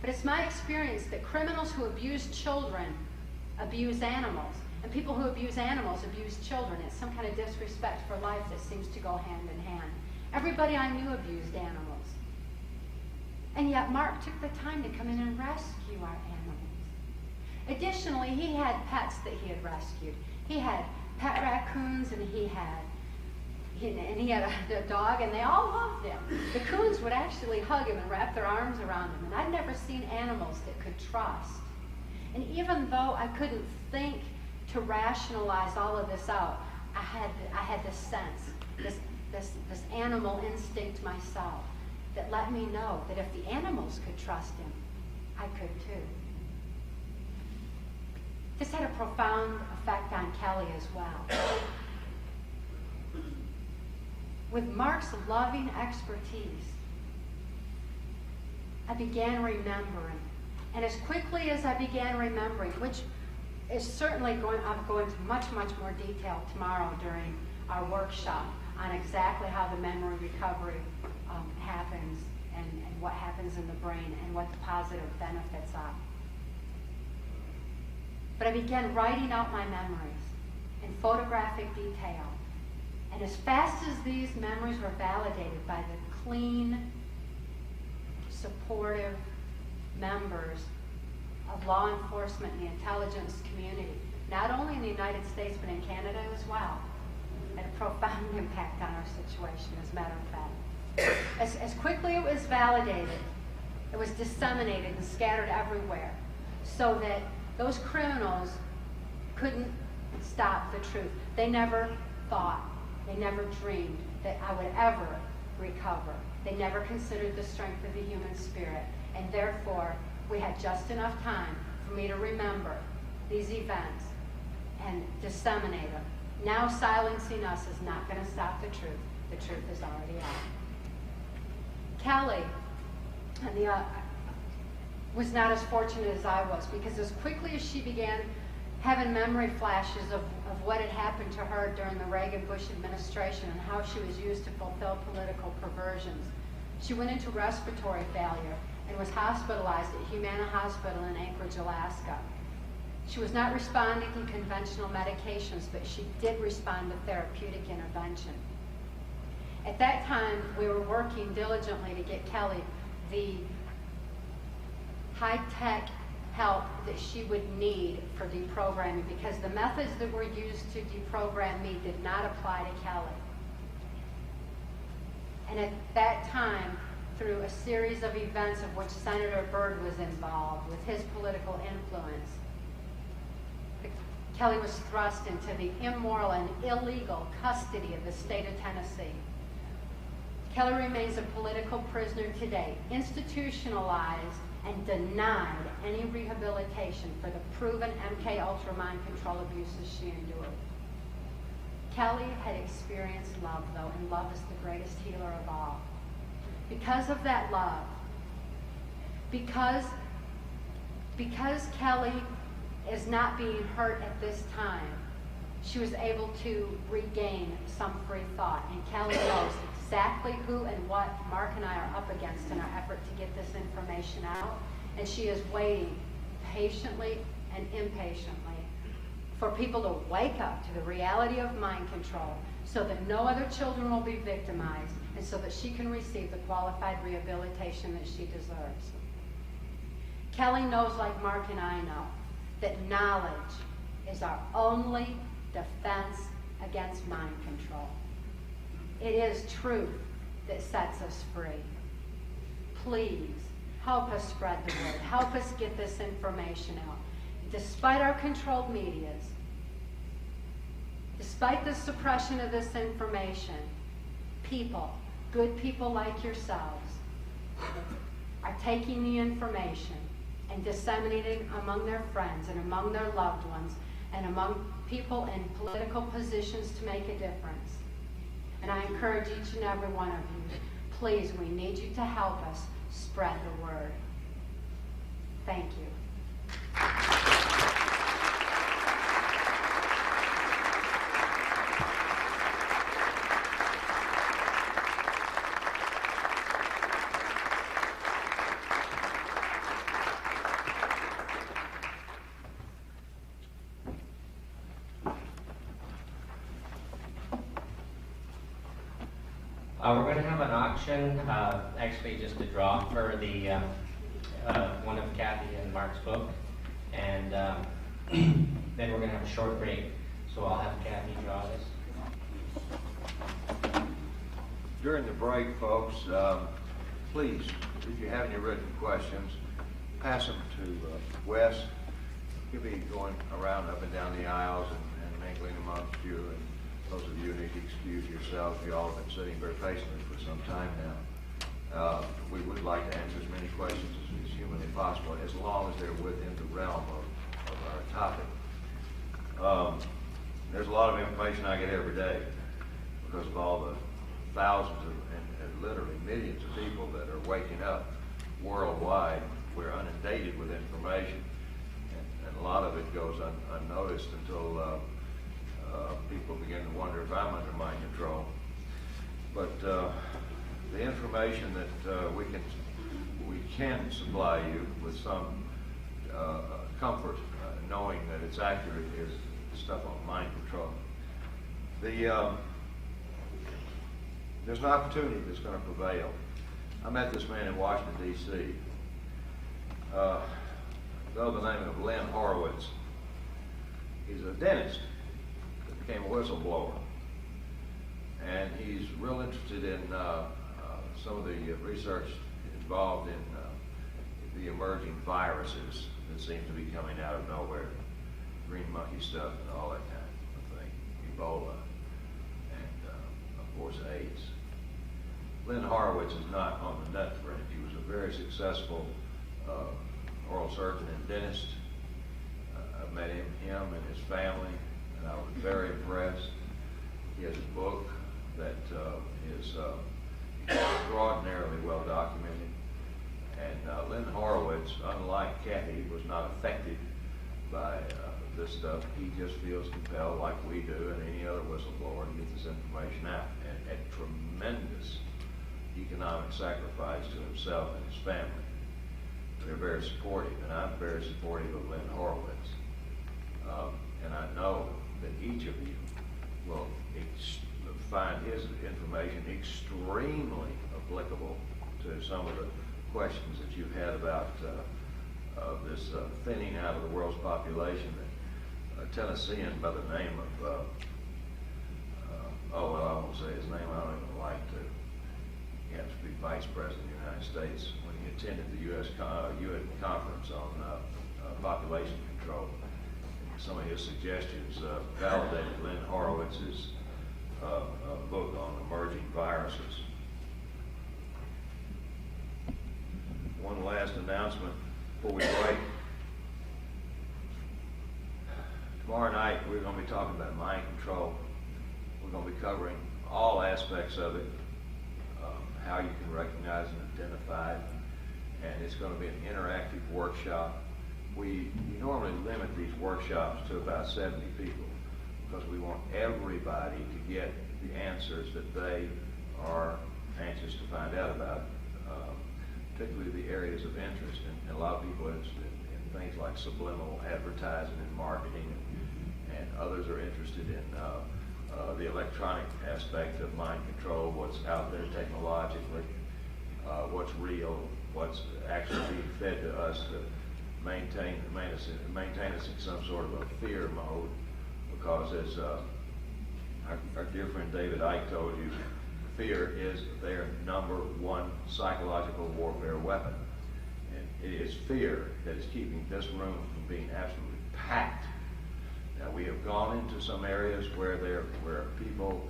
But it's my experience that criminals who abuse children abuse animals, and people who abuse animals abuse children. It's some kind of disrespect for life that seems to go hand in hand. Everybody I knew abused animals. And yet Mark took the time to come in and rescue our animals. Additionally, he had pets that he had rescued. He had pet raccoons, and he had a dog, and they all loved him. The coons would actually hug him and wrap their arms around him, and I'd never seen animals that could trust. And even though I couldn't think to rationalize all of this out, I had this sense, this animal instinct myself that let me know that if the animals could trust him, I could too. This had a profound effect on Kelly as well. With Mark's loving expertise, I began remembering. And as quickly as I began remembering, which is certainly I'll go into much, much more detail tomorrow during our workshop on exactly how the memory recovery happens and what happens in the brain and what the positive benefits are. But I began writing out my memories in photographic detail. And as fast as these memories were validated by the clean, supportive members of law enforcement and the intelligence community, not only in the United States but in Canada as well, had a profound impact on our situation, as a matter of fact. As quickly it was validated, it was disseminated and scattered everywhere so that those criminals couldn't stop the truth. They never thought, they never dreamed that I would ever recover. They never considered the strength of the human spirit, and therefore we had just enough time for me to remember these events and disseminate them. Now silencing us is not going to stop the truth. The truth is already out. Kelly was not as fortunate as I was, because as quickly as she began having memory flashes of what had happened to her during the Reagan-Bush administration and how she was used to fulfill political perversions, she went into respiratory failure and was hospitalized at Humana Hospital in Anchorage, Alaska. She was not responding to conventional medications, but she did respond to therapeutic intervention. At that time, we were working diligently to get Kelly the high-tech help that she would need for deprogramming, because the methods that were used to deprogram me did not apply to Kelly. And at that time, through a series of events of which Senator Byrd was involved with his political influence, Kelly was thrust into the immoral and illegal custody of the state of Tennessee. Kelly remains a political prisoner today, institutionalized and denied any rehabilitation for the proven MK Ultra mind control abuses she endured. Kelly had experienced love, though, and love is the greatest healer of all. Because of that love, because Kelly is not being hurt at this time, she was able to regain some free thought. And Kelly knows exactly who and what Mark and I are up against in our effort to get this information out. And she is waiting patiently and impatiently for people to wake up to the reality of mind control so that no other children will be victimized and so that she can receive the qualified rehabilitation that she deserves. Kelly knows, like Mark and I know, that knowledge is our only defense against mind control. It is truth that sets us free. Please, help us spread the word. Help us get this information out. Despite our controlled medias, despite the suppression of this information, people, good people like yourselves, are taking the information and disseminating among their friends and among their loved ones and among people in political positions to make a difference. And I encourage each and every one of you, please, we need you to help us spread the word. Thank you. We're going to have an auction, actually just a draw for the one of Cathy and Mark's book, and then we're going to have a short break. So I'll have Cathy draw this. During the break, folks, please, if you have any written questions, pass them to Wes. He'll be going around up and down the aisles and mingling amongst you. And those of you who need to excuse yourselves, you all have been sitting very patiently for some time now. We would like to answer as many questions as humanly possible, as long as they're within the realm of our topic. There's a lot of information I get every day because of all the thousands and literally millions of people that are waking up worldwide. We're inundated with information, and a lot of it goes unnoticed until people begin to wonder if I'm under mind control. But the information that we can supply you with some comfort, knowing that it's accurate, is stuff on mind control. There's an opportunity that's going to prevail. I met this man in Washington, D.C. Go by the name of Lynn Horowitz. He's a dentist that became a whistleblower. And he's real interested in some of the research involved in the emerging viruses that seem to be coming out of nowhere. Green monkey stuff and all that kind of thing. Ebola and, of course, AIDS. Lynn Horowitz is not on the nut fringe. He was a very successful oral surgeon and dentist. I met him and his family, and I was very impressed. He has a book that is extraordinarily well documented. And Lynn Horowitz, unlike Cathy, was not affected by this stuff. He just feels compelled, like we do, and any other whistleblower, to get this information out at tremendous economic sacrifice to himself and his family. They're very supportive, and I'm very supportive of Lynn Horowitz. And I know that each of you will find his information extremely applicable to some of the questions that you've had about this thinning out of the world's population. A Tennessean by the name of, I won't say his name, I don't even like to. He happens to be Vice President of the United States. When he attended the UN conference on population control, some of his suggestions validated Lynn Horowitz's book on emerging viruses. One last announcement before we break. Tomorrow night we're going to be talking about mind control. We're going to be covering all aspects of it, how you can recognize and identify it, and it's going to be an interactive workshop. We normally limit these workshops to about 70 people because we want everybody to get the answers that they are anxious to find out about, particularly the areas of interest. And a lot of people are interested in things like subliminal advertising and marketing, and others are interested in the electronic aspect of mind control, what's out there technologically, what's real, what's actually being fed to us to maintain us in some sort of a fear mode, because as our dear friend David Icke told you, fear is their #1 psychological warfare weapon. And it is fear that is keeping this room from being absolutely packed. Now, we have gone into some areas where people,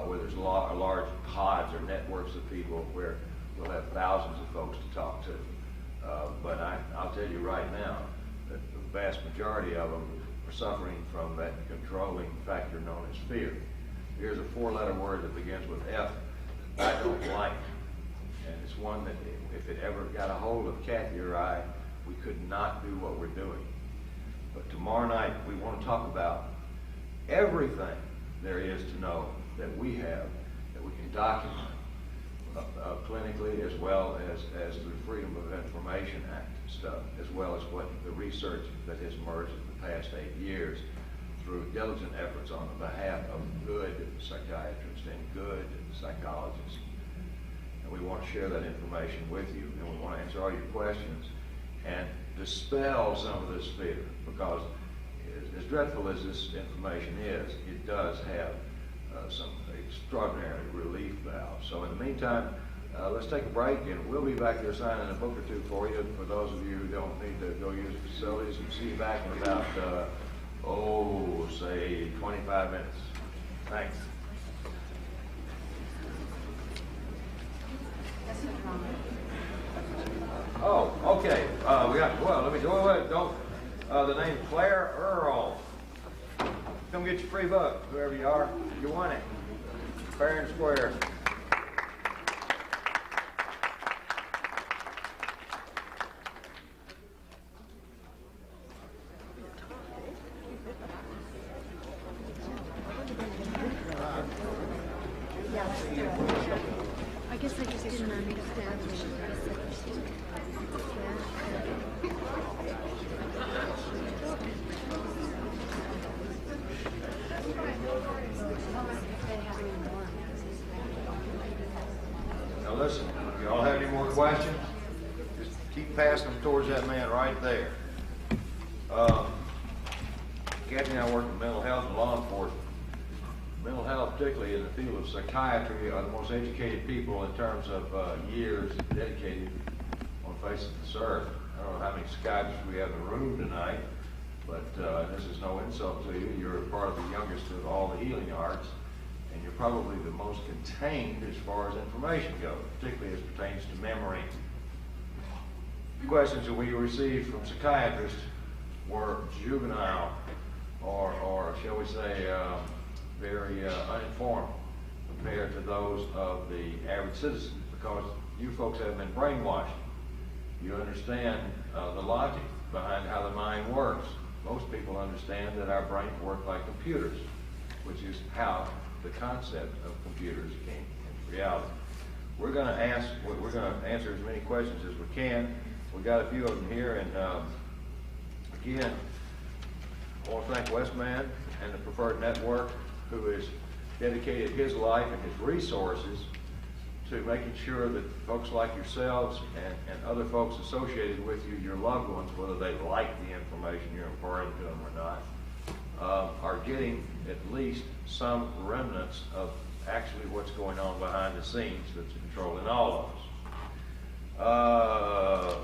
where there's large pods or networks of people where we'll have thousands of folks to talk to. But I'll tell you right now that the vast majority of them are suffering from that controlling factor known as fear. Here's a 4-letter word that begins with F that I don't like. And it's one that if it ever got a hold of Cathy or I, we could not do what we're doing. But tomorrow night, we want to talk about everything there is to know that we have, that we can document clinically, as well as the Freedom of Information Act stuff, as well as what the research that has emerged in the past 8 years through diligent efforts on the behalf of good psychiatrists and good psychologists we want to share that information with you, and we want to answer all your questions and dispel some of this fear, because as dreadful as this information is, it does have some extraordinary relief valves. So in the meantime, let's take a break, and we'll be back there signing a book or two for you, for those of you who don't need to go use the facilities, and see you back in about, say 25 minutes. Thanks. Oh, okay. We got, well, let me do it. Don't, the name's Claire Earl. Come get your free book, whoever you are. You want it. Fair and square. I guess I just didn't understand what she said. Now listen, if y'all have any more questions, just keep passing them towards that man right there. Cathy and I work in mental health and law enforcement. Mental health, particularly in the field of psychiatry, are the most educated people in terms of years dedicated on the face of this earth. I don't know how many psychiatrists we have in the room tonight, but this is no insult to you. You're part of the youngest of all the healing arts, and you're probably the most contained as far as information goes, particularly as pertains to memory. Questions that we received from psychiatrists were juvenile, or shall we say, very uninformed compared to those of the average citizen, because you folks have been brainwashed. You understand the logic behind how the mind works. Most people understand that our brains work like computers, which is how the concept of computers came into reality. We're going to answer as many questions as we can. We've got a few of them here, and again, I want to thank Westman and the Preferred Network, who has dedicated his life and his resources to making sure that folks like yourselves and other folks associated with you, your loved ones, whether they like the information you're imparting to them or not, are getting at least some remnants of actually what's going on behind the scenes that's controlling all of us.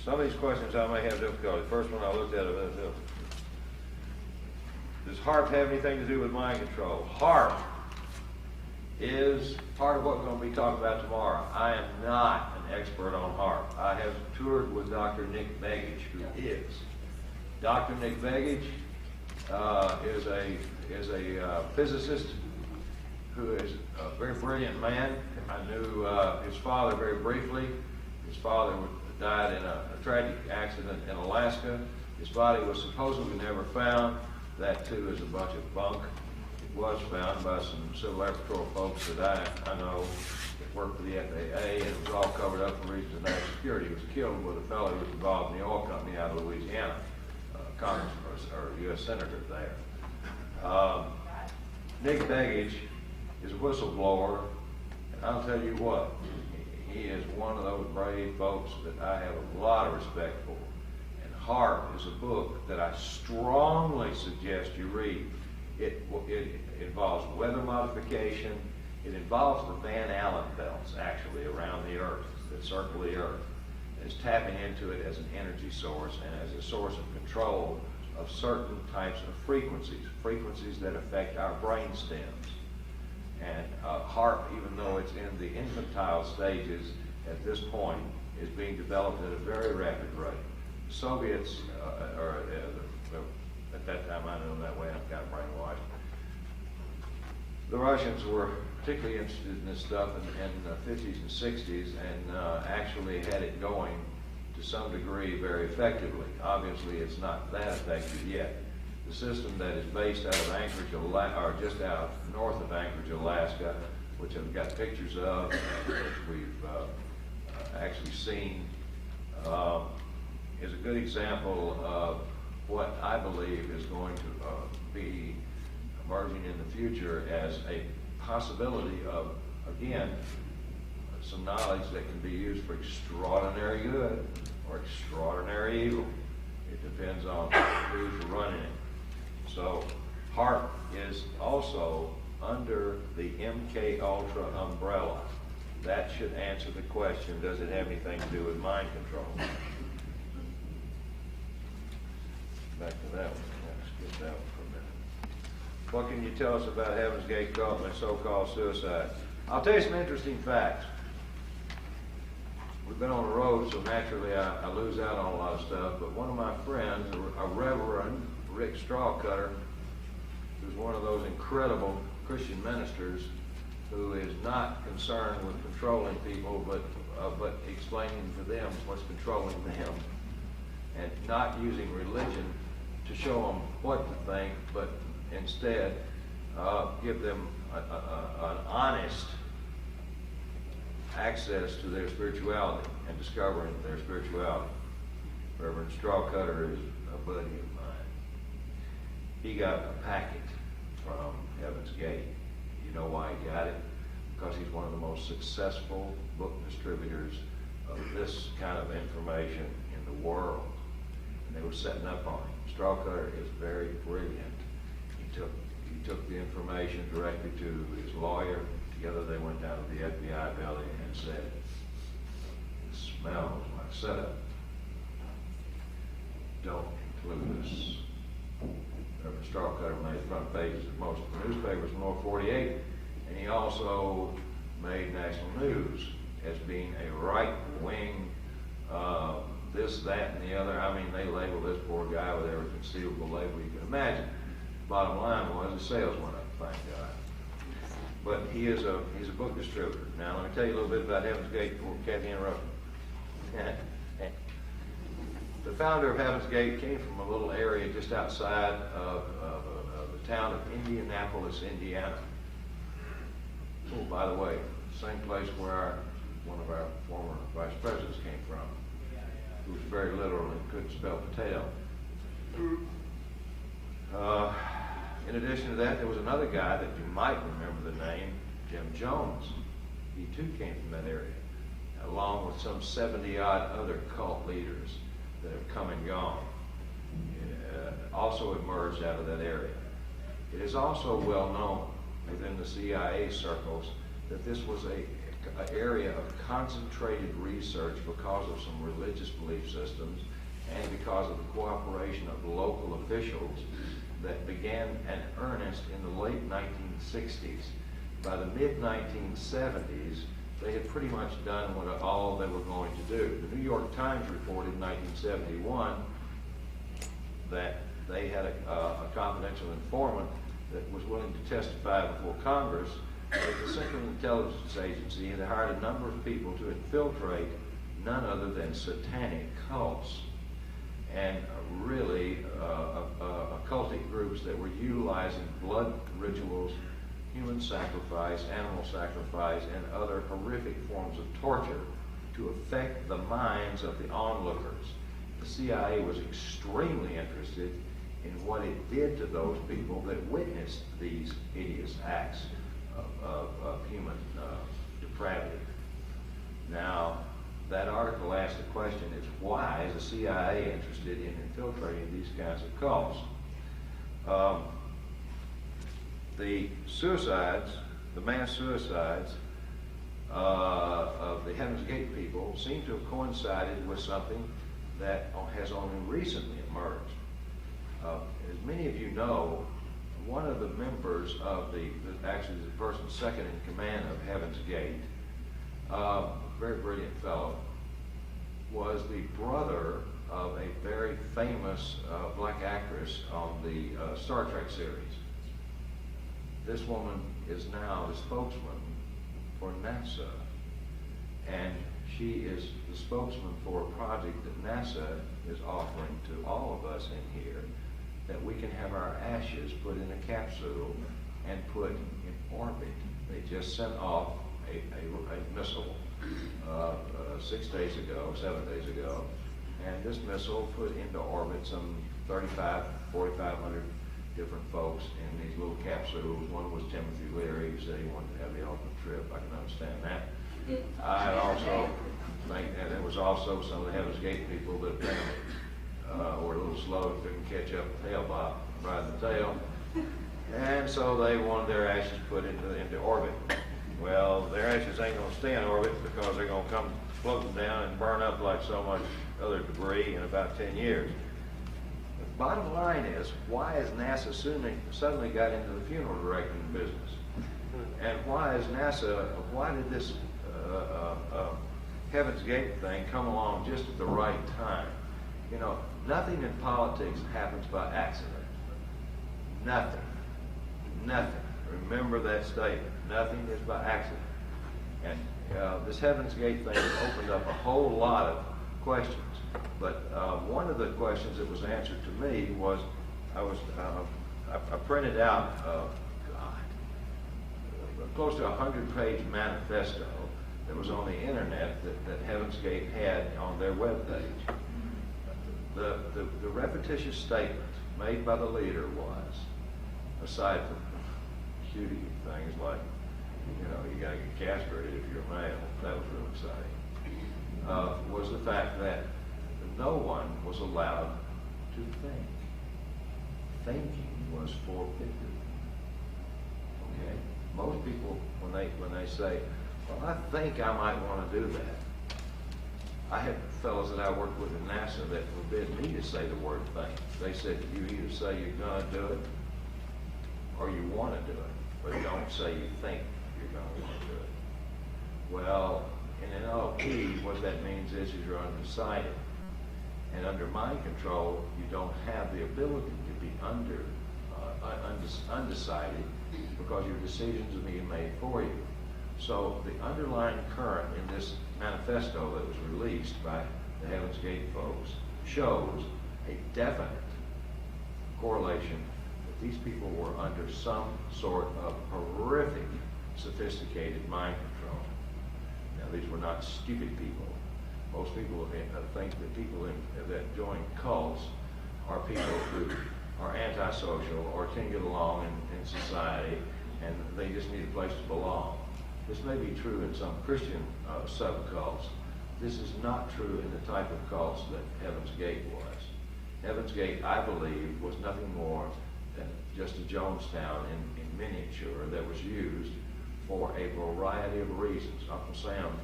Some of these questions I may have difficulty. The first one I looked at, does HARP have anything to do with mind control? HARP is part of what we're going to be talking about tomorrow. I am not an expert on HARP. I have toured with Dr. Nick Begich, who is. Dr. Nick Begich is a physicist who is a very brilliant man. I knew his father very briefly. His father died in a tragic accident in Alaska. His body was supposedly never found. That too is a bunch of bunk. It was found by some Civil Air Patrol folks that I know that worked for the FAA, and it was all covered up for reasons of national security. He was killed with a fellow who was involved in the oil company out of Louisiana, Congressman or U.S. Senator there. Nick Begich is a whistleblower, and I'll tell you what, he is one of those brave folks that I have a lot of respect for. HARP is a book that I strongly suggest you read. It involves weather modification. It involves the Van Allen belts, actually, around the Earth, that circle the Earth. It's tapping into it as an energy source and as a source of control of certain types of frequencies that affect our brain stems. And HARP, even though it's in the infantile stages at this point, is being developed at a very rapid rate. Soviets, at that time I knew them that way, I'm kind of brainwashed. The Russians were particularly interested in this stuff in the 50s and 60s, and actually had it going to some degree very effectively. Obviously it's not that effective yet. The system that is based out of Anchorage, or just out north of Anchorage, Alaska, which I've got pictures of, which we've actually seen, is a good example of what I believe is going to be emerging in the future as a possibility of again, some knowledge that can be used for extraordinary good or extraordinary evil. It depends on who's running it. So HARP is also under the MK Ultra umbrella. That should answer the question, does it have anything to do with mind control? Back to that one. Let's get that one for a minute. What can you tell us about Heaven's Gate cult and so-called suicide? I'll tell you some interesting facts. We've been on the road, so naturally I lose out on a lot of stuff, but one of my friends, a Reverend Rick Strawcutter, who's one of those incredible Christian ministers who is not concerned with controlling people, but explaining to them what's controlling them, and not using religion to show them what to think, but instead give them an honest access to their spirituality and discovering their spirituality. Reverend Strawcutter is a buddy of mine. He got a packet from Heaven's Gate. You know why he got it? Because he's one of the most successful book distributors of this kind of information in the world. And they were setting up on him. Strawcutter is very brilliant. He took the information directly to his lawyer. Together they went down to the FBI building and said, "It smells like setup. Don't include us." Reverend Strawcutter made front pages of most of the newspapers in Lower 48, and he also made national news as being a right-wing, this, that, and the other. I mean, they labeled this poor guy with every conceivable label you can imagine. Bottom line was his sales went up, thank God. But he's a book distributor. Now, let me tell you a little bit about Heaven's Gate before Cathy interrupted me. The founder of Heaven's Gate came from a little area just outside of the town of Indianapolis, Indiana. Oh, by the way, same place where one of our former vice presidents came from, who was very literal and couldn't spell potato. In addition to that, there was another guy that you might remember the name, Jim Jones. He too came from that area, along with some 70-odd other cult leaders that have come and gone, also emerged out of that area. It is also well known within the CIA circles that this was an area of concentrated research because of some religious belief systems and because of the cooperation of local officials that began in earnest in the late 1960s. By the mid-1970s, they had pretty much done all they were going to do. The New York Times reported in 1971 that they had a confidential informant that was willing to testify before Congress that the Central Intelligence Agency had hired a number of people to infiltrate none other than satanic cults and really occultic groups that were utilizing blood rituals, human sacrifice, animal sacrifice, and other horrific forms of torture to affect the minds of the onlookers. The CIA was extremely interested in what it did to those people that witnessed these hideous acts of human depravity. Now, that article asked the question is, why is the CIA interested in infiltrating these kinds of cults? The suicides, the mass suicides of the Heaven's Gate people seem to have coincided with something that has only recently emerged. As many of you know, one of the members of actually the person second in command of Heaven's Gate, a very brilliant fellow, was the brother of a very famous black actress on the Star Trek series. This woman is now the spokesman for NASA, and she is the spokesman for a project that NASA is offering to all of us in here, that we can have our ashes put in a capsule and put in orbit. They just sent off a missile 7 days ago, and this missile put into orbit some 4,500 different folks in these little capsules. One was Timothy Leary. He said he wanted to have the ultimate trip. I can understand that. I also think, and there was also some of the Heaven's Gate people that apparently were a little slow and couldn't catch up with Hale-Bopp riding the tail. And so they wanted their ashes put into orbit. Well, their ashes ain't going to stay in orbit because they're going to come floating down and burn up like so much other debris in about 10 years. The bottom line is, why has NASA suddenly got into the funeral directing business? And why did this Heaven's Gate thing come along just at the right time? You know, nothing in politics happens by accident. Nothing. Nothing. Remember that statement. Nothing is by accident. And this Heaven's Gate thing opened up a whole lot of questions. But one of the questions that was answered to me was, I printed out, close to a 100-page manifesto that was on the internet that Heaven's Gate had on their webpage. The repetitious statement made by the leader was, aside from cutie things like, you know, you got to get castrated if you're a male, that was real exciting, was the fact that no one was allowed to think. Thinking was forbidden. Okay? Most people, when they say, well, I think I might want to do that. I had fellows that I worked with at NASA that forbid me to say the word think. They said, you either say you're going to do it or you want to do it, but don't say you think you're going to want to do it. Well, in NLP, what that means is you're undecided. And under mind control, you don't have the ability to be undecided because your decisions are being made for you. So the underlying current in this manifesto that was released by the Heaven's Gate folks shows a definite correlation that these people were under some sort of horrific, sophisticated mind control. Now, these were not stupid people. Most people think that people that join cults are people who are antisocial or can't get along in society, and they just need a place to belong. This may be true in some Christian subcults. This is not true in the type of cults that Heaven's Gate was. Heaven's Gate, I believe, was nothing more than just a Jonestown in miniature that was used for a variety of reasons. Uncle Sam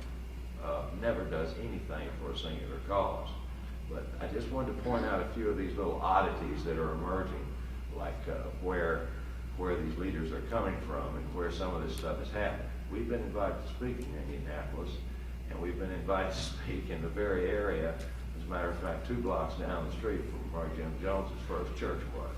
never does anything for a singular cause. But I just wanted to point out a few of these little oddities that are emerging, like where these leaders are coming from and where some of this stuff is happening. We've been invited to speak in Indianapolis, and we've been invited to speak in the very area, as a matter of fact, 2 blocks down the street from where Jim Jones's first church was.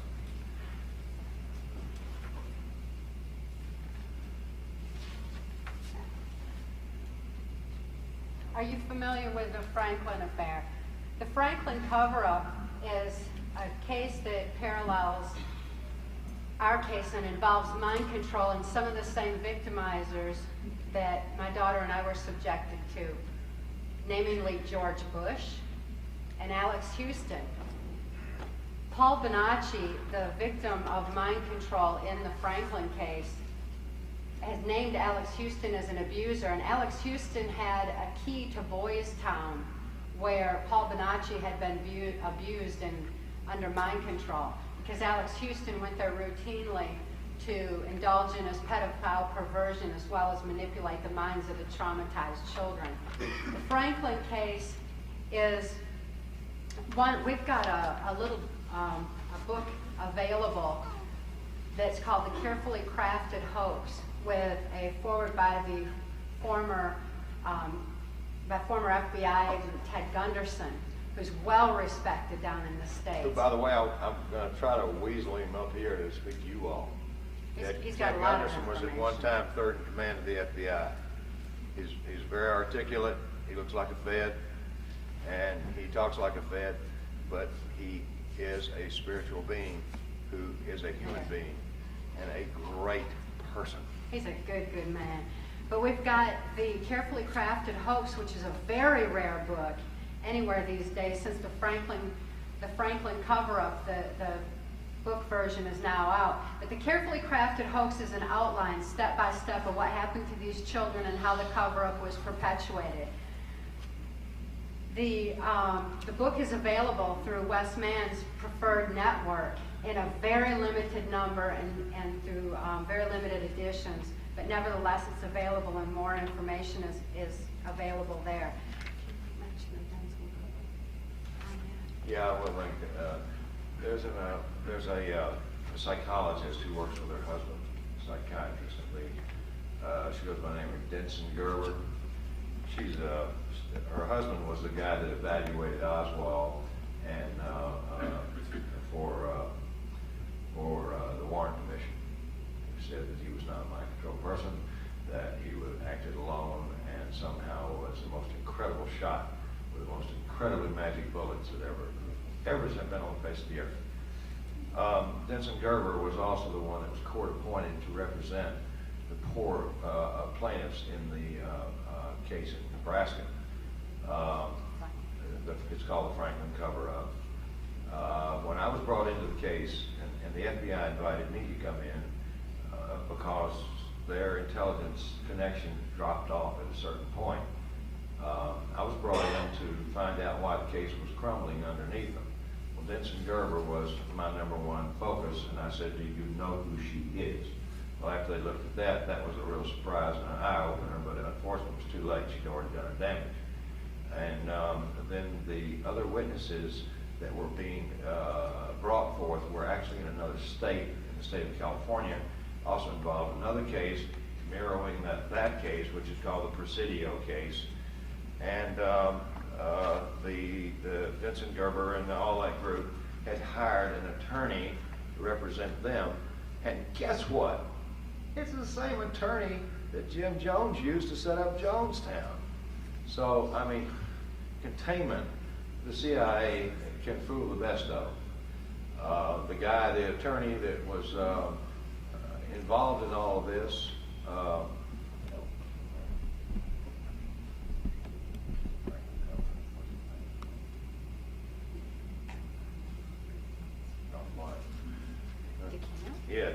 Are you familiar with the Franklin affair? The Franklin cover-up is a case that parallels our case and involves mind control and some of the same victimizers that my daughter and I were subjected to, namely George Bush and Alex Houston. Paul Bonacci, the victim of mind control in the Franklin case, has named Alex Houston as an abuser, and Alex Houston had a key to Boys Town where Paul Bonacci had been abused and under mind control, because Alex Houston went there routinely to indulge in his pedophile perversion as well as manipulate the minds of the traumatized children. The Franklin case is one, we've got a little a book available that's called The Carefully Crafted Hoax, with a foreword by the former FBI agent Ted Gunderson, who's well respected down in the States. So, by the way, I'm going to try to weasel him up here to speak to you all. He's got Ted a lot of Gunderson was at information. one time third in command of the FBI. He's very articulate. He looks like a Fed, and he talks like a Fed, but he is a spiritual being who is a human being and a great person. He's a good man. But we've got The Carefully Crafted Hoax, which is a very rare book anywhere these days, since the Franklin cover-up. The book version is now out. But the carefully crafted hoax is an outline, step by step, of what happened to these children and how the cover-up was perpetuated. The book is available through Wes Mann's preferred network in a very limited number and through very limited editions. But nevertheless, it's available, and more information is available there. Yeah, I will link. There's a psychologist who works with her husband, psychiatrist, I believe. She goes by the name of Denson Gerber. Her husband was the guy that evaluated Oswald and for the Warren Commission. He said that he was not a mind control person, that he acted alone, and somehow was the most incredible shot with the most incredibly magic bullets that ever have been on the face of the earth. Denson Gerber was also the one that was court appointed to represent the poor plaintiffs in the case in Nebraska. It's called the Franklin cover-up. When I was brought into the case, and the FBI invited me to come in because their intelligence connection dropped off at a certain point. I was brought in to find out why the case was crumbling underneath them. Well, Denson Gerber was my number one focus, and I said, do you know who she is? Well, after they looked at that, that was a real surprise and an eye-opener, but unfortunately it was too late. She'd already done her damage. And then the other witnesses that were being brought forth were actually in another state, in the state of California, also involved another case mirroring that case, which is called the Presidio case. And the Vincent Gerber and all that group had hired an attorney to represent them. And guess what? It's the same attorney that Jim Jones used to set up Jonestown. So, I mean, containment, the CIA can fool the best of them. The attorney that was involved in all of this,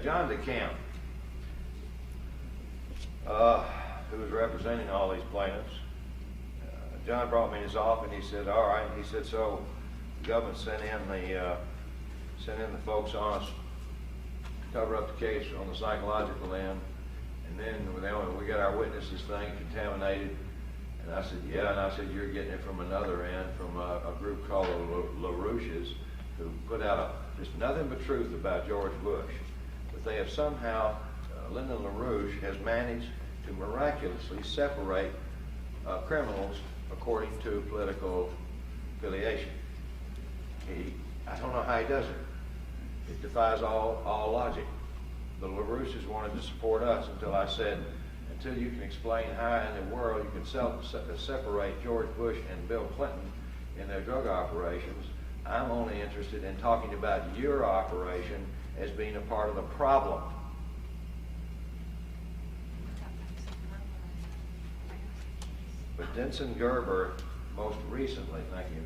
John DeCamp, who was representing all these plaintiffs. John brought me in his office and he said, all right, he said, so the government sent in the folks on us to cover up the case on the psychological end, and then we got our witnesses thing contaminated. And I said, yeah, and I said, you're getting it from another end, from a group called the LaRouches, who put out just nothing but truth about George Bush. But they have somehow, Lyndon LaRouche has managed to miraculously separate criminals according to political affiliation. I don't know how he does it. It defies all logic. The LaRouches wanted to support us until I said, until you can explain how in the world you can separate George Bush and Bill Clinton in their drug operations, I'm only interested in talking about your operation as being a part of the problem. But Denson Gerber, most recently, thank you,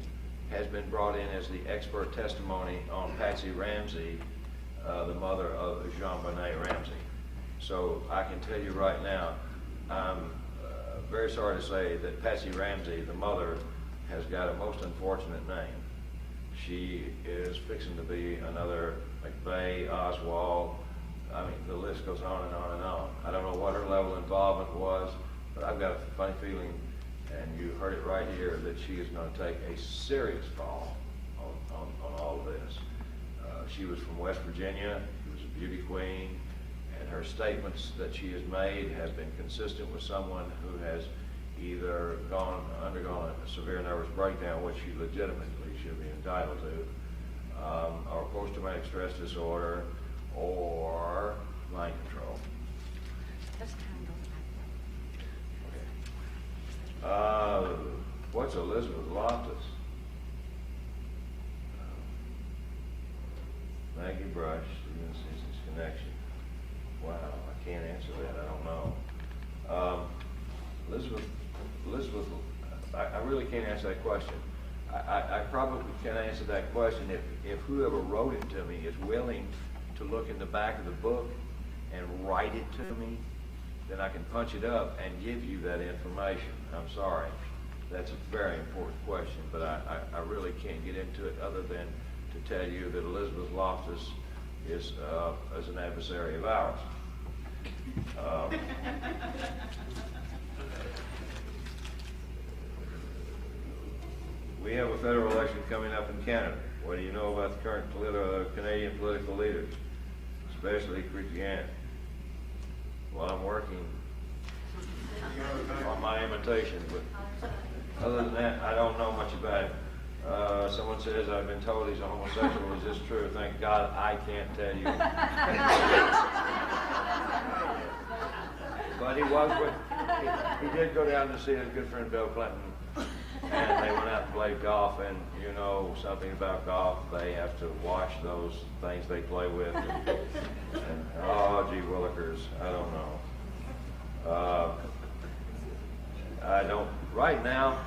has been brought in as the expert testimony on Patsy Ramsey, the mother of Jean-Benet Ramsey. So I can tell you right now, I'm very sorry to say that Patsy Ramsey, the mother, has got a most unfortunate name. She is fixing to be another McVeigh, Oswald. I mean, the list goes on and on and on. I don't know what her level of involvement was, but I've got a funny feeling, and you heard it right here, that she is going to take a serious fall on all of this. She was from West Virginia. She was a beauty queen, and her statements that she has made has been consistent with someone who has either undergone a severe nervous breakdown, which she legitimately should be entitled to, or post-traumatic stress disorder, or mind control. Okay. What's Elizabeth Loftus? Maggie Brush, Stephen Simpson's connection. Wow, I can't answer that. I don't know. Elizabeth, I really can't answer that question. I probably can answer that question if whoever wrote it to me is willing to look in the back of the book and write it to me, then I can punch it up and give you that information. I'm sorry. That's a very important question, but I really can't get into it other than to tell you that Elizabeth Loftus is an adversary of ours. We have a federal election coming up in Canada. What do you know about the current Canadian political leaders, especially Christianity? Well, I'm working on my imitation, but other than that, I don't know much about him. Someone says I've been told he's a homosexual. Is this true? Thank God I can't tell you. But he did go down to see his good friend Bill Clinton, and they went out and played golf, and you know something about golf, they have to wash those things they play with, and oh, gee willikers, I don't know. I don't, right now,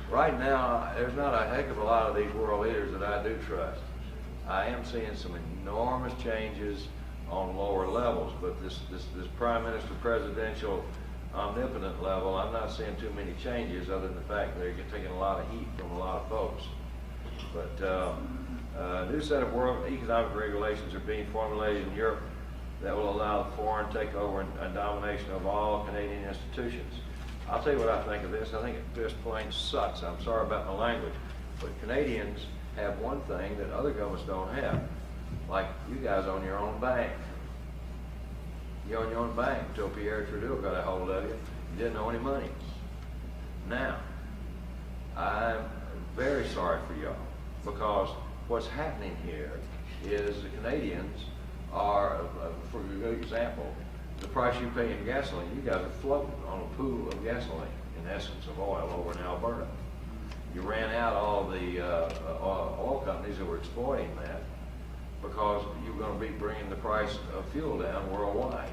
there's not a heck of a lot of these world leaders that I do trust. I am seeing some enormous changes on lower levels, but this prime minister presidential omnipotent level, I'm not seeing too many changes other than the fact they're taking a lot of heat from a lot of folks. But a new set of world economic regulations are being formulated in Europe that will allow the foreign takeover and domination of all Canadian institutions. I'll tell you what I think of this. I think it just plain sucks. I'm sorry about my language, but Canadians have one thing that other governments don't have. Like you guys own your own bank. You own your own bank until Pierre Trudeau got a hold of you. You didn't owe any money. Now, I'm very sorry for y'all because what's happening here is the Canadians are, for a good example, the price you pay in gasoline, you guys are floating on a pool of gasoline, in essence, of oil over in Alberta. You ran out all the oil companies that were exploiting that because you were going to be bringing the price of fuel down worldwide.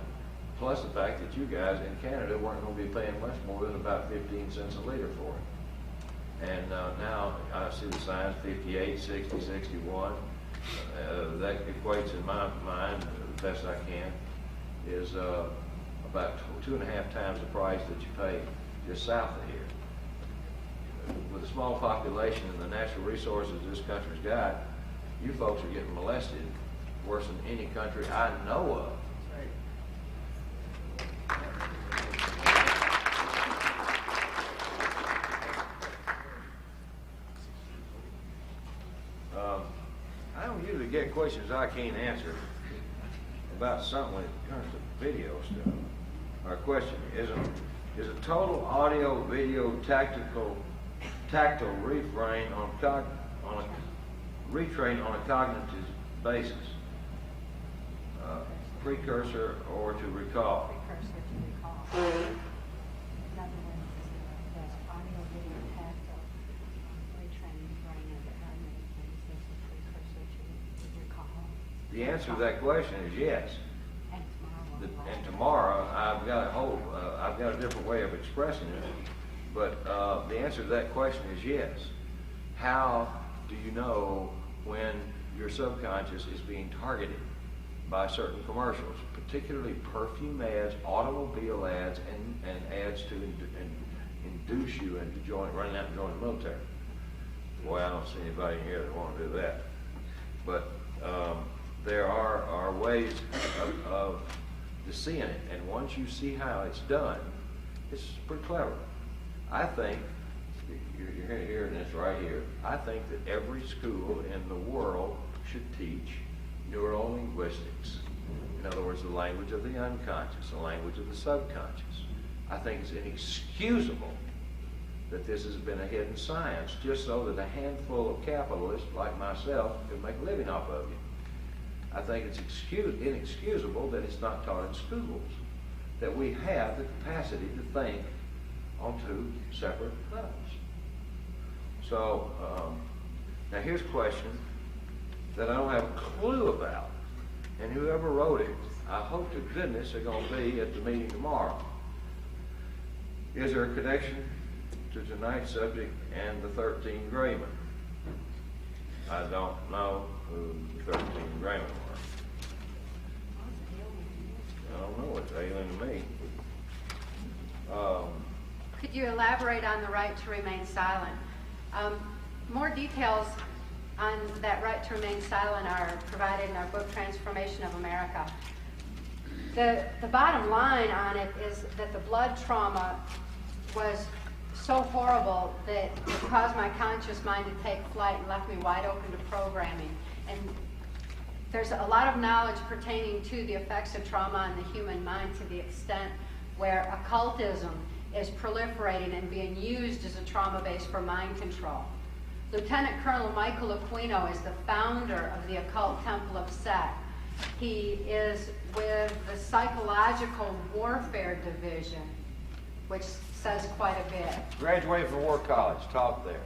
Plus the fact that you guys in Canada weren't going to be paying much more than about 15 cents a liter for it. And now I see the signs 58, 60, 61. That equates in my mind, the best I can, is about 2.5 times the price that you pay just south of here. With a small population and the natural resources this country's got, you folks are getting molested worse than any country I know of. I don't usually get questions I can't answer about something when it comes to video stuff. Our question is a total audio video tactile retrain on a cognitive basis, precursor or to recall. Precursor to recall. In other words, there's audio, video, tactile, retraining the brain of the cognitive things as a precursor to recall. The answer to that question is yes. And tomorrow I've got a different way of expressing it, but the answer to that question is yes. How do you know when your subconscious is being targeted by certain commercials, particularly perfume ads, automobile ads, and ads to induce you into running out and joining the military? Boy, I don't see anybody here that want to do that. But there are ways of seeing it, and once you see how it's done, it's pretty clever. I think, you're hearing this right here, I think that every school in the world should teach neurolinguistics. In other words, the language of the unconscious, the language of the subconscious. I think it's inexcusable that this has been a hidden science just so that a handful of capitalists like myself can make a living off of you. I think it's inexcusable that it's not taught in schools, that we have the capacity to think on two separate levels. So, now here's a question that I don't have a clue about, and whoever wrote it, I hope to goodness they're going to be at the meeting tomorrow. Is there a connection to tonight's subject and the 13 Graymen? I don't know who the 13 Graham were. I don't know, it's alien to me. Could you elaborate on the right to remain silent? More details on that right to remain silent are provided in our book, Transformation of America. The bottom line on it is that the blood trauma was so horrible that it caused my conscious mind to take flight and left me wide open to programming. And there's a lot of knowledge pertaining to the effects of trauma on the human mind to the extent where occultism is proliferating and being used as a trauma base for mind control. Lieutenant Colonel Michael Aquino is the founder of the Occult Temple of Set. He is with the Psychological Warfare Division, which says quite a bit. Graduated from War College, taught there.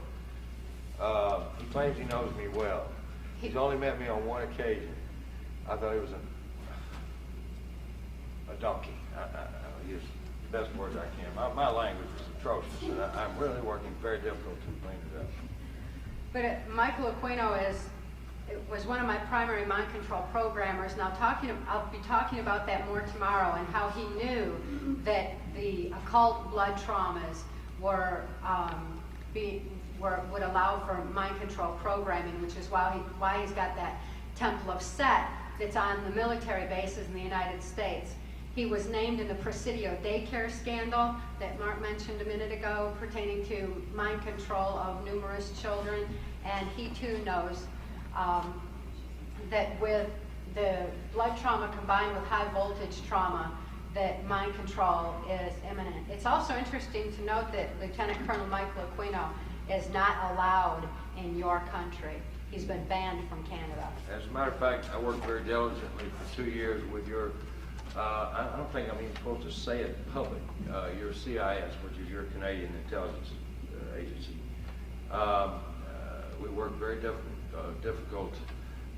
He claims he knows me well. He's only met me on one occasion. I thought he was a donkey. I use the best words I can. My language is atrocious, and I'm really working very difficult to clean it up. But Michael Aquino was one of my primary mind control programmers. Now, I'll be talking about that more tomorrow, and how he knew that the occult blood traumas would allow for mind control programming, which is why he's got that Temple of Set that's on the military bases in the United States. He was named in the Presidio daycare scandal that Mark mentioned a minute ago, pertaining to mind control of numerous children, and he too knows that with the blood trauma combined with high voltage trauma, that mind control is imminent. It's also interesting to note that Lieutenant Colonel Michael Aquino is not allowed in your country. He's been banned from Canada. As a matter of fact, I worked very diligently for 2 years with your, I don't think I'm even supposed to say it in public, your CIS, which is your Canadian Intelligence Agency. We worked very difficult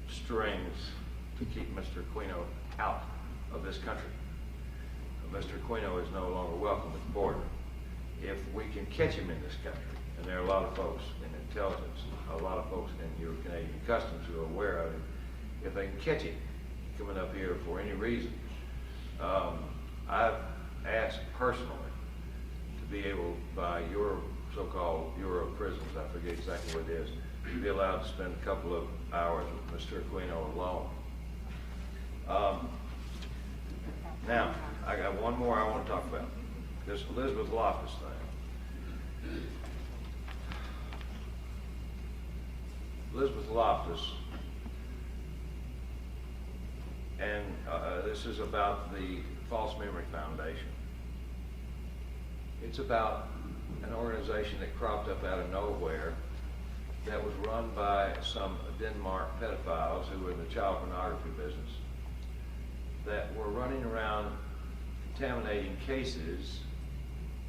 strings to keep Mr. Aquino out of this country. Mr. Aquino is no longer welcome at the border. If we can catch him in this country, and there are a lot of folks in intelligence, a lot of folks in your Canadian customs who are aware of it, if they can catch him coming up here for any reason, I've asked personally to be able, by your so-called Bureau of Prisons, I forget exactly what it is, to be allowed to spend a couple of hours with Mr. Aquino alone. Now, I got one more I want to talk about. This Elizabeth Loftus thing. Elizabeth Loftus, and this is about the False Memory Foundation. It's about an organization that cropped up out of nowhere that was run by some Denmark pedophiles who were in the child pornography business, that were running around contaminating cases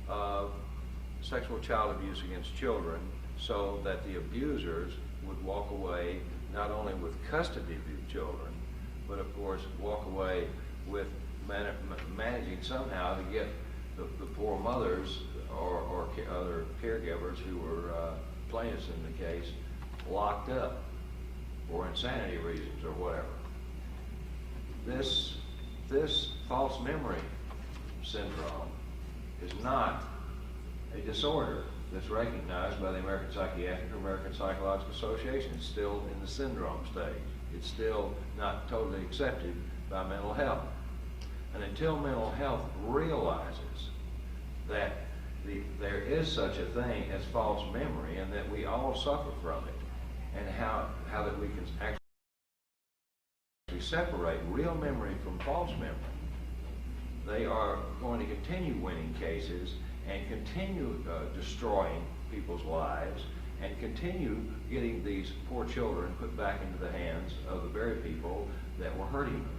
of sexual child abuse against children, so that the abusers would walk away not only with custody of the children, but of course walk away with managing somehow to get the poor mothers or other caregivers who were plaintiffs in the case locked up for insanity reasons or whatever. This false memory syndrome is not a disorder that's recognized by the American Psychiatric or American Psychological Association. It's still in the syndrome stage. It's still not totally accepted by mental health. And until mental health realizes that there is such a thing as false memory and that we all suffer from it, and how that we can actually separate real memory from false memory, they are going to continue winning cases and continue destroying people's lives and continue getting these poor children put back into the hands of the very people that were hurting them.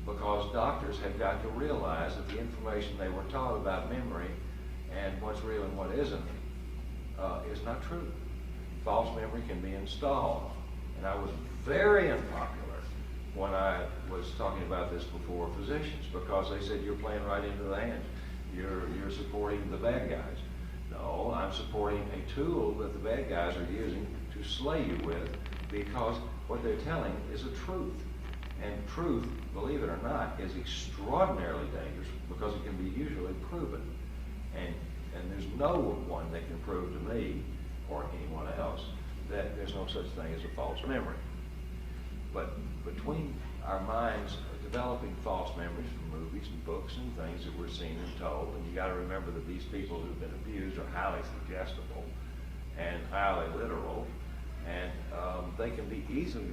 Because doctors have got to realize that the information they were taught about memory and what's real and what isn't is not true. False memory can be installed. And I was very unpopular when I was talking about this before physicians, because they said, you're playing right into the hands. You're supporting the bad guys. No, I'm supporting a tool that the bad guys are using to slay you with because what they're telling is a truth. And truth, believe it or not, is extraordinarily dangerous because it can be usually proven. And there's no one that can prove to me or anyone else that there's no such thing as a false memory. But between our minds developing false memories from movies and books and things that we're seen and told, and you got to remember that these people who've been abused are highly suggestible and highly literal, and they can be easily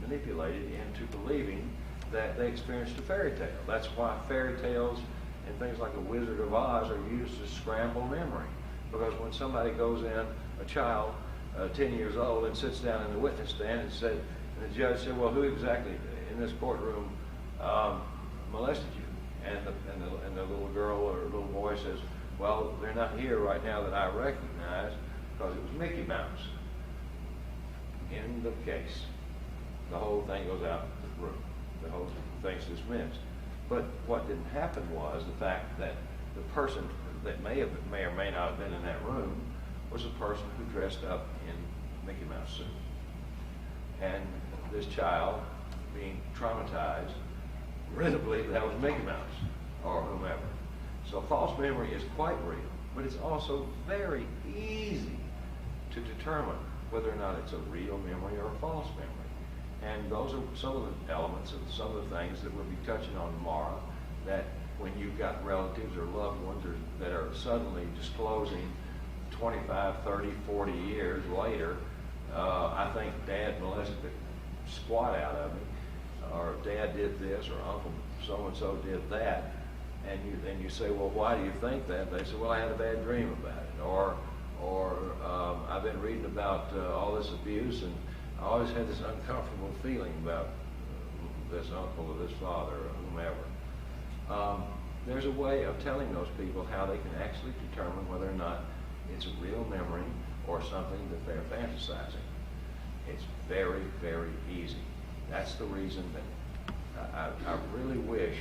manipulated into believing that they experienced a fairy tale. That's why fairy tales and things like The Wizard of Oz are used to scramble memory. Because when somebody goes in, a child, 10 years old, and sits down in the witness stand and the judge said, well, who exactly in this courtroom molested you? And the little girl or little boy says, well, they're not here right now that I recognize because it was Mickey Mouse. End of case. The whole thing goes out the room. The whole thing's dismissed. But what didn't happen was the fact that the person that may or may not have been in that room was a person who dressed up in Mickey Mouse suit. And this child, being traumatized, really believed that was Mickey Mouse or whomever. So false memory is quite real, but it's also very easy to determine whether or not it's a real memory or a false memory. And those are some of the elements of some of the things that we'll be touching on tomorrow, that when you've got relatives or loved ones that are suddenly disclosing 25, 30, 40 years later, I think Dad molested the squat out of me, or Dad did this, or Uncle so-and-so did that, and you say, well, why do you think that? They say, well, I had a bad dream about it, or I've been reading about all this abuse, and I always had this uncomfortable feeling about this uncle or this father or whomever. There's a way of telling those people how they can actually determine whether or not it's a real memory or something that they're fantasizing. It's very, very easy. That's the reason that I really wish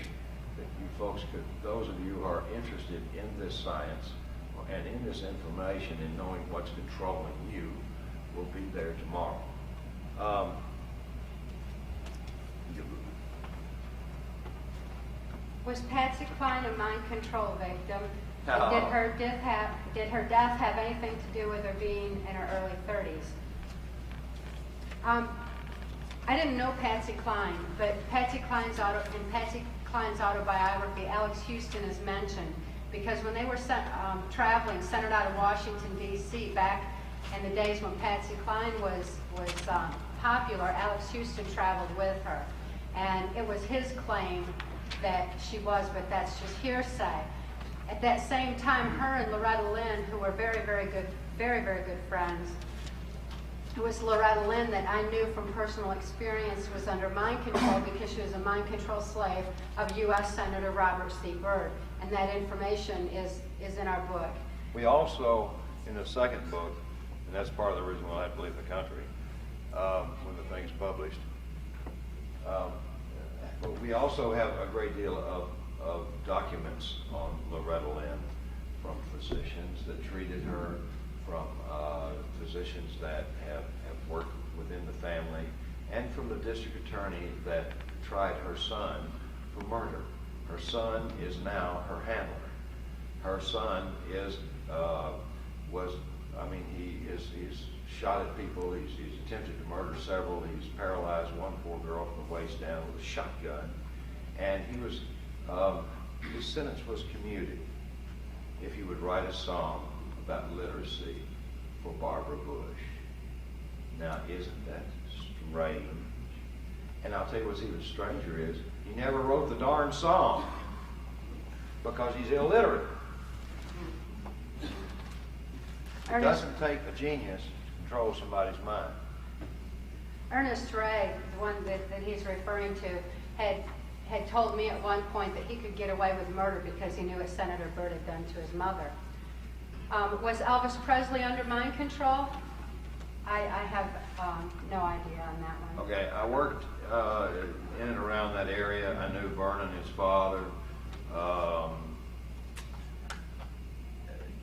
that you folks could, those of you who are interested in this science and in this information and knowing what's controlling you, will be there tomorrow. Was Patsy Cline a mind control victim? No. Did her death have anything to do with her being in her early 30s? I didn't know Patsy Cline, but in Patsy Cline's autobiography, Alex Houston is mentioned because when they were traveling, centered out of Washington, D.C., back in the days when Patsy Cline was popular, Alex Houston traveled with her. And it was his claim that she was, but that's just hearsay. At that same time, her and Loretta Lynn, who were very, very good friends, it was Loretta Lynn that I knew from personal experience was under mind control because she was a mind control slave of U.S. Senator Robert C. Byrd. And that information is in our book. We also, in the second book, and that's part of the reason why I have to leave the country when the thing's published, but we also have a great deal of documents on Loretta Lynn from physicians that treated her, from physicians that have worked within the family, and from the district attorney that tried her son for murder. Her son is now her handler. Her son is, he's shot at people, he's attempted to murder several, he's paralyzed one poor girl from the waist down with a shotgun, and he was, his sentence was commuted if he would write a song about literacy for Barbara Bush. Now, isn't that strange? And I'll tell you what's even stranger is, he never wrote the darn song because he's illiterate. It doesn't take a genius to control somebody's mind. Ernest Ray, the one that he's referring to, had told me at one point that he could get away with murder because he knew what Senator Byrd had done to his mother. Was Elvis Presley under mind control? I have no idea on that one. Okay, I worked in and around that area. I knew Vernon, his father.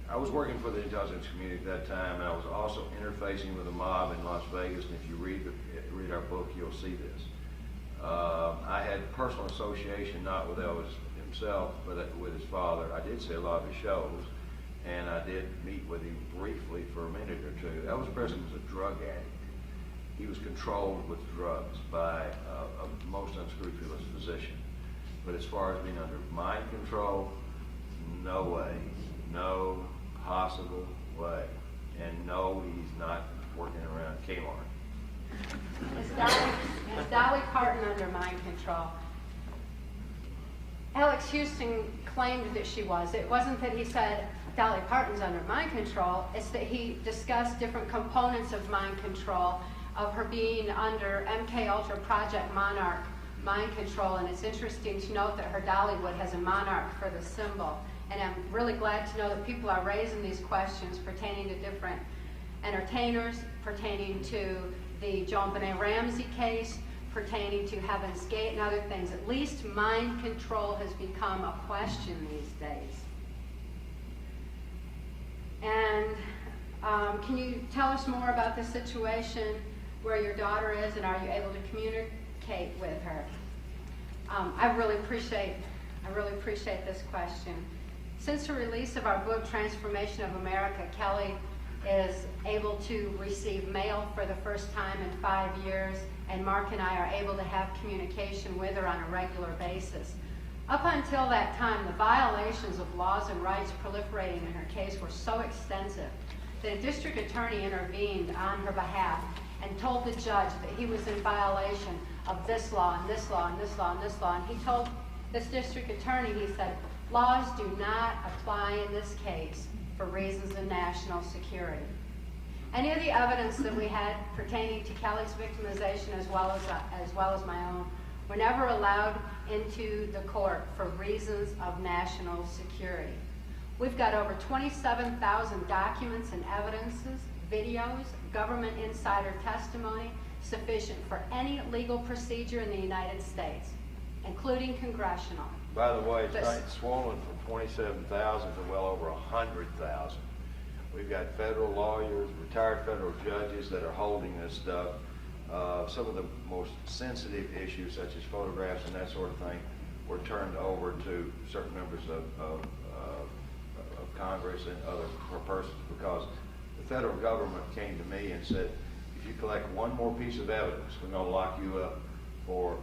I I was working for the intelligence community at that time, and I was also interfacing with a mob in Las Vegas, and if you read our book, you'll see this. I had personal association, not with Elvis himself, but with his father. I did see a lot of his shows, and I did meet with him briefly for a minute or two. Elvis Presley was a drug addict. He was controlled with drugs by a most unscrupulous physician. But as far as being under mind control, no way, no possible way. And no, he's not working around Kmart. Is Dolly Parton under mind control? Alex Houston claimed that she was. It wasn't that he said Dolly Parton's under mind control, it's that he discussed different components of mind control, of her being under MK Ultra Project Monarch mind control, and it's interesting to note that her Dollywood has a monarch for the symbol. And I'm really glad to know that people are raising these questions pertaining to different entertainers, pertaining to the Joan Benet Ramsey case, pertaining to Heaven's Gate and other things. At least mind control has become a question these days. And can you tell us more about the situation where your daughter is, and are you able to communicate with her? I really appreciate this question. Since the release of our book, Transformation of America, Kelly is able to receive mail for the first time in 5 years, and Mark and I are able to have communication with her on a regular basis. Up until that time, the violations of laws and rights proliferating in her case were so extensive that a district attorney intervened on her behalf and told the judge that he was in violation of this law and this law and this law and this law. And he told this district attorney, he said, laws do not apply in this case for reasons of national security. Any of the evidence that we had pertaining to Kelly's victimization as well as my own were never allowed into the court for reasons of national security. We've got over 27,000 documents and evidences, videos, government insider testimony, sufficient for any legal procedure in the United States, including congressional. By the way, it's swollen from 27,000 to well over 100,000. We've got federal lawyers, retired federal judges that are holding this stuff. Some of the most sensitive issues, such as photographs and that sort of thing, were turned over to certain members of Congress and other persons, because the federal government came to me and said, if you collect one more piece of evidence, we're going to lock you up for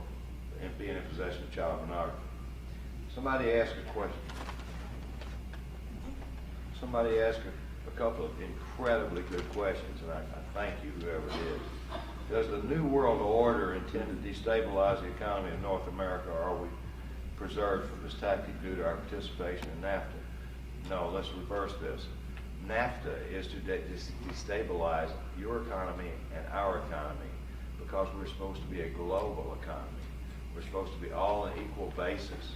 being in possession of child pornography. Somebody asked a question. Somebody asked a couple of incredibly good questions, and I thank you, whoever it is. Does the New World Order intend to destabilize the economy of North America, or are we preserved from this tactic due to our participation in NAFTA? No, let's reverse this. NAFTA is to destabilize your economy and our economy, because we're supposed to be a global economy. We're supposed to be all on an equal basis.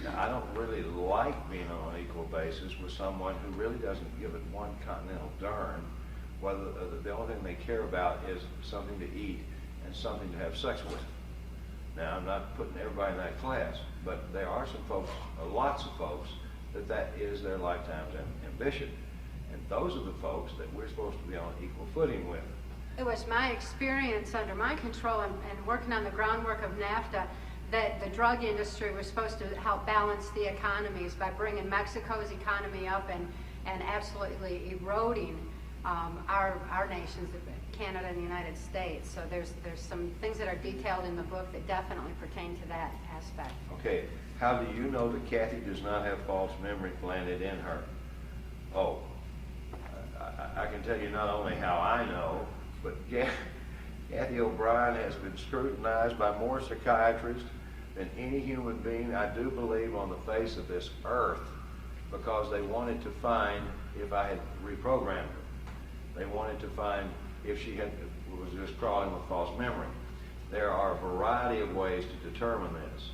Now, I don't really like being on an equal basis with someone who really doesn't give it one continental darn whether the only thing they care about is something to eat and something to have sex with. Now, I'm not putting everybody in that class, but there are some folks, lots of folks, that is their lifetime's ambition. And those are the folks that we're supposed to be on equal footing with. It was my experience under my control and working on the groundwork of NAFTA that the drug industry was supposed to help balance the economies by bringing Mexico's economy up and absolutely eroding our nations, Canada and the United States. So there's some things that are detailed in the book that definitely pertain to that aspect. Okay, how do you know that Cathy does not have false memory planted in her? Oh, I can tell you not only how I know, but Cathy O'Brien has been scrutinized by more psychiatrists than any human being, I do believe, on the face of this earth, because they wanted to find if I had reprogrammed her. They wanted to find if she was just crawling with false memory. There are a variety of ways to determine this.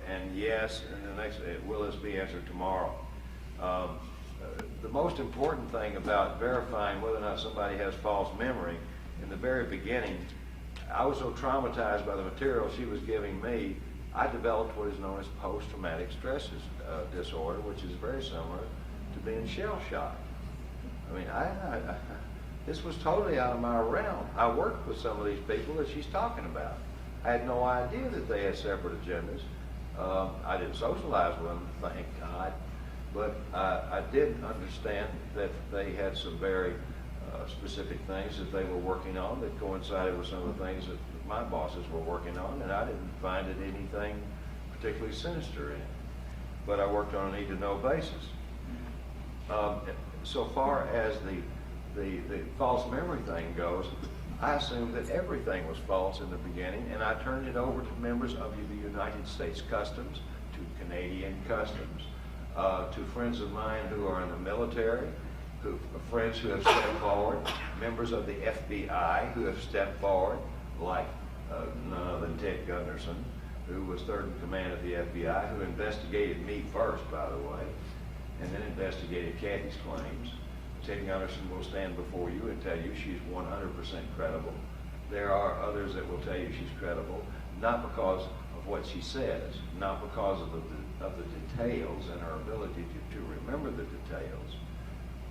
And yes, and the next, will this be answered tomorrow? The most important thing about verifying whether or not somebody has false memory, in the very beginning, I was so traumatized by the material she was giving me, I developed what is known as post-traumatic stress disorder, which is very similar to being shell-shocked. I mean, this was totally out of my realm. I worked with some of these people that she's talking about. I had no idea that they had separate agendas. I didn't socialize with them, thank God, but I did understand that they had some very specific things that they were working on that coincided with some of the things that my bosses were working on, and I didn't find it anything particularly sinister in it. But I worked on a need-to-know basis. So far as the false memory thing goes, I assumed that everything was false in the beginning, and I turned it over to members of the United States Customs, to Canadian Customs, to friends of mine who are in the military, friends who have stepped forward, members of the FBI who have stepped forward, like none other than Ted Gunderson, who was third in command of the FBI, who investigated me first, by the way, and then investigated Cathy's claims. Ted Gunderson will stand before you and tell you she's 100% credible. There are others that will tell you she's credible, not because of what she says, not because of the details and her ability to remember the details,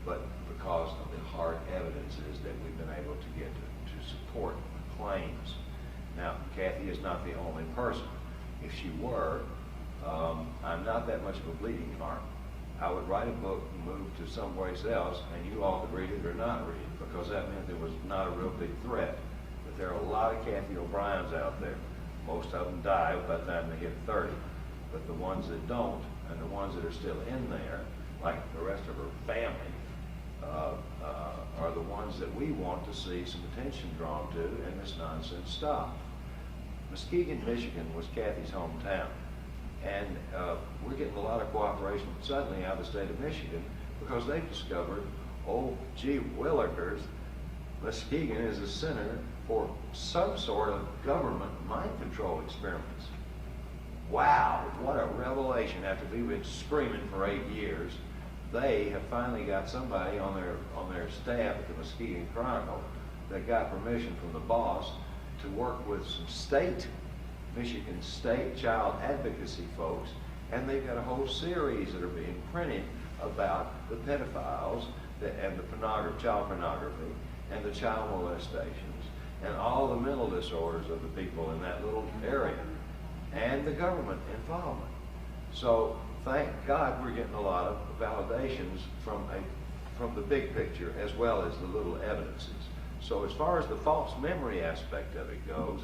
but because of the hard evidences that we've been able to get to support the claims. Now, Cathy is not the only person. If she were, I'm not that much of a bleeding heart. I would write a book and move to someplace else, and you all could read it or not read it, because that meant there was not a real big threat. But there are a lot of Cathy O'Briens out there. Most of them die by the time they hit 30. But the ones that don't, and the ones that are still in there, like the rest of her family, are the ones that we want to see some attention drawn to and this nonsense stop. Muskegon, Michigan was Cathy's hometown. And we're getting a lot of cooperation suddenly out of the state of Michigan because they've discovered, oh, gee willikers, Muskegon is a center for some sort of government mind control experiments. Wow, what a revelation. After we've been screaming for 8 years, they have finally got somebody on their staff at the Muskegon Chronicle that got permission from the boss to work with some Michigan State child advocacy folks, and they've got a whole series that are being printed about the pedophiles and the child pornography and the child molestations and all the mental disorders of the people in that little area and the government involvement. So thank God we're getting a lot of validations from the big picture as well as the little evidences. So as far as the false memory aspect of it goes,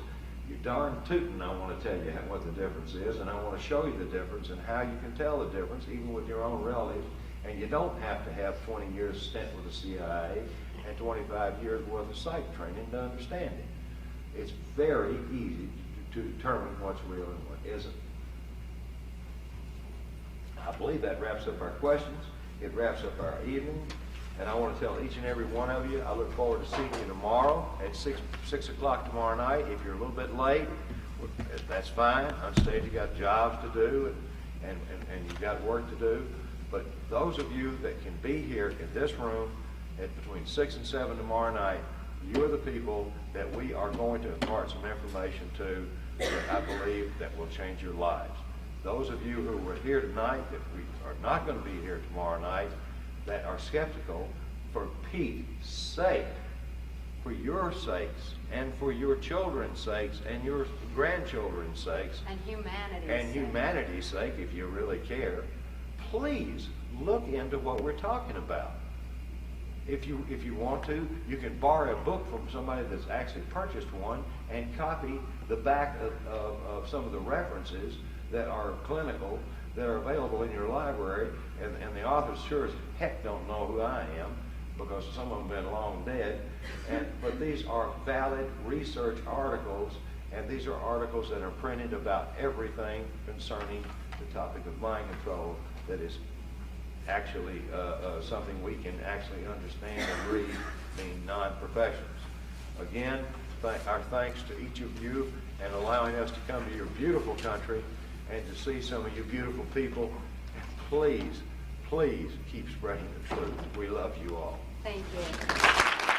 you darn tootin', I want to tell you what the difference is, and I want to show you the difference and how you can tell the difference, even with your own relatives. And you don't have to have 20 years spent with the CIA and 25 years worth of psych training to understand it. It's very easy to determine what's real and what isn't. I believe that wraps up our questions. It wraps up our evening. And I want to tell each and every one of you, I look forward to seeing you tomorrow at 6 o'clock tomorrow night. If you're a little bit late, that's fine. On stage you got jobs to do and you've got work to do. But those of you that can be here in this room at between 6 and 7 tomorrow night, you're the people that we are going to impart some information to that I believe that will change your lives. Those of you who were here tonight that we are not going to be here tomorrow night, that are skeptical, for Pete's sake, for your sakes, and for your children's sakes, and your grandchildren's sakes, and humanity's sake, if you really care, please look into what we're talking about. If you want to, you can borrow a book from somebody that's actually purchased one and copy the back of some of the references that are clinical, that are available in your library, and the authors sure as heck don't know who I am, because some of them have been long dead. But these are valid research articles, and these are articles that are printed about everything concerning the topic of mind control that is actually something we can actually understand and read, being non-professionals. Again, our thanks to each of you and allowing us to come to your beautiful country and to see some of you beautiful people. Please, please keep spreading the truth. We love you all. Thank you.